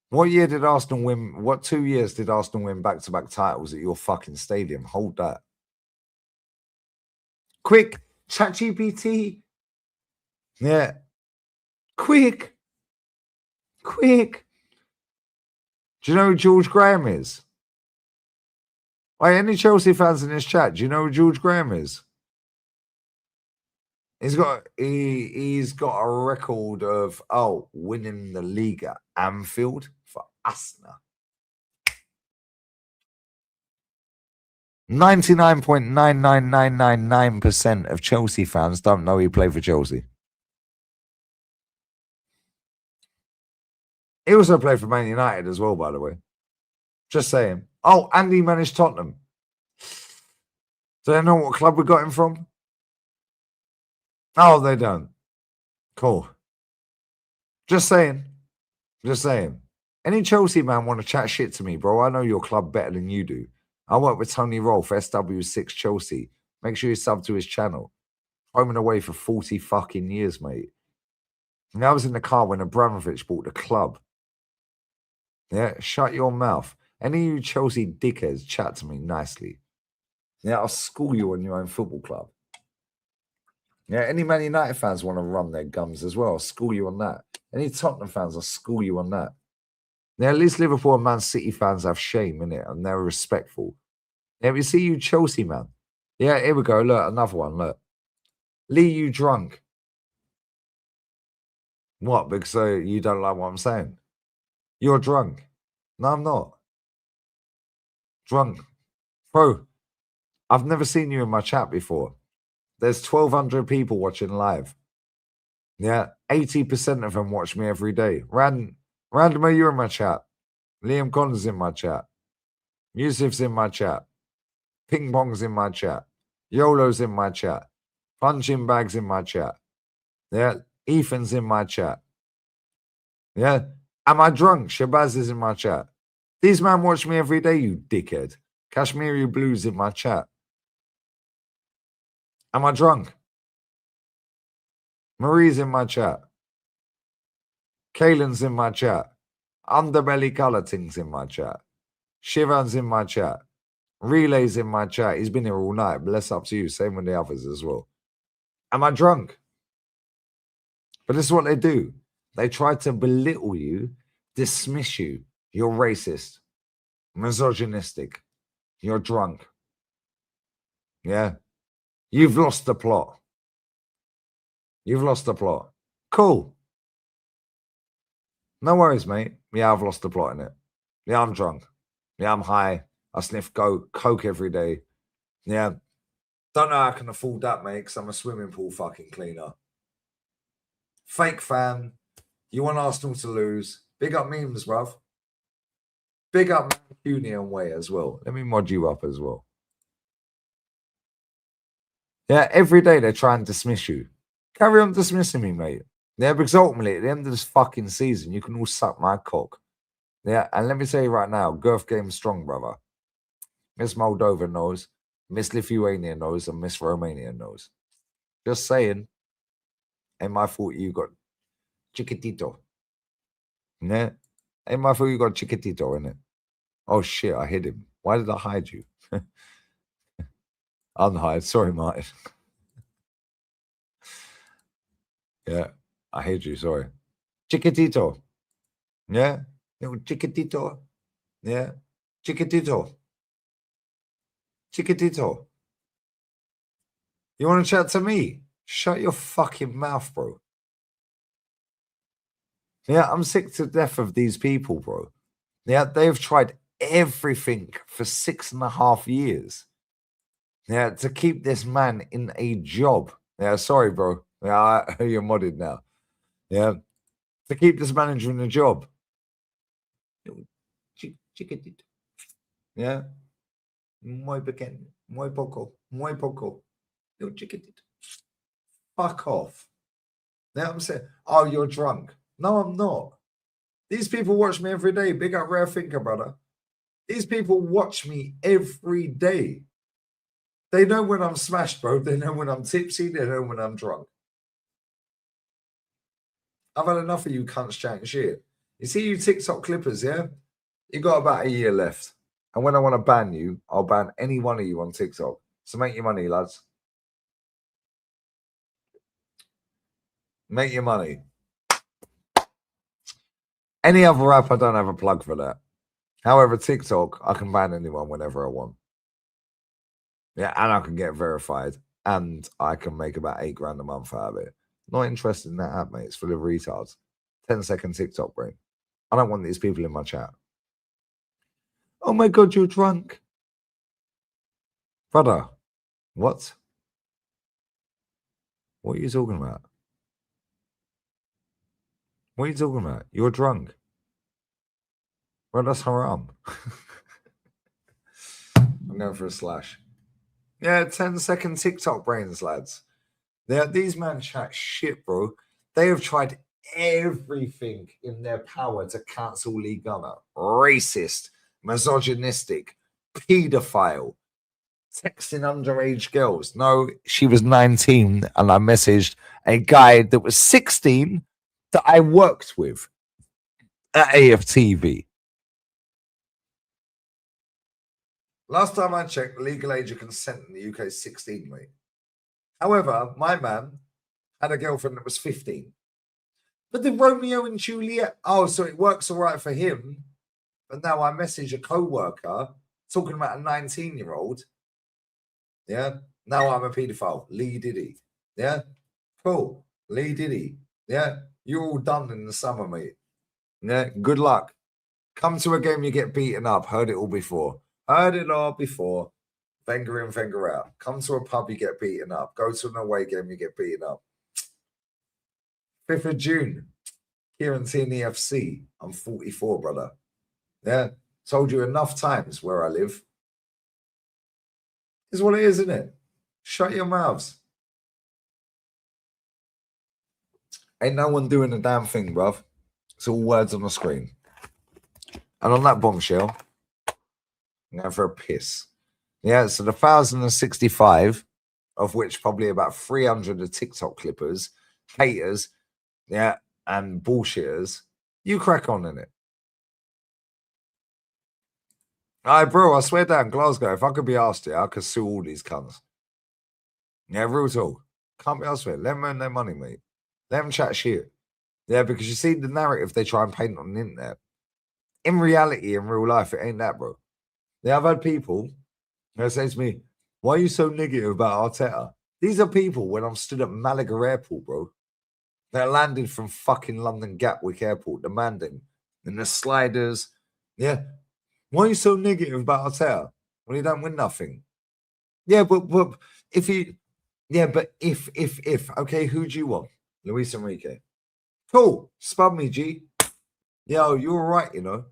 What year did Arsenal win? What 2 years did Arsenal win back-to-back titles at your fucking stadium? Hold that. Quick, ChatGPT. Yeah. Quick. Quick. Do you know who George Graham is? Wait, any Chelsea fans in this chat, do you know who George Graham is? He's got a record of winning the league at Anfield for Assna. 99.99999% of Chelsea fans don't know he played for Chelsea. He also played for Man United as well, by the way. Just saying. Oh, and he managed Tottenham. Do they know what club we got him from? Oh, they don't. Cool. Just saying. Just saying. Any Chelsea man want to chat shit to me, bro? I know your club better than you do. I work with Tony Rolfe, SW6 Chelsea. Make sure you sub to his channel. Home and away for 40 fucking years, mate. And I was in the car when Abramovich bought the club. Yeah, shut your mouth. Any of you Chelsea dickheads chat to me nicely. Yeah, I'll school you on your own football club. Yeah, any Man United fans want to run their gums as well, I'll school you on that. Any Tottenham fans, I'll school you on that. Now, at least Liverpool and Man City fans have shame in it, and they're respectful. Yeah, we see you Chelsea, man. Yeah, here we go. Look, another one. Look. Lee, you drunk. What? Because you don't like what I'm saying? You're drunk. No, I'm not. Drunk. Bro, I've never seen you in my chat before. There's 1,200 people watching live. Yeah, 80% of them watch me every day. Randomly, you're in my chat. Liam Connor's in my chat. Yusuf's in my chat. Ping Pong's in my chat. YOLO's in my chat. Punching Bag's in my chat. Yeah, Ethan's in my chat. Yeah, am I drunk? Shabazz is in my chat. These man watch me every day, you dickhead. Kashmiri Blues in my chat. Am I drunk? Marie's in my chat. Kaylin's in my chat. Underbelly Colourting's in my chat. Shivan's in my chat. Relay's in my chat. He's been here all night. Bless up to you. Same with the others as well. Am I drunk? But this is what they do. They try to belittle you, dismiss you. You're racist, misogynistic. You're drunk. Yeah. You've lost the plot. You've lost the plot. Cool. No worries, mate. Yeah, I've lost the plot in it. Yeah, I'm drunk. Yeah, I'm high. I sniff coke every day. Yeah. Don't know how I can afford that, mate, because I'm a swimming pool fucking cleaner. Fake fan. You want Arsenal to lose. Big up memes, bruv. Big up Mancunian way as well. Let me mod you up as well. Yeah, every day they try and dismiss you. Carry on dismissing me, mate. Yeah, because ultimately, at the end of this fucking season, you can all suck my cock. Yeah, and let me tell you right now, girth game strong, brother. Miss Moldova knows, Miss Lithuania knows, and Miss Romania knows. Just saying, ain't my fault you got Chiquitito. Yeah, ain't my fault you got Chiquitito in it. Oh shit, I hid him. Why did I hide you? Unhide. Sorry, Martin. Yeah, I hate you. Sorry. Chiquitito. Yeah, little Chiquitito. Yeah, Chiquitito. Chiquitito. You want to chat to me? Shut your fucking mouth, bro. Yeah, I'm sick to death of these people, bro. Yeah, they've tried everything for 6.5 years. Yeah, to keep this man in a job. Yeah, sorry, bro. Yeah, you're modded now. Yeah, to keep this manager in a job. Chiquitito. Yeah, muy pequeño, muy poco. Little chiquitito. Fuck off. Now I'm saying, oh, you're drunk. No, I'm not. These people watch me every day. Big up Rare Thinker, brother. These people watch me every day. They know when I'm smashed, bro. They know when I'm tipsy. They know when I'm drunk. I've had enough of you cunts chatting shit. You see you TikTok clippers, yeah? You got about a year left. And when I want to ban you, I'll ban any one of you on TikTok. So make your money, lads. Make your money. Any other app, I don't have a plug for that. However, TikTok, I can ban anyone whenever I want. Yeah, and I can get verified. And I can make about $8 grand a month out of it. Not interested in that app, mate. It's full of retards. 10-second TikTok brain. I don't want these people in my chat. Oh my God, you're drunk. Brother, what? What are you talking about? What are you talking about? You're drunk. Bro, that's haram. I'm going for a slash. Yeah, 10-second TikTok brains, lads. These men chat shit, bro. They have tried everything in their power to cancel Lee Gunner. Racist, misogynistic, pedophile, texting underage girls. No, she was 19, and I messaged a guy that was 16 that I worked with at AFTV. Last time I checked, the legal age of consent in the UK is 16, mate. However, my man had a girlfriend that was 15. But the Romeo and Juliet, oh, so it works all right for him. But now I message a co-worker talking about a 19-year-old. Yeah. Now I'm a paedophile. Lee Diddy. Yeah. Cool. Lee Diddy. Yeah. You're all done in the summer, mate. Yeah. Good luck. Come to a game, you get beaten up. Heard it all before. Heard it all before. Wenger in, Wenger out. Come to a pub, you get beaten up. Go to an away game, you get beaten up. 5th of June, Kieran Tierney FC. I'm 44, brother. Yeah. Told you enough times where I live. Is what it is, isn't it? Shut your mouths. Ain't no one doing a damn thing, bruv. It's all words on the screen. And on that bombshell, I'm going for a piss. Yeah, so the 1,065, of which probably about 300 are TikTok clippers, haters, yeah, and bullshitters, you crack on in it. All right, bro, I swear down, Glasgow, if I could be asked it, I could sue all these cunts. Yeah, real talk. Can't be asked for it. Let them earn their money, mate. Let them chat shit. Yeah, because you see the narrative they try and paint on the internet. In reality, in real life, it ain't that, bro. Yeah, I've had people who say to me, why are you so negative about Arteta? These are people when I'm stood at Malaga Airport, bro. They're landed from fucking London Gatwick Airport, demanding. And the sliders. Yeah. Why are you so negative about Arteta when he don't win nothing? Yeah, but if he, yeah, but if, okay, who do you want? Luis Enrique. Cool. Spud me, G. Yo, you're right, you know.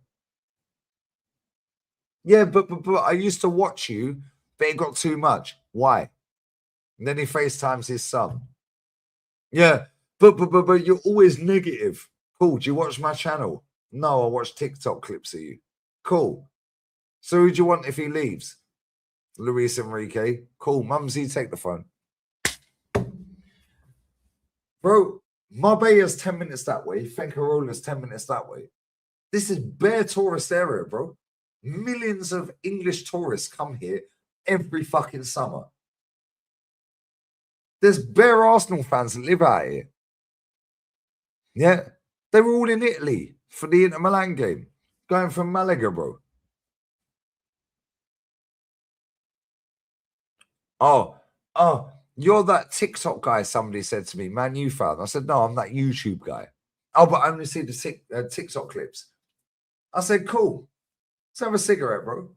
Yeah, but I used to watch you, but it got too much. Why? And then he FaceTimes his son. Yeah, but you're always negative. Cool. Do you watch my channel? No, I watch TikTok clips of you. Cool. So who do you want if he leaves? Luis Enrique. Cool. Mumsy, take the phone. Bro, Marbella's 10 minutes that way. Fuencarola's 10 minutes that way. This is bare tourist area, bro. Millions of English tourists come here every fucking summer. There's bare Arsenal fans that live out here. Yeah. They were all in Italy for the Inter Milan game. Going from Malaga, bro. Oh, you're that TikTok guy, somebody said to me, Man U fan. I said, no, I'm that YouTube guy. Oh, but I only see the TikTok clips. I said, cool. Let's have a cigarette, bro.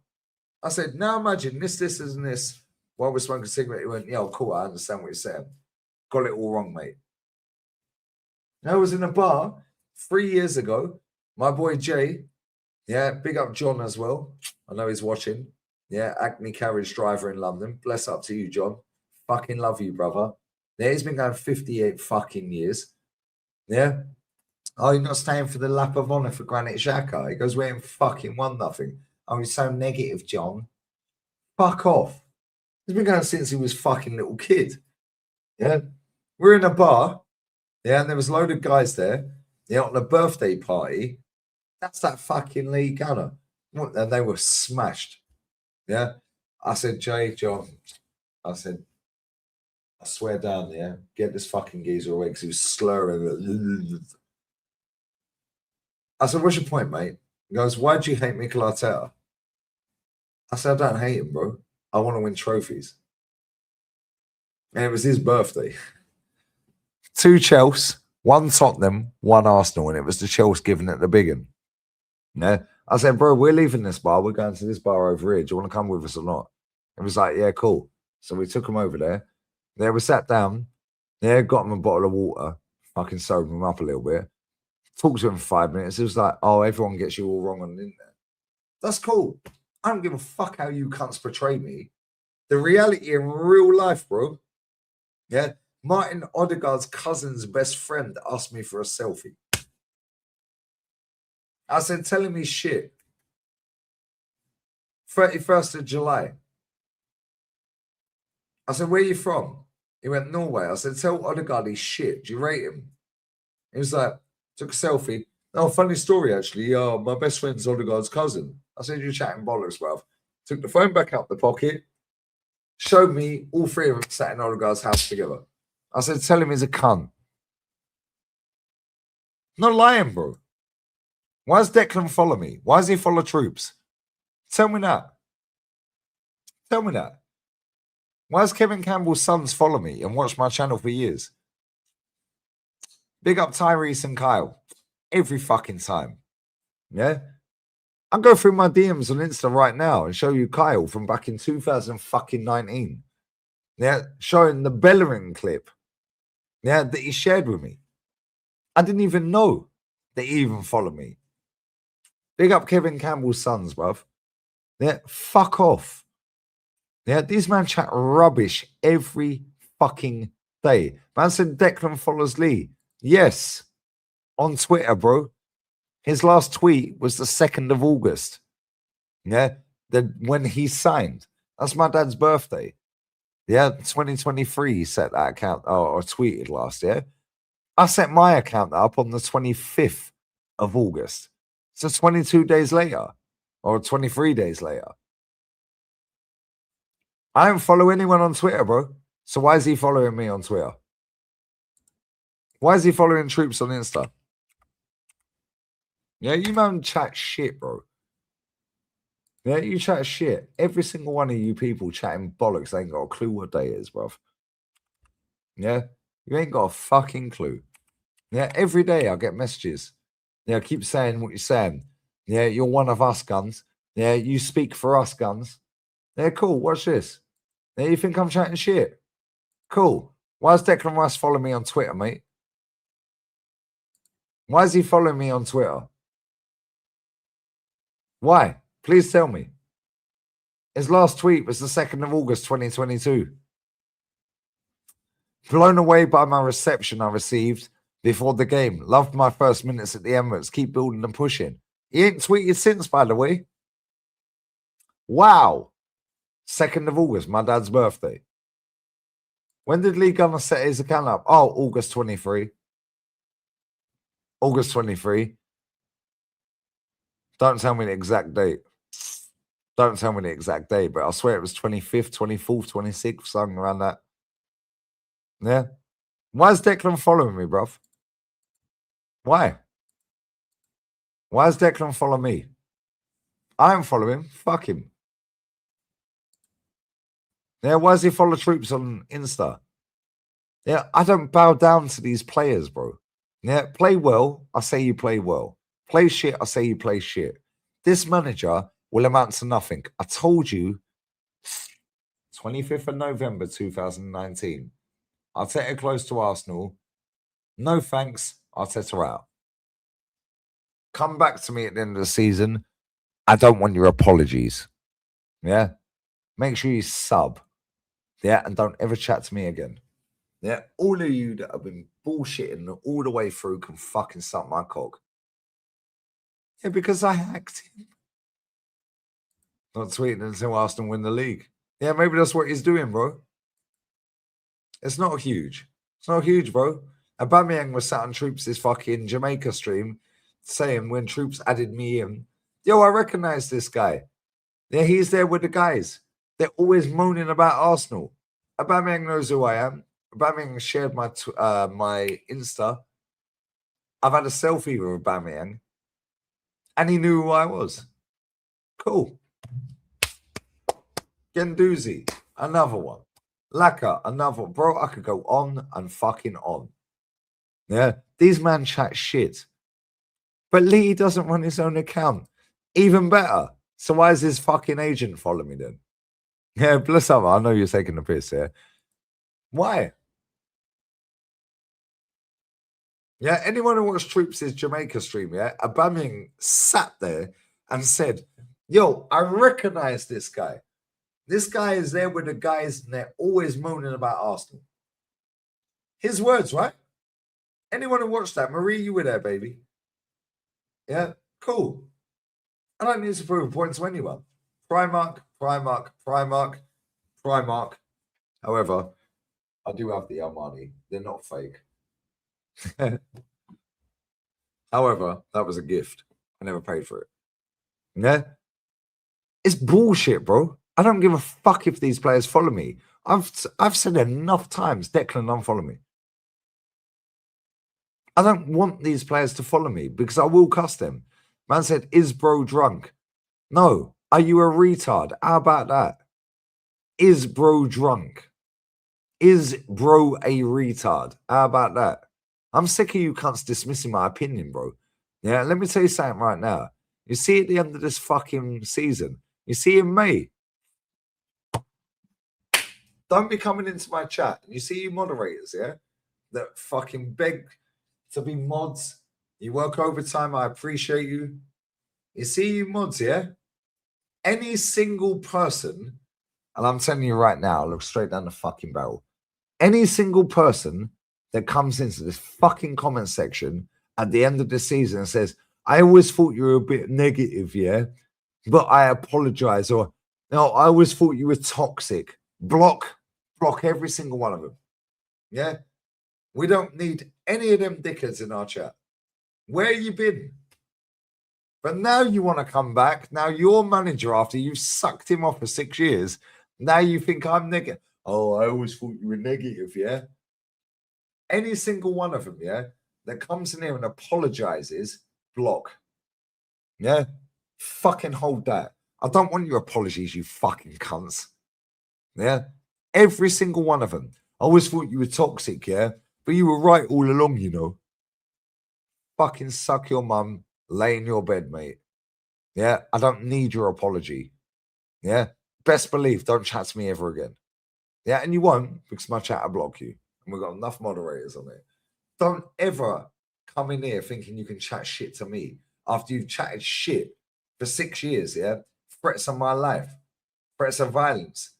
I said, now imagine this, and this. While we're smoking a cigarette, he went, yeah, cool, I understand what you're saying. Got it all wrong, mate. I was in a bar 3 years ago. My boy Jay, yeah, big up John as well. I know he's watching. Yeah, Acme carriage driver in London. Bless up to you, John. Fucking love you, brother. Yeah, he's been going 58 fucking years. Yeah. Oh, you're not staying for the lap of honour for Granit Xhaka? He goes, we ain't fucking won nothing. Oh, he's so negative, John. Fuck off. He's been going since he was fucking little kid. Yeah. We're in a bar. Yeah, and there was a load of guys there. Yeah, on a birthday party. That's that fucking Lee Gunner. And they were smashed. Yeah. I said, Jay, John, I said, I swear down there, get this fucking geezer away because he was slurring. I said, what's your point, mate? He goes, why do you hate Mikel Arteta? I said, I don't hate him, bro. I want to win trophies. And it was his birthday. 2 Chelsea, 1 Tottenham, 1 Arsenal, and it was the Chelsea giving it the big one. Yeah. I said, bro, we're leaving this bar. We're going to this bar over here. Do you want to come with us or not? It was like, yeah, cool. So we took him over there. There we sat down. Yeah, got him a bottle of water. Fucking sobered him up a little bit. Talked to him for 5 minutes. It was like, oh, everyone gets you all wrong on the internet. That's cool. I don't give a fuck how you cunts portray me. The reality in real life, bro. Yeah. Martin Odegaard's cousin's best friend asked me for a selfie. I said, telling me shit. 31st of July. I said, where are you from? He went, Norway. I said, tell Odegaard he's shit. Do you rate him? He was like, took a selfie. Oh, funny story, actually. My best friend's Odegaard's cousin. I said, you're chatting bollocks, bruv. Took the phone back out the pocket. Showed me all 3 of them sat in Odegaard's house together. I said, tell him he's a cunt. Not lying, bro. Why does Declan follow me? Why does he follow troops? Tell me that. Tell me that. Why does Kevin Campbell's sons follow me and watch my channel for years? Big up Tyrese and Kyle. Every fucking time. Yeah? I'll go through my DMs on Insta right now and show you Kyle from back in 2019. Yeah? Showing the Bellerin clip. Yeah? That he shared with me. I didn't even know that he even followed me. Big up Kevin Campbell's sons, bruv. Yeah, fuck off. Yeah, these man chat rubbish every fucking day. Man said Declan follows Lee. Yes, on Twitter, bro. His last tweet was the 2nd of August. Yeah, when he signed. That's my dad's birthday. Yeah, 2023 he set that account or tweeted last, yeah? I set my account up on the 25th of August. So 22 days later or 23 days later. I don't follow anyone on Twitter, bro. So why is he following me on Twitter? Why is he following troops on Insta? Yeah, you man chat shit, bro. Yeah, you chat shit. Every single one of you people chatting bollocks ain't got a clue what day it is, bruv. Yeah, you ain't got a fucking clue. Yeah, every day I get messages. Yeah, keep saying what you're saying. Yeah, you're one of us, guns. Yeah, you speak for us, guns. Yeah, cool. Watch this. Yeah, you think I'm chatting shit? Cool. Why does Declan Rice follow me on Twitter, mate? Why is he following me on Twitter? Why? Please tell me. His last tweet was the 2nd of August, 2022. Blown away by my reception I received before the game. Loved my first minutes at the Emirates. Keep building and pushing. He ain't tweeted since, by the way. Wow. 2nd of August, my dad's birthday. When did Lee Gunner set his account up? Oh, August 23. August 23. Don't tell me the exact date. Don't tell me the exact date, but I swear it was 25th, 24th, 26th, something around that. Yeah. Why is Declan following me, bruv? Why? Why is Declan following me? I don't follow him. Fuck him. Yeah, why does he follow Troops on Insta? Yeah, I don't bow down to these players, bro. Yeah, play well, I say you play well. Play shit, I say you play shit. This manager will amount to nothing. I told you, 25th of November 2019. Arteta close to Arsenal. No thanks, Arteta out. Come back to me at the end of the season. I don't want your apologies. Yeah? Make sure you sub. Yeah, and don't ever chat to me again. Yeah, all of you that have been bullshitting all the way through can fucking suck my cock. Yeah, because I hacked him. Not tweeting until Arsenal win the league. Yeah, maybe that's what he's doing, bro. It's not huge. It's not huge, bro. Aubameyang was sat on Troops' fucking Jamaica stream saying when Troops added me in, yo, I recognize this guy. Yeah, he's there with the guys. They're always moaning about Arsenal. Aubameyang knows who I am. Aubameyang shared my my Insta. I've had a selfie with Aubameyang, and he knew who I was. Cool. Gendouzi, another one. Laka, another one. Bro, I could go on and fucking on. Yeah, these man chat shit. But Lee doesn't run his own account. Even better. So why is his fucking agent following me then? Yeah, bless up. I know you're taking the piss here. Why? Yeah, anyone who watched Troops' Jamaica stream, yeah, Aubameyang sat there and said, yo, I recognize this guy. This guy is there with the guys and they're always moaning about Arsenal. His words, right? Anyone who watched that, Marie, you were there, baby. Yeah, cool. I don't need to prove a point to anyone. Primark. However, I do have the Armani. They're not fake. However, that was a gift. I never paid for it. Yeah? It's bullshit, bro. I don't give a fuck if these players follow me. I've said enough times, Declan, unfollow me. I don't want these players to follow me because I will cuss them. Man said, is bro drunk? No. Are you a retard? How about that? Is bro drunk? Is bro a retard? How about that? I'm sick of you cunts dismissing my opinion, bro. Yeah, let me tell you something right now. You see at the end of this fucking season, you see in May, don't be coming into my chat. You see you moderators, yeah, that fucking beg to be mods. You work overtime, I appreciate you. You see you mods, yeah? Any single person, and I'm telling you right now, look straight down the fucking barrel. Any single person that comes into this fucking comment section at the end of the season and says, I always thought you were a bit negative, yeah, but I apologize, or no, I always thought you were toxic. Block every single one of them. Yeah? We don't need any of them dickheads in our chat. Where you been? But now you want to come back. Now your manager, after you've sucked him off for 6 years, now you think I'm negative. Oh, I always thought you were negative, yeah? Any single one of them, yeah, that comes in here and apologizes, block. Yeah? Fucking hold that. I don't want your apologies, you fucking cunts. Yeah? Every single one of them. I always thought you were toxic, yeah? But you were right all along, you know. Fucking suck your mum, lay in your bed, mate. Yeah? I don't need your apology. Yeah? Best believe, don't chat to me ever again. Yeah? And you won't, because my chat will block you. And we've got enough moderators on it. Don't ever come in here thinking you can chat shit to me after you've chatted shit for 6 years, yeah? Threats on my life. Threats of violence.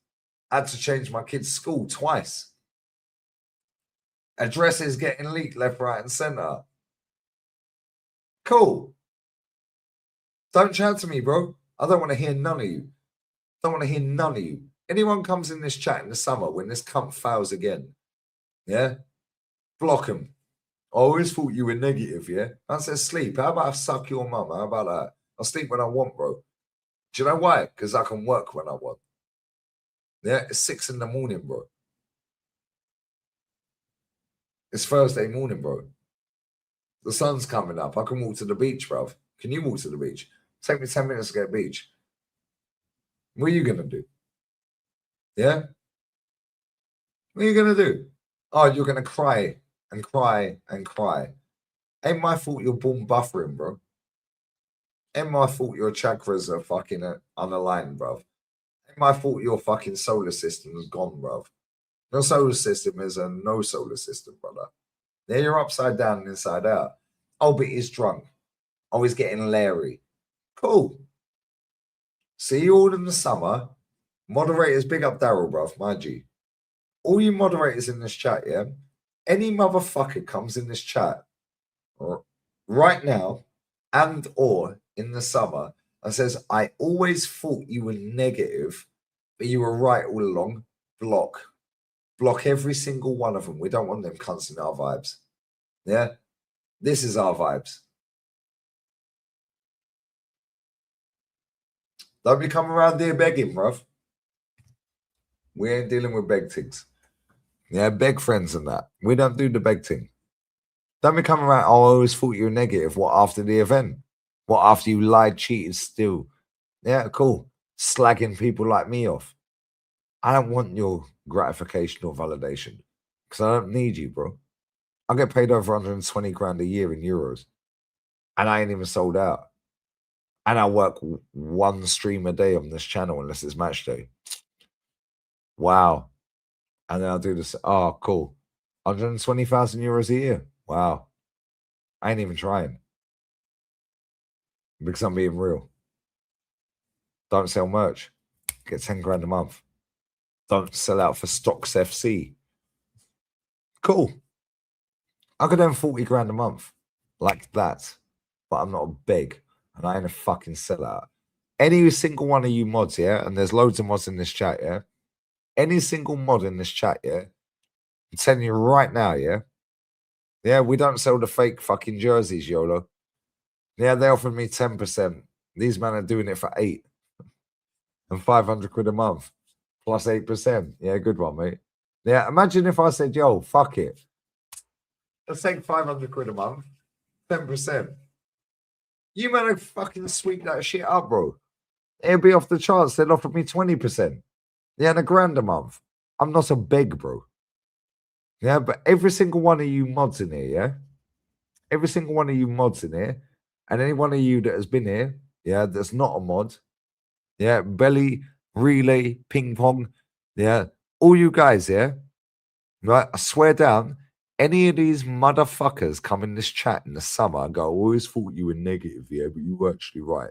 I had to change my kid's school twice. Addresses getting leaked left, right, and center. Cool. Don't chat to me, bro. I don't want to hear none of you. Don't want to hear none of you. Anyone comes in this chat in the summer when this cunt fails again, yeah? Block them. I always thought you were negative, yeah? I said sleep. How about I suck your mum? How about that? I'll sleep when I want, bro. Do you know why? Because I can work when I want. Yeah, it's 6 in the morning, bro. It's Thursday morning, bro. The sun's coming up. I can walk to the beach, bro. Can you walk to the beach? Take me 10 minutes to get to the beach. What are you going to do? Yeah? What are you going to do? Oh, you're going to cry and cry and cry. Ain't my fault you're born buffering, bro. Ain't my fault your chakras are fucking unaligned, bro. Ain't my fault your fucking solar system is gone, bro. Your solar system is a no solar system, brother. Yeah, you're upside down and inside out. Oh, but he's drunk. Oh, he's getting Larry. Cool. See you all in the summer. Moderators, big up Daryl, bruv, my G. All you moderators in this chat, yeah? Any motherfucker comes in this chat right now and or in the summer and says, I always thought you were negative, but you were right all along, block. Block every single one of them. We don't want them cunts in our vibes. Yeah? This is our vibes. Don't be coming around here begging, bruv. We ain't dealing with beg things. Yeah, beg friends and that. We don't do the beg thing. Don't be coming around, oh, I always thought you were negative. What, after the event? What, after you lied, cheated, still? Yeah, cool. Slagging people like me off. I don't want your gratification or validation because I don't need you, bro. I get paid over 120 grand a year in euros and I ain't even sold out. And I work one stream a day on this channel unless it's match day. Wow. And then I'll do this. Oh, cool. 120,000 euros a year. Wow. I ain't even trying because I'm being real. Don't sell merch. Get 10 grand a month. Don't sell out for Stocks FC. Cool. I could earn 40 grand a month like that, but I'm not a beg and I ain't a fucking sellout. Any single one of you mods, yeah, and there's loads of mods in this chat, yeah. Any single mod in this chat, yeah. I'm telling you right now, yeah. Yeah, we don't sell the fake fucking jerseys, YOLO. Yeah, they offered me 10%. These men are doing it for 8 and 500 quid a month plus 8%. Yeah, good one, mate. Yeah, imagine if I said, yo, fuck it. Let's take 500 quid a month, 10%. You man would fucking sweep that shit up, bro. It'll be off the charts. They'll offer me 20%. Yeah, and £1,000 a month. I'm not a beg, bro. Yeah, but every single one of you mods in here, yeah? Every single one of you mods in here, and any one of you that has been here, yeah, that's not a mod, yeah, Belly, Relay, Ping Pong, yeah, all you guys, yeah, right, I swear down, any of these motherfuckers come in this chat in the summer and go, I always thought you were negative, yeah, but you were actually right.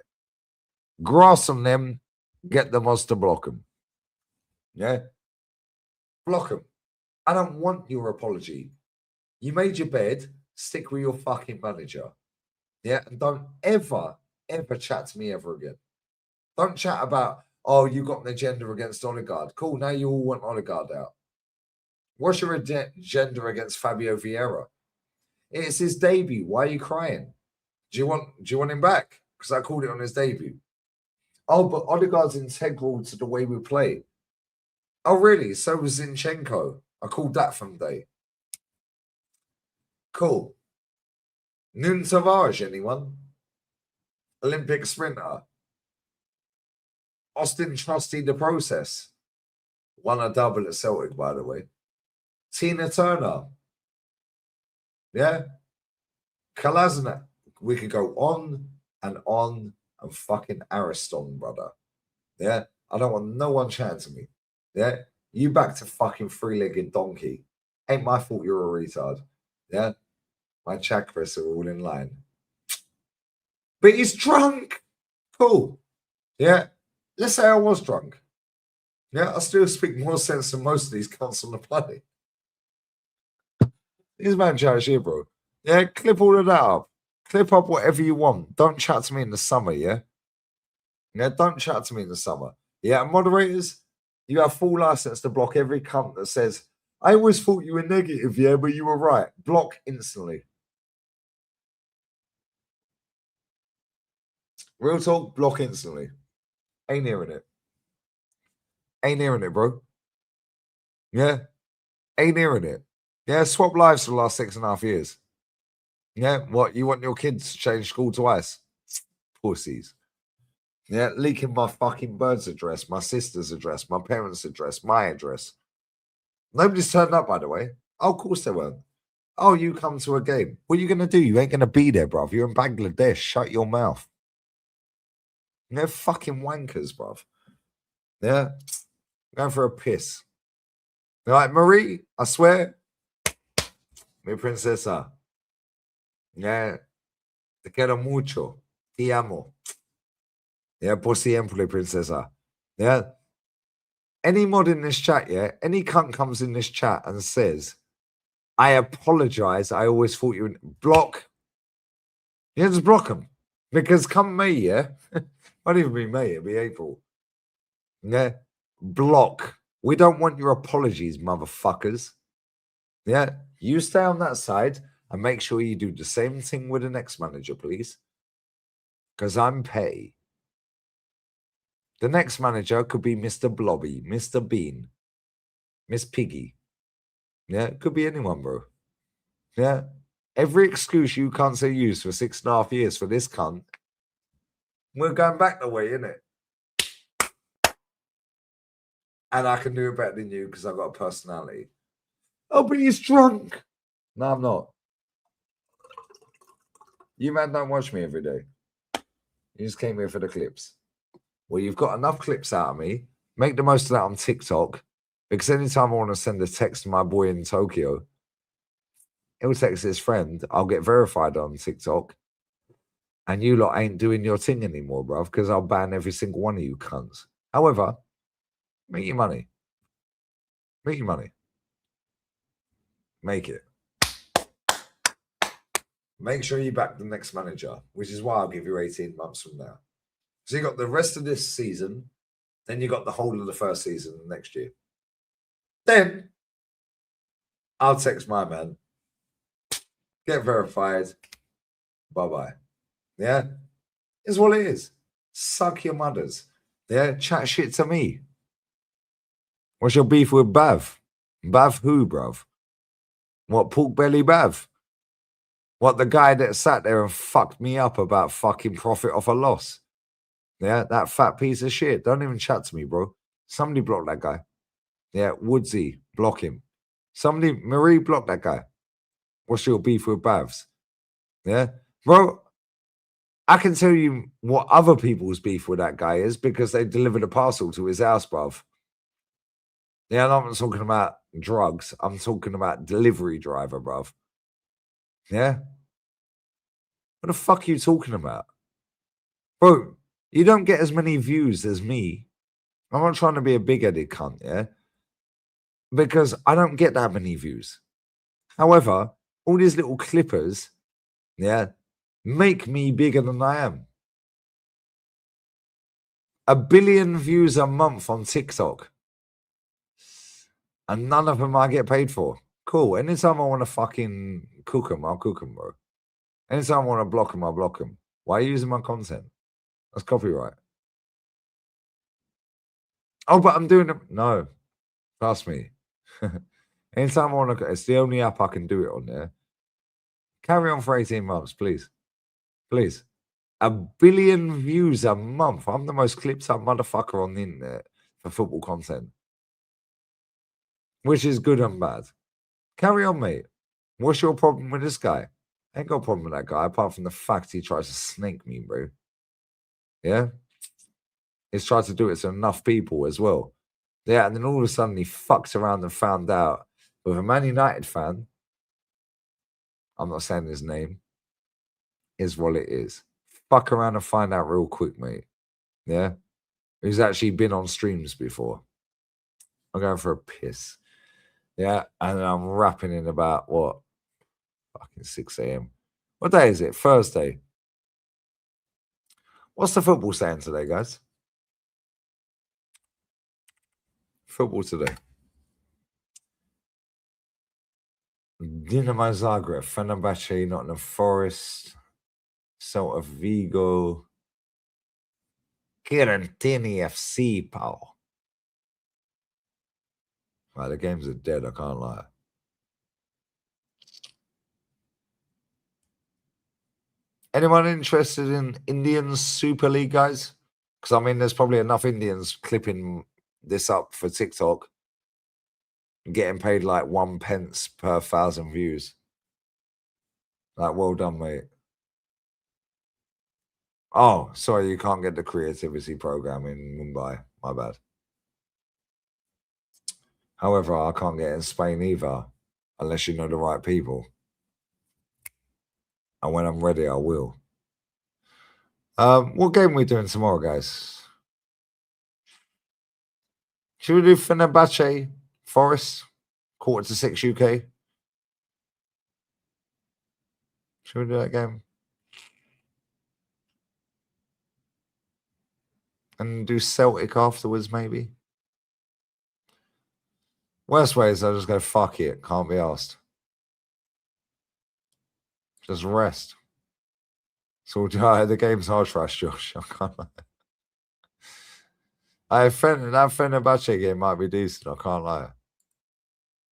Grass on them, get the mods to block them. Yeah? Block them. I don't want your apology. You made your bed, stick with your fucking manager. Yeah? And don't ever, ever chat to me ever again. Don't chat about, oh, you got an agenda against Odegaard. Cool, now you all want Odegaard out. What's your agenda against Fabio Vieira? It's his debut. Why are you crying? Do you want him back? Because I called it on his debut. Oh, but Odegaard's integral to the way we play. Oh, really? So was Zinchenko. I called that from day. Cool. Nuno Tavares, anyone? Olympic sprinter. Austin Trusty the process. Won a double at Celtic, by the way. Tina Turner. Yeah. Kalasna. We could go on and fucking Ariston, brother. Yeah. I don't want no one chatting to me. Yeah. You back to fucking three-legged donkey. Ain't my fault you're a retard. Yeah. My chakras are all in line. But he's drunk. Cool. Yeah. Let's say I was drunk. Yeah. I still speak more sense than most of these cunts on the planet. This man chat shit, bro. Yeah, clip all of that up. Clip up whatever you want. Don't chat to me in the summer, yeah? Yeah, don't chat to me in the summer. Yeah, moderators, you have full license to block every cunt that says, I always thought you were negative, yeah, but you were right. Block instantly. Real talk, block instantly. Ain't hearing it. Ain't hearing it, bro. Yeah, ain't hearing it. Yeah, swap lives for the last 6.5 years. Yeah, what? You want your kids to change school twice? Pussies. Yeah, leaking my fucking bird's address, my sister's address, my parents' address, my address. Nobody's turned up, by the way. Oh, of course they weren't. Oh, you come to a game. What are you going to do? You ain't going to be there, bruv. You're in Bangladesh. Shut your mouth. They're fucking wankers, bruv. Yeah, going for a piss. They're like, Marie, I swear, mi princesa. Yeah, te quiero mucho. Te amo. Yeah, por siempre, princesa. Yeah. Any mod in this chat, yeah, any cunt comes in this chat and says, I apologize. I always thought you would block. Yeah, just block them. Because come May, yeah, won't even be May, it'll be April. Yeah, block. We don't want your apologies, motherfuckers. Yeah, you stay on that side and make sure you do the same thing with the next manager, please. Because I'm pay. The next manager could be Mr. Blobby, Mr. Bean, Miss Piggy. Yeah, it could be anyone, bro. Yeah. Every excuse you can't say use for 6.5 years for this cunt, we're going back the way, innit? And I can do it better than you because I've got a personality. Oh, but he's drunk. No, I'm not. You man don't watch me every day. You just came here for the clips. Well, you've got enough clips out of me. Make the most of that on TikTok. Because anytime I want to send a text to my boy in Tokyo, he'll text his friend. I'll get verified on TikTok. And you lot ain't doing your thing anymore, bruv, because I'll ban every single one of you cunts. However, make your money. Make your money. Make it. Make sure you back the next manager, which is why I'll give you 18 months from now. So you got the rest of this season, then you got the whole of the first season next year. Then I'll text my man, get verified, bye-bye. Yeah? Is what it is. Suck your mothers. Yeah? Chat shit to me. What's your beef with Bav? Bav who, bruv? What, pork belly Bav? What, the guy that sat there and fucked me up about fucking profit off a loss? Yeah, that fat piece of shit. Don't even chat to me, bro. Somebody block that guy. Yeah, Woodsy, block him. Somebody, Marie, block that guy. What's your beef with Bavs? Yeah, bro, I can tell you what other people's beef with that guy is because they delivered a parcel to his house, bruv. Yeah, I'm not talking about drugs. I'm talking about delivery driver, bruv. Yeah? What the fuck are you talking about? Bro, you don't get as many views as me. I'm not trying to be a big-headed cunt, yeah? Because I don't get that many views. However, all these little clippers, yeah, make me bigger than I am. 1 billion views a month on TikTok. And none of them I get paid for. Cool. Anytime I want to fucking cook them, I'll cook them, bro. Anytime I want to block them, I'll block them. Why are you using my content? That's copyright. Oh, but I'm doing it. No. Trust me. Anytime I want to, it's the only app I can do it on there. Carry on for 18 months, please. Please. 1 billion views a month. I'm the most clipped up motherfucker on the internet for football content. Which is good and bad. Carry on, mate. What's your problem with this guy? I ain't got a problem with that guy, apart from the fact he tries to snake me, bro. Yeah? He's tried to do it to enough people as well. Yeah, and then all of a sudden he fucked around and found out with a Man United fan, I'm not saying his name, is what it is. Fuck around and find out real quick, mate. Yeah? Who's actually been on streams before. I'm going for a piss. Yeah, and I'm rapping in about, what, Fucking 6 a.m. What day is it? Thursday. What's the football saying today, guys? Football today. Dinamo Zagreb, Fenerbahce, Nottingham Forest, Celta Vigo, Kirantini FC, pal. Right, the games are dead, I can't lie. Anyone interested in Indian Super League, guys? Because, I mean, there's probably enough Indians clipping this up for TikTok and getting paid like 1 pence per 1,000 views. Like, well done, mate. Oh, sorry, you can't get the creativity program in Mumbai. My bad. However, I can't get it in Spain either, unless you know the right people. And when I'm ready, I will. What game are we doing tomorrow, guys? Should we do Fenerbahce Forest, 5:45 UK? Should we do that game? And do Celtic afterwards, maybe? Worst way is I'll just go, fuck it, can't be asked. Just rest. So the game's hard for us, Josh. I can't. That Fenerbahce game might be decent, I can't lie.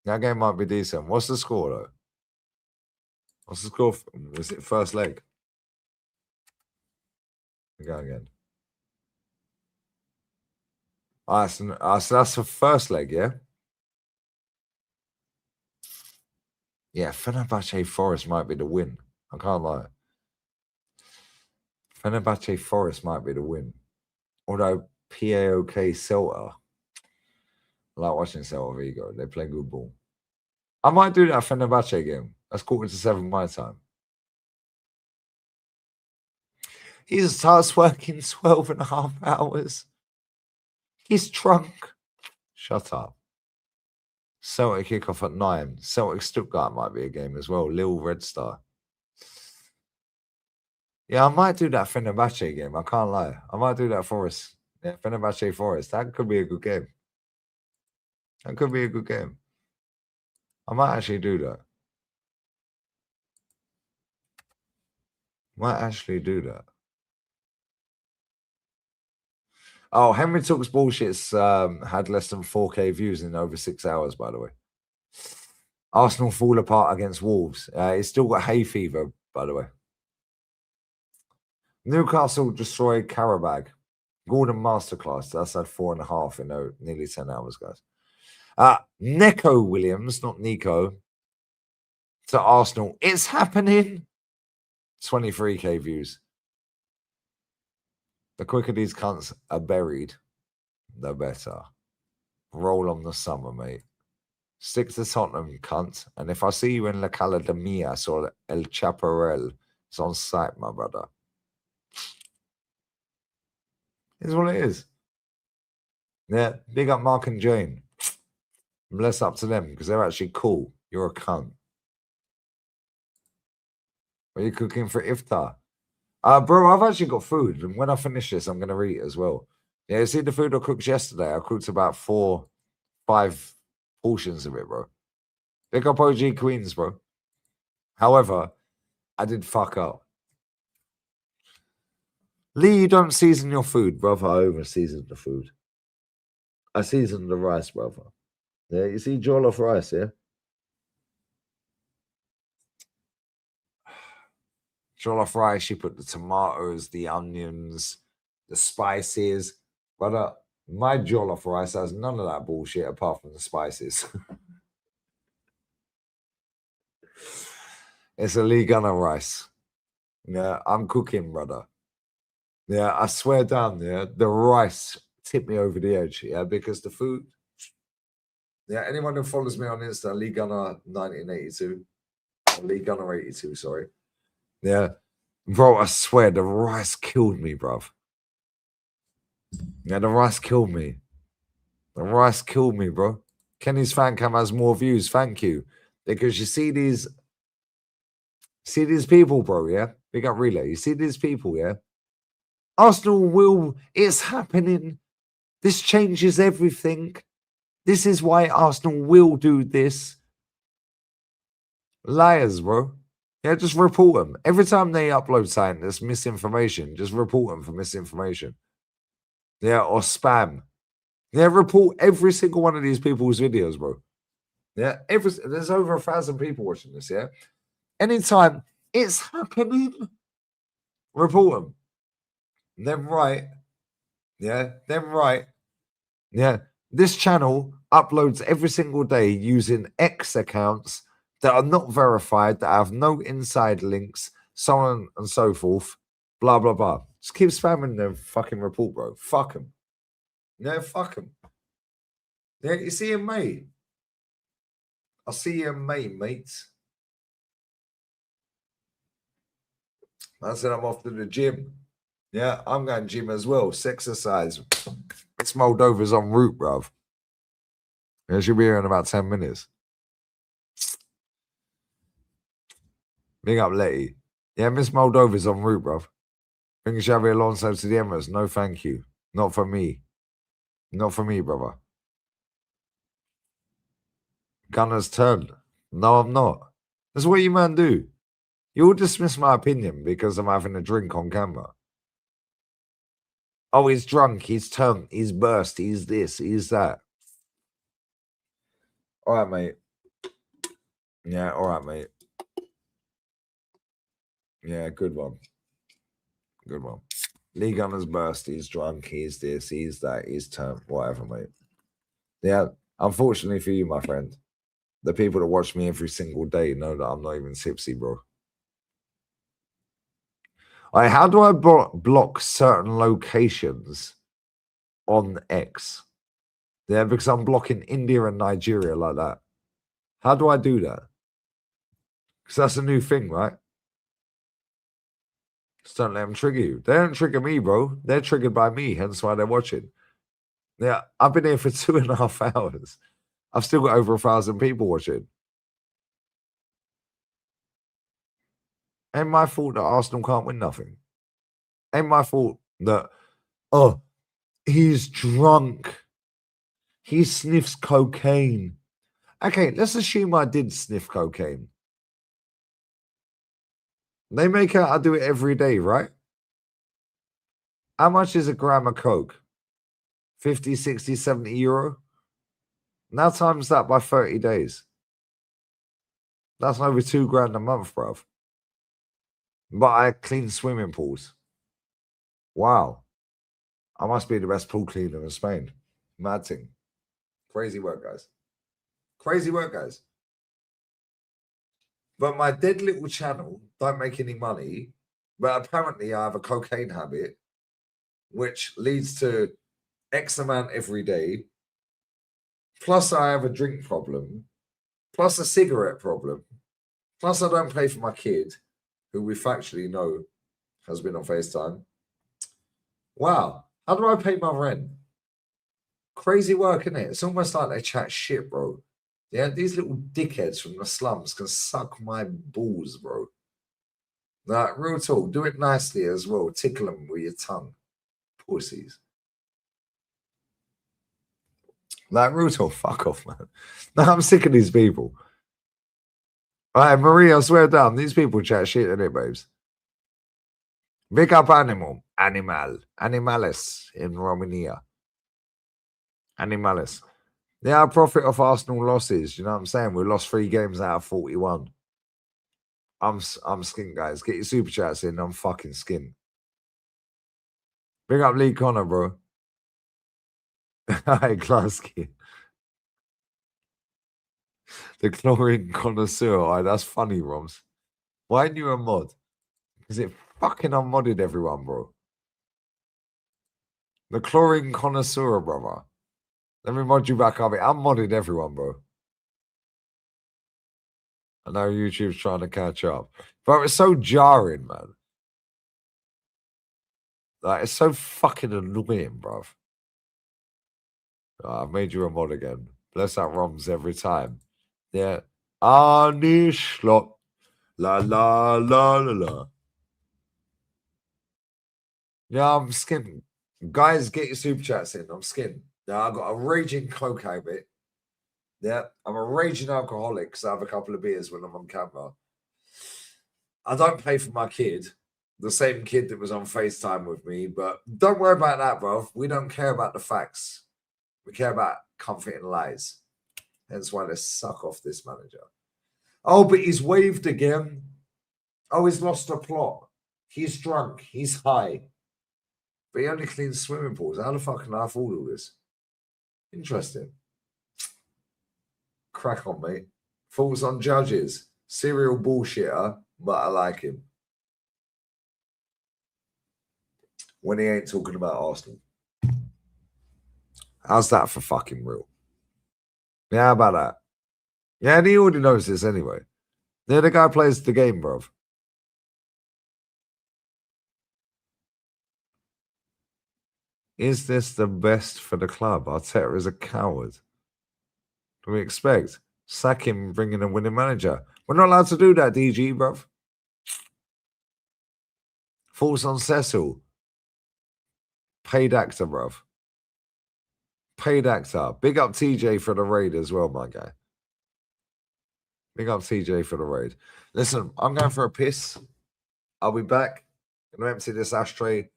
That game might be decent. What's the score, though? What's the score? Was it first leg? We go again. All right, so that's the first leg, yeah? Yeah, Fenerbahce Forest might be the win. I can't lie. Fenerbahce Forest might be the win. Although PAOK Celta, I like watching Celta Vigo. They play good ball. I might do that Fenerbahce game. That's 6:45 my time. He starts working 12.5 hours. He's drunk. Shut up. Celtic kickoff at 9. Celtic Stuttgart might be a game as well. Lille Red Star. Yeah, I might do that Fenerbahce game. I can't lie. I might do that Forest. Yeah, Fenerbahce Forest. That could be a good game. That could be a good game. I might actually do that. Might actually do that. Oh, Henry Talks Bullshit's had less than 4K views in over 6 hours, by the way. Arsenal fall apart against Wolves. It's still got hay fever, by the way. Newcastle destroyed Karabag. Gordon Masterclass. That's had 4.5 in nearly 10 hours, guys. Neco Williams, not Nico, to Arsenal. It's happening. 23K views. The quicker these cunts are buried, the better. Roll on the summer, mate. Stick to Tottenham, cunt. And if I see you in La Cala de Mias or El Chaparral, it's on site, my brother. It's what it is. Yeah, big up Mark and Jane. Bless up to them because they're actually cool. You're a cunt. What are you cooking for iftar? Bro, I've actually got food. And when I finish this, I'm going to eat as well. Yeah, you see the food I cooked yesterday? I cooked about 4-5 portions of it, bro. Big up OG Queens, bro. However, I did fuck up. Lee, you don't season your food, brother. I over-seasoned the food. I seasoned the rice, brother. Yeah, you see jollof rice, yeah? Jollof rice, you put the tomatoes, the onions, the spices. But my jollof rice has none of that bullshit apart from the spices. It's a Lee Gunner rice. Yeah, I'm cooking, brother. Yeah, I swear down, yeah, the rice tipped me over the edge, yeah, because the food. Yeah, anyone who follows me on Insta, Lee Gunner 1982, Lee Gunner 82, sorry. Yeah, bro, I swear the rice killed me, bruv. Yeah, the rice killed me. The rice killed me, bro. Kenny's fan cam has more views. Thank you. Because you see these See these people, bro, yeah? Big up relay. You see these people, yeah? Arsenal will, it's happening. This changes everything. This is why Arsenal will do this. Liars, bro. Yeah, just report them. Every time they upload something that's misinformation, just report them for misinformation. Yeah, or spam. Yeah, report every single one of these people's videos, bro. Yeah, there's over 1,000 people watching this, yeah? Anytime it's happening, report them. Them right. Yeah, them right. Yeah, this channel uploads every single day using X accounts that are not verified, that have no inside links, so on and so forth. Blah, blah, blah. Just keep spamming the fucking report, bro. Fuck them. Yeah, fuck them. Yeah, you see you in May. I'll see you in May, mates. I said I'm off to the gym. Yeah, I'm going gym as well. Exercise. It's Moldova's en route, bruv. Yeah, she'll be here in about 10 minutes. Big up, Letty. Yeah, Miss Moldova's en route, bruv. Bring Xavi Alonso to the Emirates. No, thank you. Not for me. Not for me, brother. Gunner's turn. No, I'm not. That's what you man do. You all dismiss my opinion because I'm having a drink on camera. Oh, he's drunk, he's turned, he's burst, he's this, he's that. All right, mate. Yeah, all right, mate. Yeah, good one. Good one. Lee Gunner's burst, he's drunk, he's this, he's that, he's turned, whatever, mate. Yeah, unfortunately for you, my friend, the people that watch me every single day know that I'm not even tipsy, bro. How do I block certain locations on X? Yeah, because I'm blocking India and Nigeria like that. How do I do that? Because that's a new thing, right? Just don't let them trigger you. They don't trigger me, bro. They're triggered by me, hence why they're watching. Yeah, I've been here for 2.5 hours. I've still got over 1,000 people watching. Ain't my fault that Arsenal can't win nothing. Ain't my fault that, oh, he's drunk. He sniffs cocaine. Okay, let's assume I did sniff cocaine. They make out I do it every day, right? How much is a gram of coke? 50, 60, 70 euro? Now times that by 30 days. That's over 2 grand a month, bruv. But I clean swimming pools. Wow. I must be the best pool cleaner in Spain. Mad thing. Crazy work, guys. Crazy work, guys. But my dead little channel don't make any money. But apparently I have a cocaine habit, which leads to X amount every day. Plus I have a drink problem. Plus a cigarette problem. Plus I don't pay for my kid, who we factually know has been on FaceTime. Wow. How do I pay my rent? Crazy work, isn't it? It's almost like they chat shit, bro. Yeah, these little dickheads from the slums can suck my balls, bro. Like, real talk, do it nicely as well. Tickle them with your tongue. Pussies. Like, real talk, fuck off, man. No, I'm sick of these people. All right, Maria, I swear down, these people chat shit, innit, babes? Big up animal. Animalis in Romania. Animalis. Yeah, I profit off Arsenal losses. You know what I'm saying? We lost 3 games out of 41. I'm skint, guys. Get your super chats in. I'm fucking skint. Big up Lee Connor, bro. Hi, Klasky. The chlorine connoisseur. Oh, that's funny, Roms. Why aren't you a mod? Is it fucking unmodded everyone, bro? The chlorine connoisseur, brother. Let me mod you back up. I'm modded everyone, bro. I know YouTube's trying to catch up. Bro, it's so jarring, man. Like, it's so fucking annoying, bro. Oh, I've made you a mod again. Bless that ROMs every time. Yeah. Arnie Schlop. La la la la la. Yeah, I'm skinned. Guys, get your super chats in. I'm skinned. Yeah, I've got a raging coke habit. Yeah, I'm a raging alcoholic because I have a couple of beers when I'm on camera. I don't pay for my kid, the same kid that was on FaceTime with me, but don't worry about that, bro. We don't care about the facts. We care about comfort and lies. Hence why they suck off this manager. Oh, but he's waved again. Oh, he's lost a plot. He's drunk. He's high. But he only cleans swimming pools. How the fuck can I afford all this? Interesting. Crack on, mate. Thoughts on judges. Serial bullshitter, but I like him. When he ain't talking about Arsenal. How's that for fucking real? Yeah, how about that? Yeah, and he already knows this anyway. Yeah, the guy plays the game, bruv. Is this the best for the club? Arteta is a coward. Do we expect? Sack him, bring in a winning manager. We're not allowed to do that, DG, bruv. False on Cecil. Paid actor, bruv. Paid actor. Big up TJ for the raid as well, my guy. Big up TJ for the raid. Listen, I'm going for a piss. I'll be back. I'm going to empty this ashtray.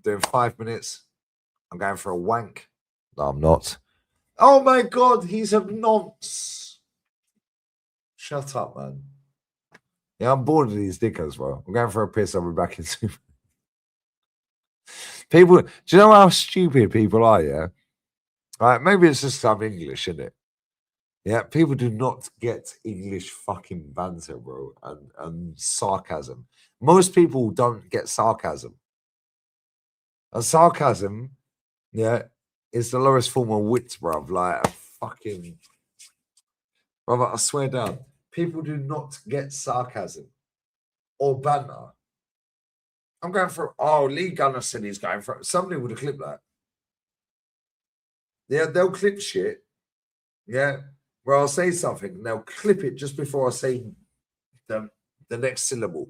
Doing 5 minutes. I'm going for a wank. No, I'm not. Oh my God, he's a nonce. Shut up, man. Yeah, I'm bored of these dickers, bro. I'm going for a piss. I'll be back in 2 minutes. People, do you know how stupid people are, yeah? All right, maybe it's just I'm English, isn't it? Yeah, people do not get English fucking banter, bro, and sarcasm. Most people don't get sarcasm. And sarcasm, yeah, is the lowest form of wit, bruv. Like, fucking... Brother, I swear down, people do not get sarcasm or banter. I'm going for... Oh, Lee Gunner said he's going for... Somebody would have clipped that. Yeah, they'll clip shit. Yeah, where I'll say something and they'll clip it just before I say the next syllable.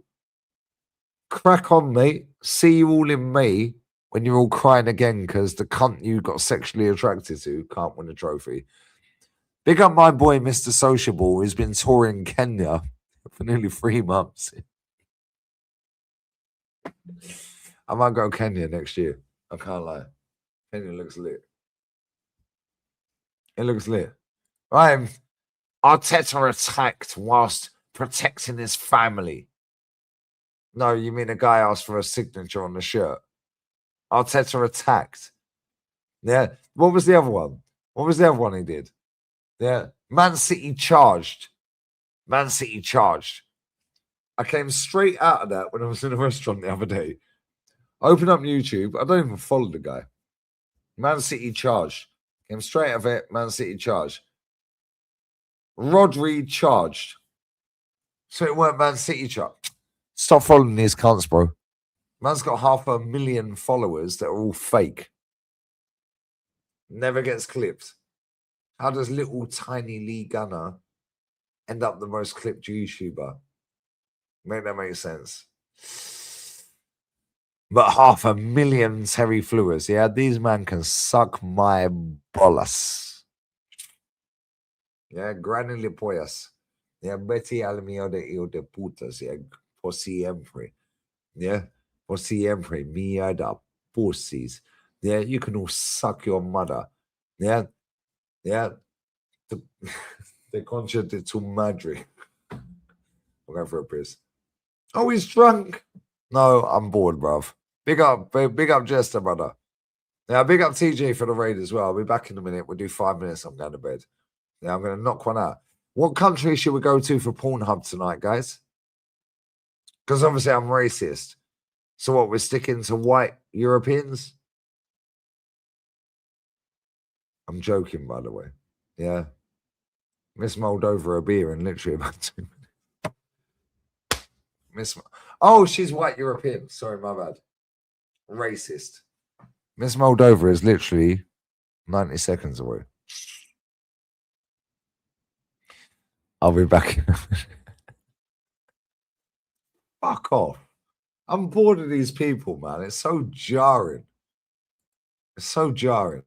Crack on, mate. See you all in May when you're all crying again because the cunt you got sexually attracted to can't win a trophy. Big up my boy, Mr. Sociable, who's been touring Kenya for nearly 3 months. I might go Kenya next year. I can't lie. Kenya looks lit. It looks lit. Right. Arteta attacked whilst protecting his family. No, you mean a guy asked for a signature on the shirt. Arteta attacked. Yeah. What was the other one? What was the other one he did? Yeah. Man City charged. Man City charged. I came straight out of that when I was in a restaurant the other day. I opened up YouTube. I don't even follow the guy. Man City charged. Came straight out of it. Man City charged. Rodri charged. So it weren't Man City charged. Stop following these cunts, bro. Man's got 500,000 followers that are all fake. Never gets clipped. How does little tiny Lee Gunner end up the most clipped YouTuber? Make that make sense. But 500,000 Terry Flewers. Yeah, these man can suck my bolas. Yeah, granny pollas. Yeah, Betty al mio de hijo de putas. Yeah, por siempre. Yeah, por siempre. Mierda pussies. Yeah, you can all suck your mother. Yeah, yeah. The concha de tu madre. I'm going for a piss. Oh, he's drunk. No, I'm bored, bruv. Big up Jester, brother. Yeah, big up TJ for the raid as well. I'll be back in a minute. We'll do 5 minutes. I'm going to bed. Yeah, I'm going to knock one out. What country should we go to for Pornhub tonight, guys? Because obviously I'm racist. So what, we're sticking to white Europeans? I'm joking, by the way. Yeah. Miss Moldova a beer in literally about 2 minutes. Oh, she's white European. Sorry, my bad. Racist. Miss Moldova is literally 90 seconds away. I'll be back. fuck off. I'm bored of these people, man. It's so jarring. It's so jarring.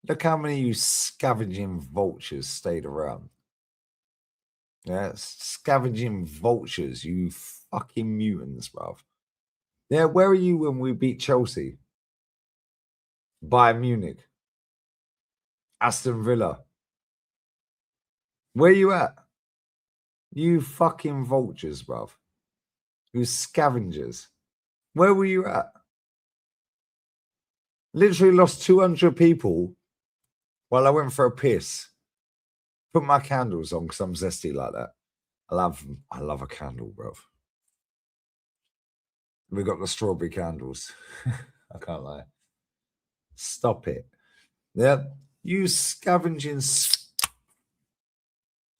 Look how many of you scavenging vultures stayed around. Yeah, scavenging vultures, you fucking mutants, bruv. Yeah, where are you when we beat Chelsea? Bayern Munich? Aston Villa? Where you at? You fucking vultures, bruv. You scavengers. Where were you at? Literally lost 200 people while I went for a piss. Put my candles on because I'm zesty like that. I love a candle, bruv. We got the strawberry candles. I can't lie. Stop it. Yeah. You scavenging.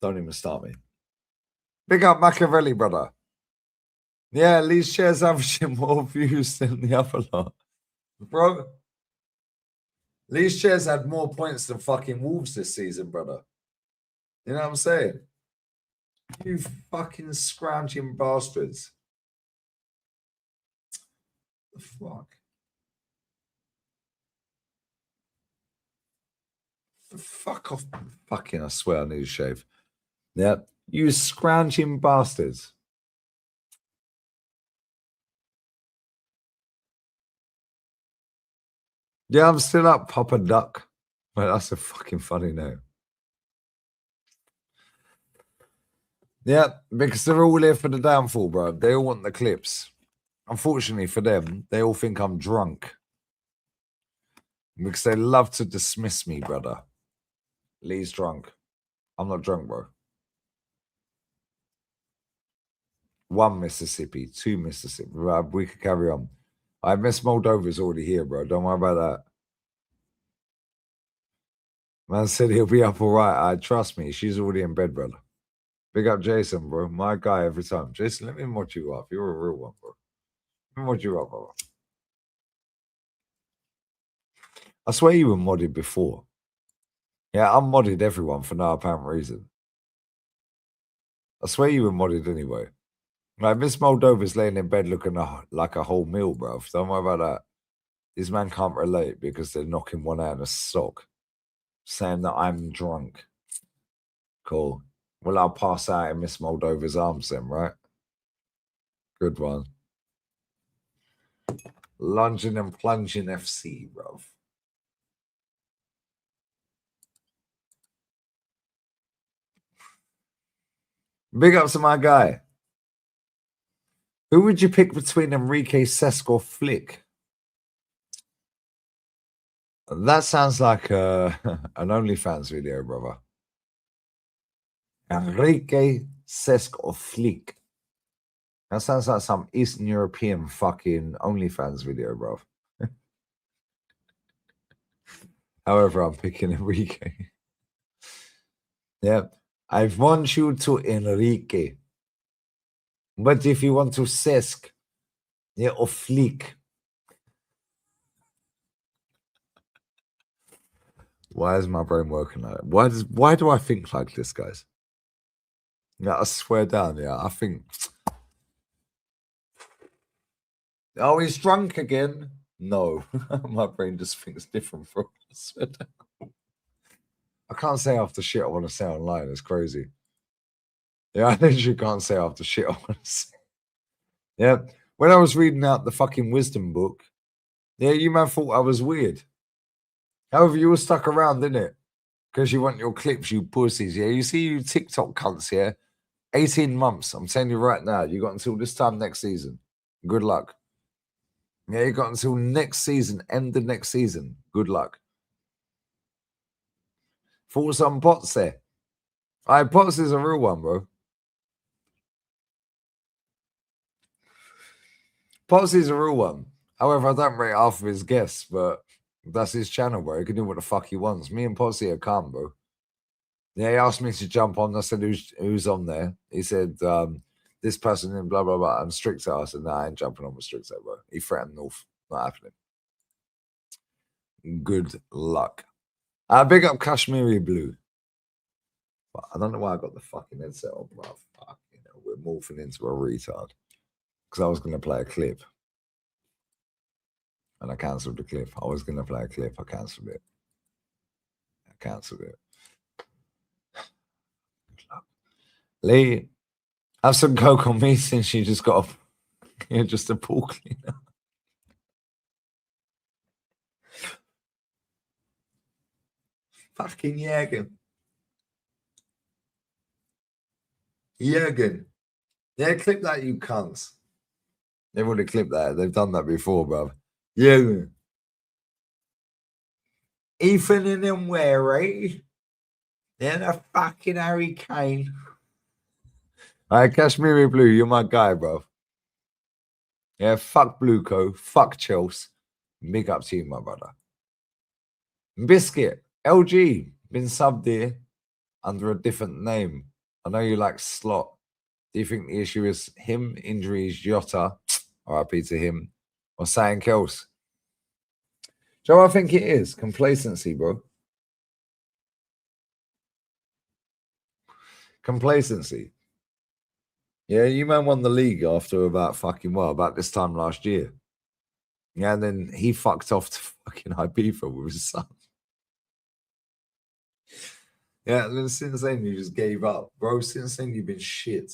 Don't even start me. Big up Machiavelli, brother. Yeah, Lee's shares averaging more views than the other lot. Bro, Lee's shares had more points than fucking Wolves this season, brother. You know what I'm saying? You fucking scrounging bastards. The fuck? Fuck off. Fucking, I swear I need a shave. Yeah. You scrounging bastards. Yeah, I'm still up, Papa Duck. Well, that's a fucking funny name. Yeah, because they're all here for the downfall, bro. They all want the clips. Unfortunately for them, they all think I'm drunk. Because they love to dismiss me, brother. Lee's drunk. I'm not drunk, bro. 1 Mississippi, 2 Mississippi. We could carry on. Miss Moldova's already here, bro. Don't worry about that. Man said he'll be up all right. Trust me, she's already in bed, brother. Big up Jason, bro. My guy every time. Jason, let me mod you up. You're a real one, bro. Let me mod you up, bro. I swear you were modded before. Yeah, I'm modded everyone for no apparent reason. I swear you were modded anyway. Like, Miss Moldova's laying in bed looking like a whole meal, bro. Don't worry about that. This man can't relate because they're knocking one out of a sock, saying that I'm drunk. Cool. Well, I'll pass out in Miss Moldova's arms then, right? Good one. Lunging and plunging FC, bro. Big up to my guy. Who would you pick between Enrique, Sesk, or Flick? That sounds like an OnlyFans video, brother. Enrique, Sesk, or Flick? That sounds like some Eastern European fucking OnlyFans video, bro. However, I'm picking Enrique. Yeah. I want you to Enrique. But if you want to Sesk, yeah, or Flick. Why is my brain working like that? Why do I think like this, guys? Yeah, I swear down, yeah. I think, oh, he's drunk again. No, my brain just thinks different, bro. I swear down. I can't say half the shit I want to say online. It's crazy. Yeah, I literally can't say half the shit I want to say. Yeah, when I was reading out the fucking wisdom book, yeah, you man thought I was weird. However, you were stuck around, didn't it? Because you want your clips, you pussies. Yeah, you see you TikTok cunts, yeah? 18 months. I'm telling you right now, you got until this time next season. Good luck. Yeah, you got until next season, end of next season. Good luck. Thoughts on Pots there? All right, Pots is a real one, bro. Pots is a real one. However, I don't rate half of his guests, but that's his channel, bro. He can do what the fuck he wants. Me and Potsy are calm, bro. Yeah, he asked me to jump on. I said, who's on there? He said, this person in blah, blah, blah. And Stricter. I said, nah, I ain't jumping on with Stricter, bro. He threatened North. Not happening. Good luck. Big up Kashmiri Blue. But I don't know why I got the fucking headset on, bro. Fuck, you know, we're morphing into a retard. Because I was going to play a clip. And I cancelled the clip. I was going to play a clip. I cancelled it. Lee, have some coke on me since you just got you're just a pool cleaner. Fucking Jürgen. Jürgen. Yeah, clip that, you cunts. They've already clipped that. They've done that before, bruv. Jürgen. Ethan and them where, right? They're the fucking Harry Kane. All right, Kashmiri Blue, you're my guy, bro. Yeah, fuck Blueco, fuck Chelsea. Big up to you, my brother. Biscuit, LG, been subbed here under a different name. I know you like Slot. Do you think the issue is him, injuries, Jota, RIP to him, or something else? Joe, I think it is complacency, bro. Complacency. Yeah, you man won the league after about about this time last year. Yeah, and then he fucked off to fucking Ibiza with his son. Yeah, and then since then you just gave up, bro. Since then you've been shit.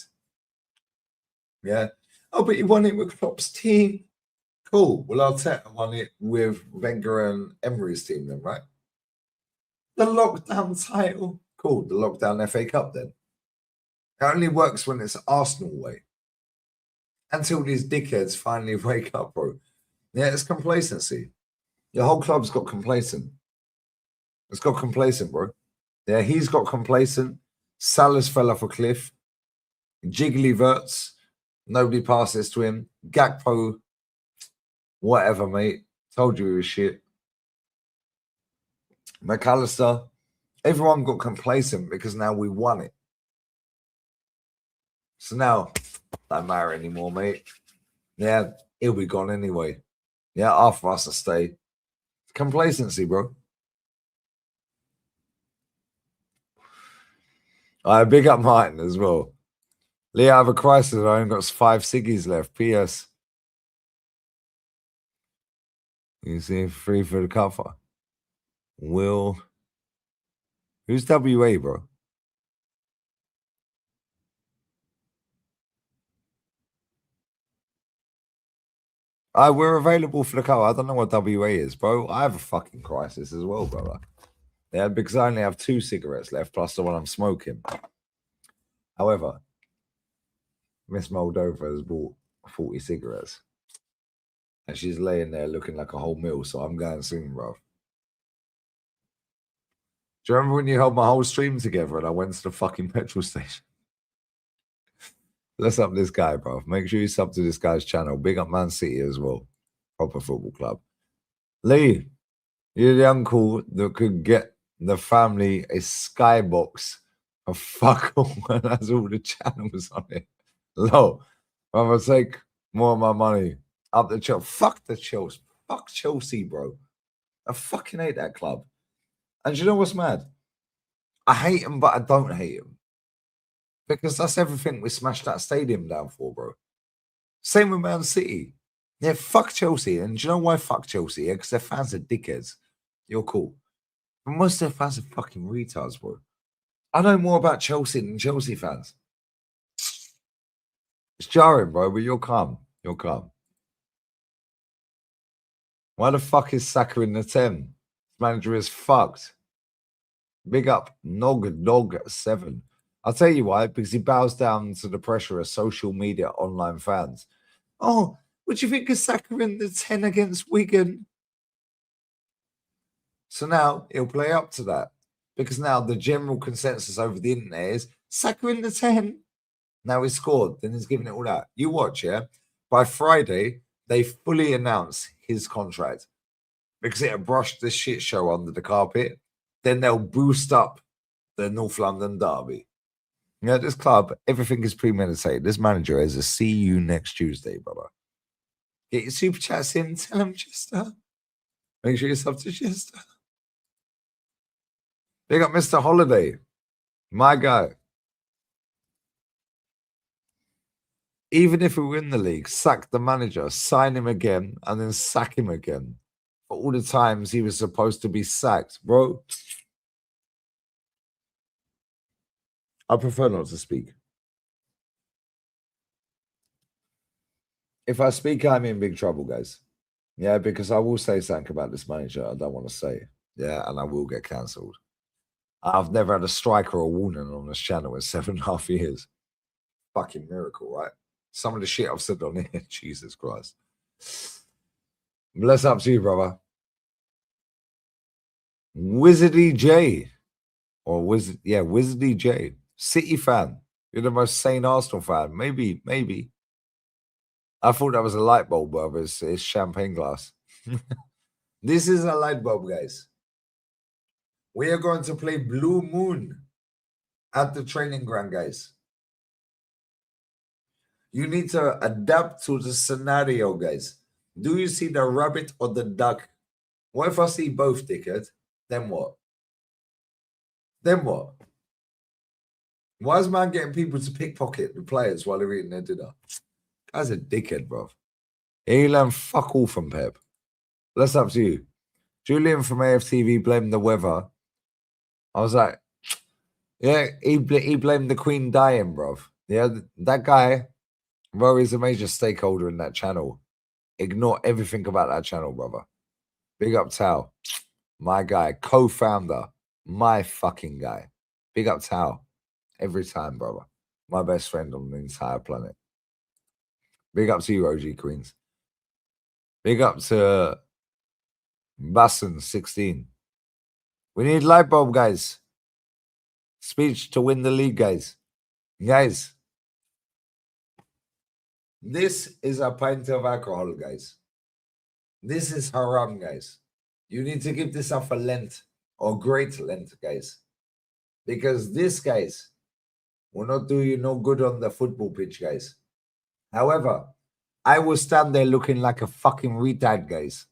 Yeah. Oh, but you won it with Klopp's team. Cool. Well, Arteta won it with Wenger and Emery's team then, right? The lockdown title. Cool. The lockdown FA Cup then. It only works when it's Arsenal way. Until these dickheads finally wake up, bro. Yeah, it's complacency. Your whole club's got complacent. It's got complacent, bro. Yeah, he's got complacent. Salah's fell off a cliff. Jiggly Verts. Nobody passes to him. Gakpo. Whatever, mate. Told you he was shit. McAllister. Everyone got complacent because now we won it. So now, don't matter anymore, mate. Yeah, he'll be gone anyway. Yeah, after us to stay. Complacency, bro. I big up Martin as well. Lee, I have a crisis. I only got 5 ciggies left. P.S. You see, free for the cover. Will. Who's WA, bro? We're available for the cover. I don't know what WA is, bro. I have a fucking crisis as well, brother. Yeah, because I only have 2 cigarettes left, plus the one I'm smoking. However, Miss Moldova has bought 40 cigarettes. And she's laying there looking like a whole meal, so I'm going soon, bro. Do you remember when you held my whole stream together and I went to the fucking petrol station? Let's up this guy, bro. Make sure you sub to this guy's channel. Big up Man City as well. Proper football club. Lee, you're the uncle that could get the family a skybox of fuck all and has all the channels on it. Low, I'm gonna take more of my money. Up the Chelsea. Fuck the Chelsea. Fuck Chelsea, bro. I fucking hate that club. And you know what's mad? I hate him, but I don't hate him. Because that's everything we smashed that stadium down for, bro. Same with Man City. Yeah, fuck Chelsea. And do you know why fuck Chelsea? Yeah, because their fans are dickheads. You're cool. But most of their fans are fucking retards, bro. I know more about Chelsea than Chelsea fans. It's jarring, bro, but you're calm. You're calm. Why the fuck is Saka in the 10? Manager is fucked. Big up Nog Dog 7. I'll tell you why, because he bows down to the pressure of social media online fans. Oh, what do you think of Saka in the 10 against Wigan? So now he'll play up to that. Because now the general consensus over the internet is Saka in the 10. Now he's scored, then he's giving it all out. You watch, yeah? By Friday, they fully announce his contract. Because it had brushed the shit show under the carpet. Then they'll boost up the North London derby. You know, this club, everything is premeditated. This manager is a see you next Tuesday, brother. Get your super chats in. Tell him, Chester. Make sure you sub to Chester. They got Mr. Holiday. My guy. Even if we win the league, sack the manager, sign him again, and then sack him again. For all the times he was supposed to be sacked, bro. I prefer not to speak. If I speak, I'm in big trouble, guys. Yeah, because I will say something about this manager I don't want to say. Yeah, and I will get cancelled. I've never had a strike or a warning on this channel in 7.5 years. Fucking miracle, right? Some of the shit I've said on here, Jesus Christ. Bless up to you, brother. Wizardy J. Or Wizardy J. City fan. You're the most sane Arsenal fan. Maybe. I thought that was a light bulb, but it's champagne glass. This is a light bulb, guys. We are going to play Blue Moon at the training ground, guys. You need to adapt to the scenario, guys. Do you see the rabbit or the duck? What if I see both, dickhead? Then what? Then what? Why is man getting people to pickpocket the players while they're eating their dinner? Guy's a dickhead, bro. He learned fuck all from Pep. That's up to you. Julian from AFTV blamed the weather. I was like, Yeah, he blamed the Queen dying, bruv. Yeah, that guy, bro, is a major stakeholder in that channel. Ignore everything about that channel, brother. Big up Tao, my guy, co-founder, my fucking guy. Big up Tao, every time, brother. My best friend on the entire planet. Big up to you, OG Queens. Big up to Basson16. We need light bulb, guys. Speech to win the league, guys. Guys, this is a pint of alcohol, guys. This is haram, guys. You need to give this up for Lent or Great Lent, guys. Because this, guys, will not do you no good on the football pitch, guys. However, I will stand there looking like a fucking retard, guys.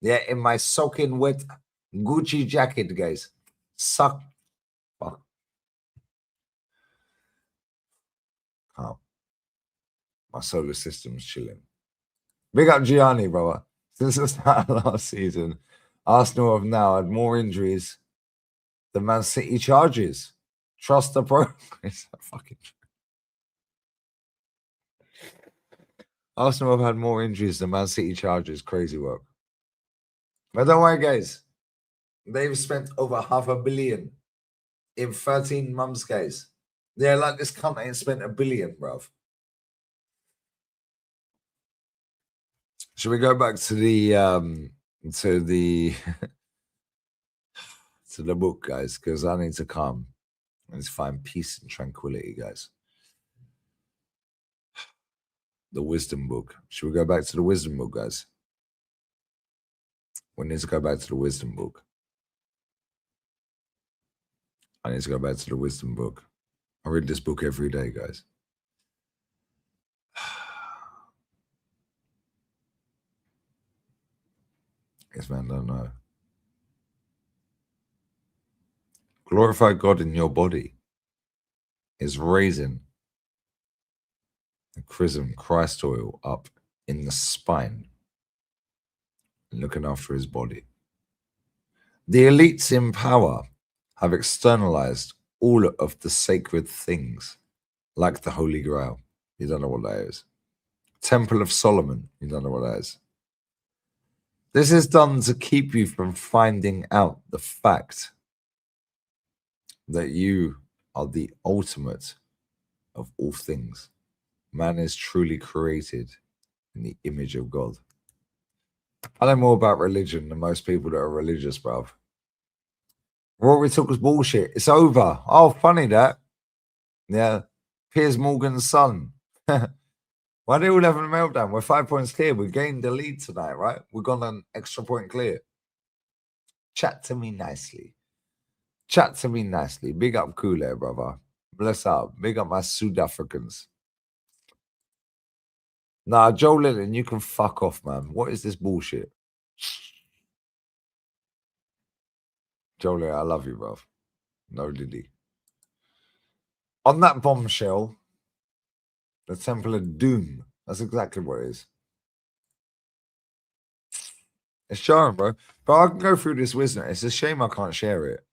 Yeah, in my soaking wet Gucci jacket, guys. Suck. Fuck. Oh. My solar system's chilling. Big up Gianni, brother. Since the start of last season, Arsenal have now had more injuries than Man City charges. Trust the progress. Fucking Arsenal have had more injuries than Man City charges. Crazy work. But don't worry, guys. They've spent over $500 million in 13 months, guys. They're like this company ain't spent $1 billion, bruv. Should we go back to the to the to the book, guys? Because I need to calm. I need to find peace and tranquility, guys. The wisdom book. Should we go back to the wisdom book, guys? We need to go back to the wisdom book. I need to go back to the wisdom book. I read this book every day, guys. Yes, man, don't know. Glorify God in your body is raising the chrism Christ oil up in the spine and looking after his body. The elites in power have externalized all of the sacred things, like the Holy Grail. You don't know what that is. Temple of Solomon. You don't know what that is. This is done to keep you from finding out the fact that you are the ultimate of all things. Man is truly created in the image of God. I know more about religion than most people that are religious, bruv. Rory took us bullshit. It's over. Oh, funny that. Yeah. Piers Morgan's son. Why do we all have a meltdown? We're 5 points clear. We gained the lead tonight, right? We've gone an extra point clear. Chat to me nicely. Chat to me nicely. Big up Kool-Aid, brother. Bless up. Big up my South Africans. Nah, Joe Lennon, you can fuck off, man. What is this bullshit? Joe Lennon, I love you, bruv. No Diddy. On that bombshell, the Temple of Doom. That's exactly what it is. It's jarring, bro. But I can go through this wisdom. It's a shame I can't share it.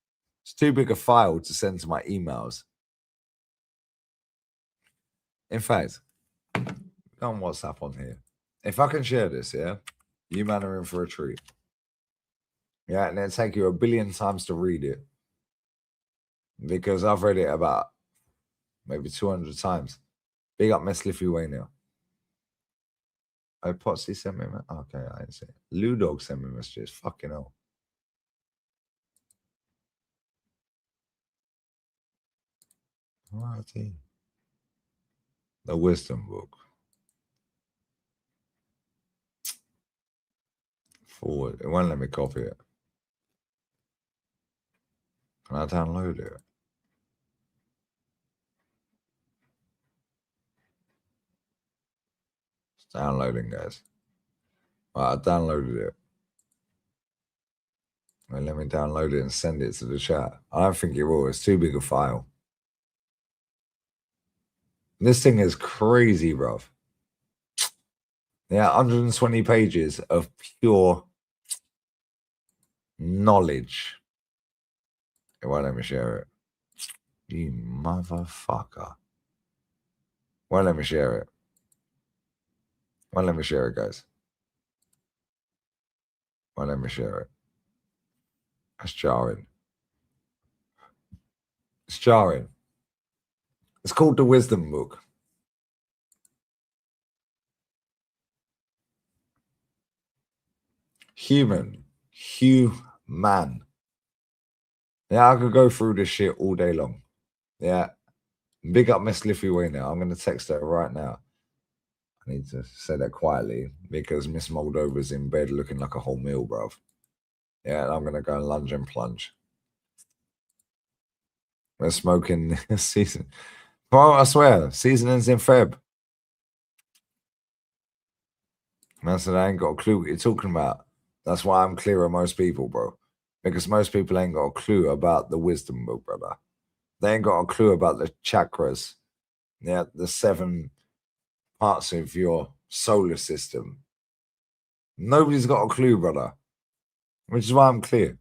It's too big a file to send to my emails. In fact, go on WhatsApp on here. If I can share this, yeah, you man are in for a treat. Yeah, and it'll take you 1 billion times to read it. Because I've read it about maybe 200 times. Big up Miss Lithuania. Oh, Potsy sent me. Okay, I didn't see it. Ludog sent me messages. Fucking hell. Righty. The wisdom book. Forward. It won't let me copy it. Can I download it? It's downloading, guys. Right, I downloaded it. Well, let me download it and send it to the chat. I don't think it will. It's too big a file. This thing is crazy, bruv. Yeah, 120 pages of pure knowledge. It won't let me share it. You motherfucker. Well, let me share it. Well, let me share it, guys. Well, let me share it. That's jarring. It's jarring. It's called the Wisdom Book. Human. Yeah, I could go through this shit all day long. Yeah. Big up Miss Liffy Wayne. I'm going to text her right now. I need to say that quietly because Miss Moldova's in bed looking like a whole meal, bruv. Yeah, and I'm going to go and lunge and plunge. We're smoking this season. Bro, I swear, seasoning's in Feb. I said, I ain't got a clue what you're talking about. That's why I'm clear of most people, bro. Because most people ain't got a clue about the wisdom book, brother. They ain't got a clue about the chakras. Yeah, the 7 parts of your solar system. Nobody's got a clue, brother. Which is why I'm clear.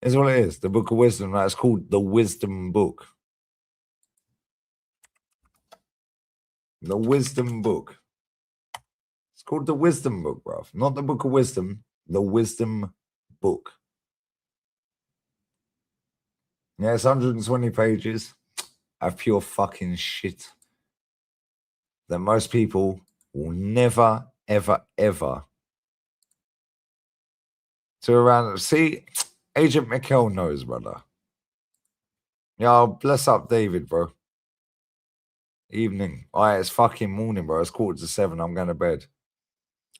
It's what it is. The Book of Wisdom. That's called the Wisdom Book. The Wisdom Book. It's called the Wisdom Book, bruv. Not the Book of Wisdom. The Wisdom Book. Yeah, it's 120 pages of pure fucking shit that most people will never, ever, ever to around. See, Agent Mikkel knows, brother. Yeah, bless up David, bro. Evening. All right, it's fucking morning, bro. It's 6:45. I'm going to bed.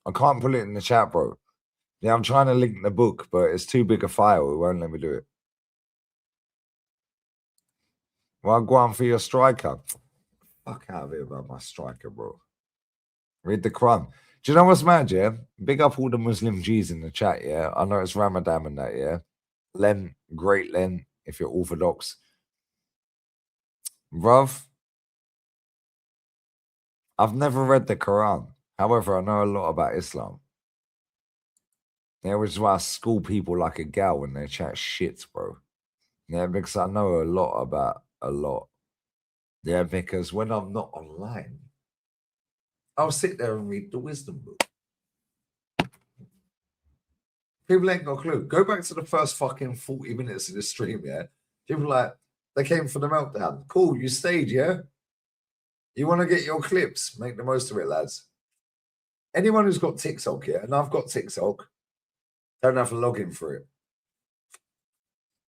I can't put it in the chat, bro. Yeah, I'm trying to link the book, but it's too big a file. It won't let me do it. Well, go on for your striker. Fuck out of here about my striker, bro. Read the Quran. Do you know what's mad, yeah? Big up all the Muslim G's in the chat, yeah? I know it's Ramadan and that, yeah? Len, great Len, if you're Orthodox. Bruv, I've never read the Quran. However, I know a lot about Islam. Yeah, which is why I school people like a gal when they chat shit, bro. Yeah, because I know a lot about a lot. Yeah, because when I'm not online, I'll sit there and read the wisdom book. People ain't got a clue. Go back to the first fucking 40 minutes of the stream, yeah? People like, they came for the meltdown. Cool, you stayed, yeah? You want to get your clips? Make the most of it, lads. Anyone who's got TikTok, yeah, and I've got TikTok, don't have to log in for it.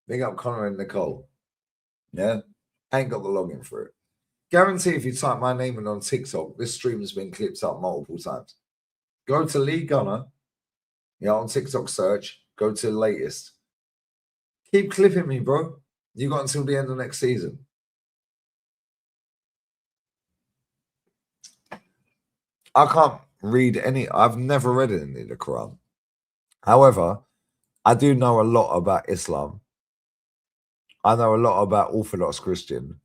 Big up Connor and Nicole. Yeah? Ain't got the login for it. Guarantee if you type my name in on TikTok, this stream has been clipped up multiple times. Go to Lee Gunner, yeah, on TikTok search, go to the latest. Keep clipping me, bro. You got until the end of next season. I can't read any, I've never read any of the Quran. However, I do know a lot about Islam. I know a lot about Orthodox Christian,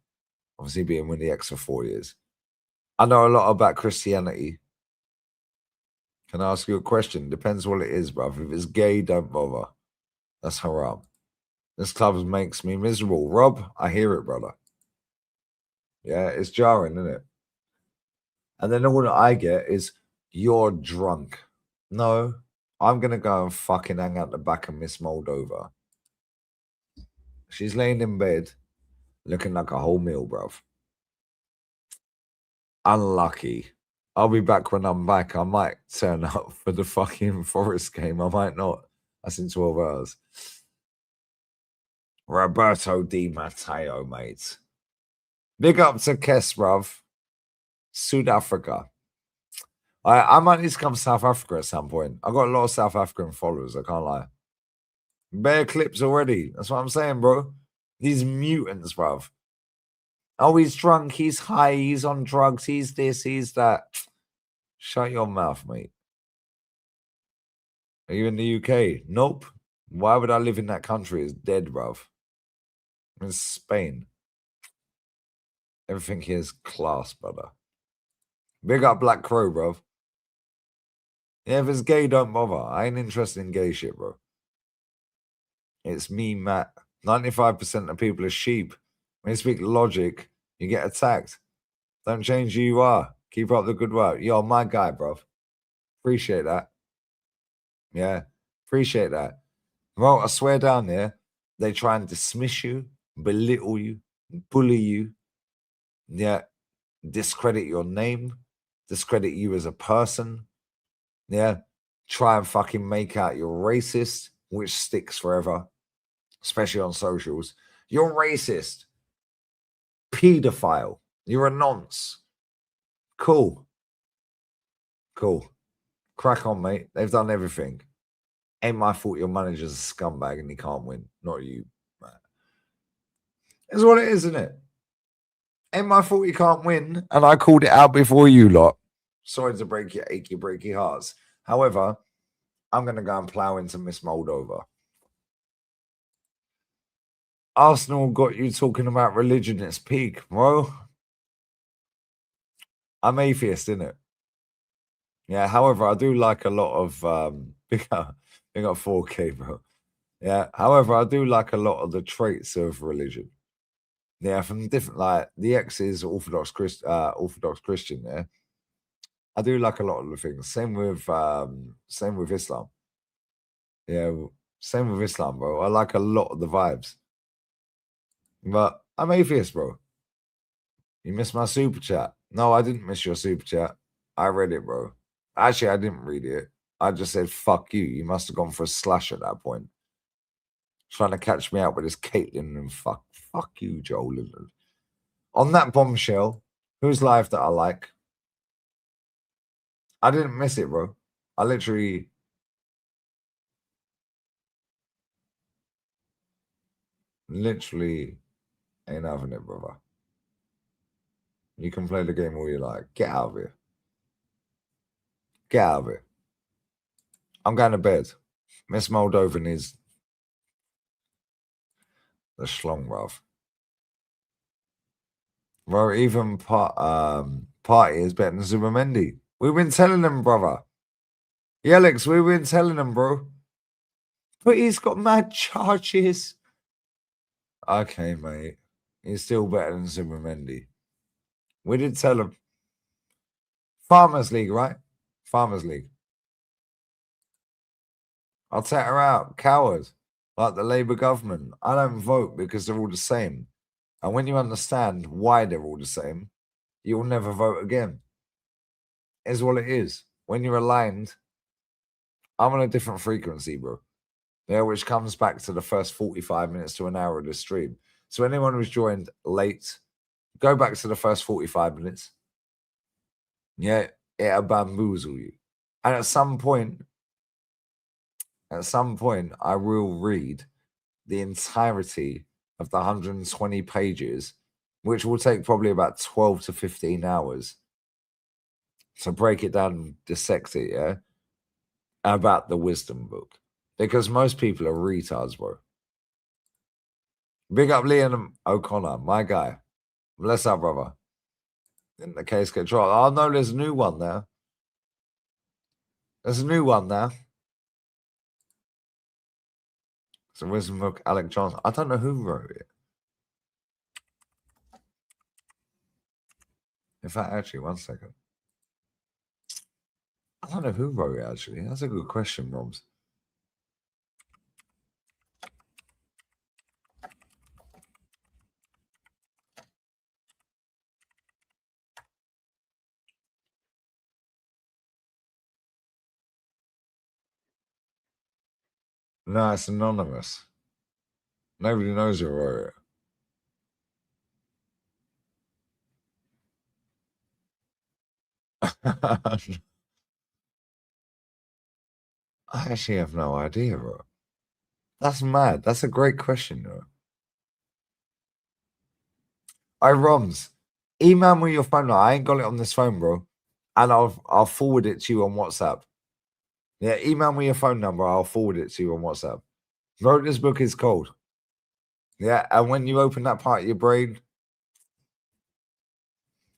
obviously being with the ex for 4 years. I know a lot about Christianity. Can I ask you a question? Depends what it is, bruv. If it's gay, don't bother. That's haram. This club makes me miserable. Rob, I hear it, brother. Yeah, it's jarring, isn't it? And then all that I get is, you're drunk. No, I'm going to go and fucking hang out the back of Miss Moldova. She's laying in bed looking like a whole meal, bruv. Unlucky. I'll be back when I'm back. I might turn up for the fucking Forest game. I might not. That's in 12 hours. Roberto Di Matteo, mate. Big up to Kes, bruv. South Africa. I might need to come to South Africa at some point. I've got a lot of South African followers, I can't lie. Bare clips already. That's what I'm saying, bro. These mutants, bruv. Oh, he's drunk, he's high, he's on drugs, he's this, he's that. Shut your mouth, mate. Are you in the UK? Nope. Why would I live in that country? It's dead, bruv. I'm in Spain. Everything here is class, brother. Big up Black Crow, bruv. Yeah, if it's gay, don't bother. I ain't interested in gay shit, bro. It's me, Matt. 95% of people are sheep. When you speak logic, you get attacked. Don't change who you are. Keep up the good work. You're my guy, bro. Appreciate that. Yeah, appreciate that. Well, I swear down there, they try and dismiss you, belittle you, bully you. Yeah, discredit your name, discredit you as a person. Yeah, try and fucking make out you're racist, which sticks forever, especially on socials. You're racist, pedophile, you're a nonce. Cool. Crack on, mate. They've done everything. Ain't my fault your manager's a scumbag and he can't win. Not you, man. It's what it is, isn't it? Ain't my fault you can't win, and I called it out before you lot. Sorry to break your achy, breaky hearts. However, I'm going to go and plough into Miss Moldova. Arsenal got you talking about religion at its peak, bro. I'm atheist, innit? Yeah, however, I do like a lot of big up 4K, bro. Yeah, however, I do like a lot of the traits of religion. Yeah, from different, like the ex is Orthodox Christian. Yeah, I do like a lot of the things. Same with Islam. Yeah, same with Islam, bro. I like a lot of the vibes. But I'm atheist, bro. You missed my super chat. No, I didn't miss your super chat. I read it, bro. Actually, I didn't read it. I just said, fuck you. You must have gone for a slash at that point. Trying to catch me out with this Caitlyn and fuck you, Joel. On that bombshell, whose life that I like? I didn't miss it, bro. I literally ain't having it, brother. You can play the game all you like. Get out of here. Get out of it. I'm going to bed. Miss Moldovan is the schlong, bruv. Bro, even Party is better than Zubimendi. We've been telling them, brother. Alex, we've been telling them, bro. But he's got mad charges. Okay, mate. He's still better than Zubimendi. We did tell him. Farmers League, right? Farmers League. I'll take her out. Coward. Like the Labour government. I don't vote because they're all the same. And when you understand why they're all the same, you'll never vote again. Is what it is. When you're aligned, I'm on a different frequency, bro. Yeah, which comes back to the first 45 minutes to an hour of the stream. So anyone who's joined late, go back to the first 45 minutes. Yeah, it'll bamboozle you. And at some point, I will read the entirety of the 120 pages, which will take probably about 12 to 15 hours to break it down and dissect it, yeah, about the wisdom book. Because most people are retards, bro. Big up Liam O'Connor, my guy. Bless up, brother. In the case control. Oh, no, there's a new one there. There's a new one now. It's a wisdom book, Alec Johnson. I don't know who wrote it. In fact, actually, one second. I don't know who wrote it, actually. That's a good question, Robs. No, it's anonymous. Nobody knows who wrote it. I actually have no idea, bro. That's mad. That's a great question, though. Roms, email me your phone number. I ain't got it on this phone, bro. And I'll forward it to you on WhatsApp. Yeah, email me your phone number. I'll forward it to you on WhatsApp. Bro, this book is cold. Yeah, and when you open that part of your brain,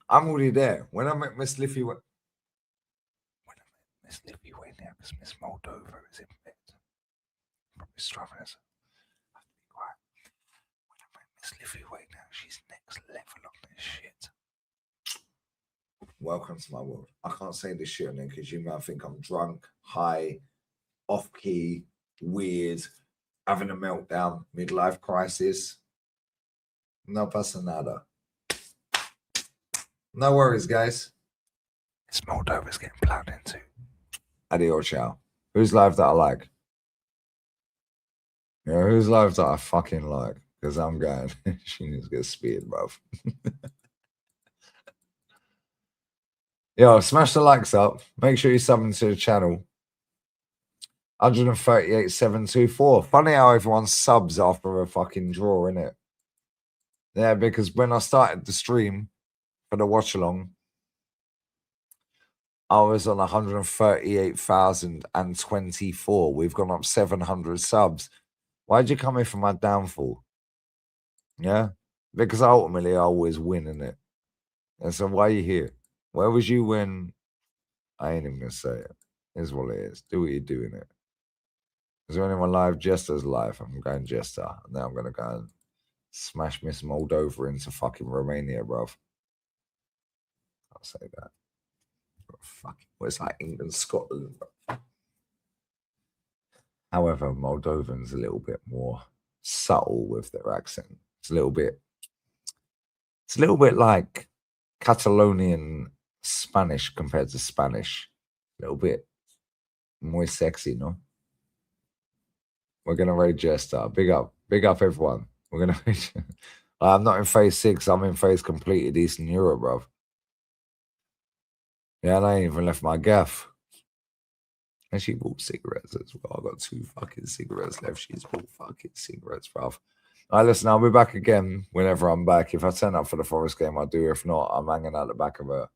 I'm already there. When I met Miss Liffy, Miss Moldova is in bed. Miss Travis. It's Livy Way now. She's next level on this shit. Welcome to my world. I can't say this shit on there because you might think I'm drunk, high, off key, weird, having a meltdown, midlife crisis. No pasa nada. No worries, guys. It's Moldova's getting plowed into. Adios, ciao. Whose life that I like? Yeah, whose life that I fucking like? Because I'm going, she needs to get speared, bruv. Yo, smash the likes up. Make sure you sub into the channel. 138,724. Funny how everyone subs after a fucking draw, innit? Yeah, because when I started the stream for the watch along, I was on 138,024. We've gone up 700 subs. Why'd you come in for my downfall? Yeah, because ultimately I always win, innit? And so why are you here? Where was you when? I ain't even gonna say it. It's what it is. Do what you're doing it. Is there anyone live? Jester's live. I'm going Jester. And now I'm gonna go and smash Miss Moldova into fucking Romania, bruv. I'll say that. Fucking, well, it's like England, Scotland. However, Moldovan's a little bit more subtle with their accent. It's a little bit like Catalonian Spanish compared to Spanish. A little bit more sexy, no? We're gonna raid Jester. Big up everyone. We're gonna raid. I'm not in phase 6. I'm in phase completed Eastern Europe, bruv. Yeah, and I ain't even left my gaff. And she bought cigarettes as well. I got 2 fucking cigarettes left. She's bought fucking cigarettes, bruv. All right, listen, I'll be back again whenever I'm back. If I turn up for the Forest game, I'll do. If not, I'm hanging out the back of her.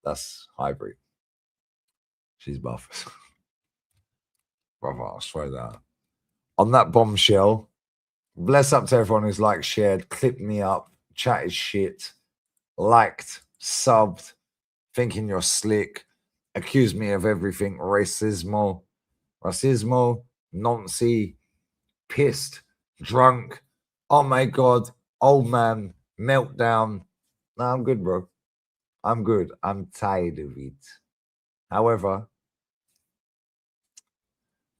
That's Highbury. She's buff. Brother, I swear that. On that bombshell, bless up to everyone who's liked, shared, clipped me up, chatted shit, liked, subbed, thinking you're slick, accused me of everything, racismo, noncy, pissed, drunk, oh my God, old man, meltdown. No, I'm good, bro. I'm good. I'm tired of it. However,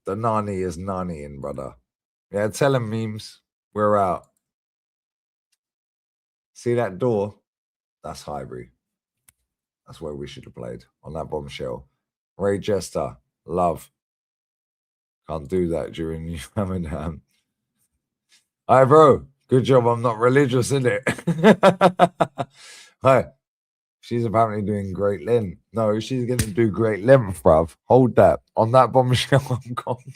the Nani is Nani-ing, brother. Yeah, tell him, memes. We're out. See that door? That's Highbury. That's where we should have played. On that bombshell. Ray Jester. Love. Can't do that during Ramadan. Hi, bro. Good job I'm not religious, isn't it? Hi. She's apparently doing great length. No, she's going to do great length, bruv. Hold that. On that bombshell, I'm gone.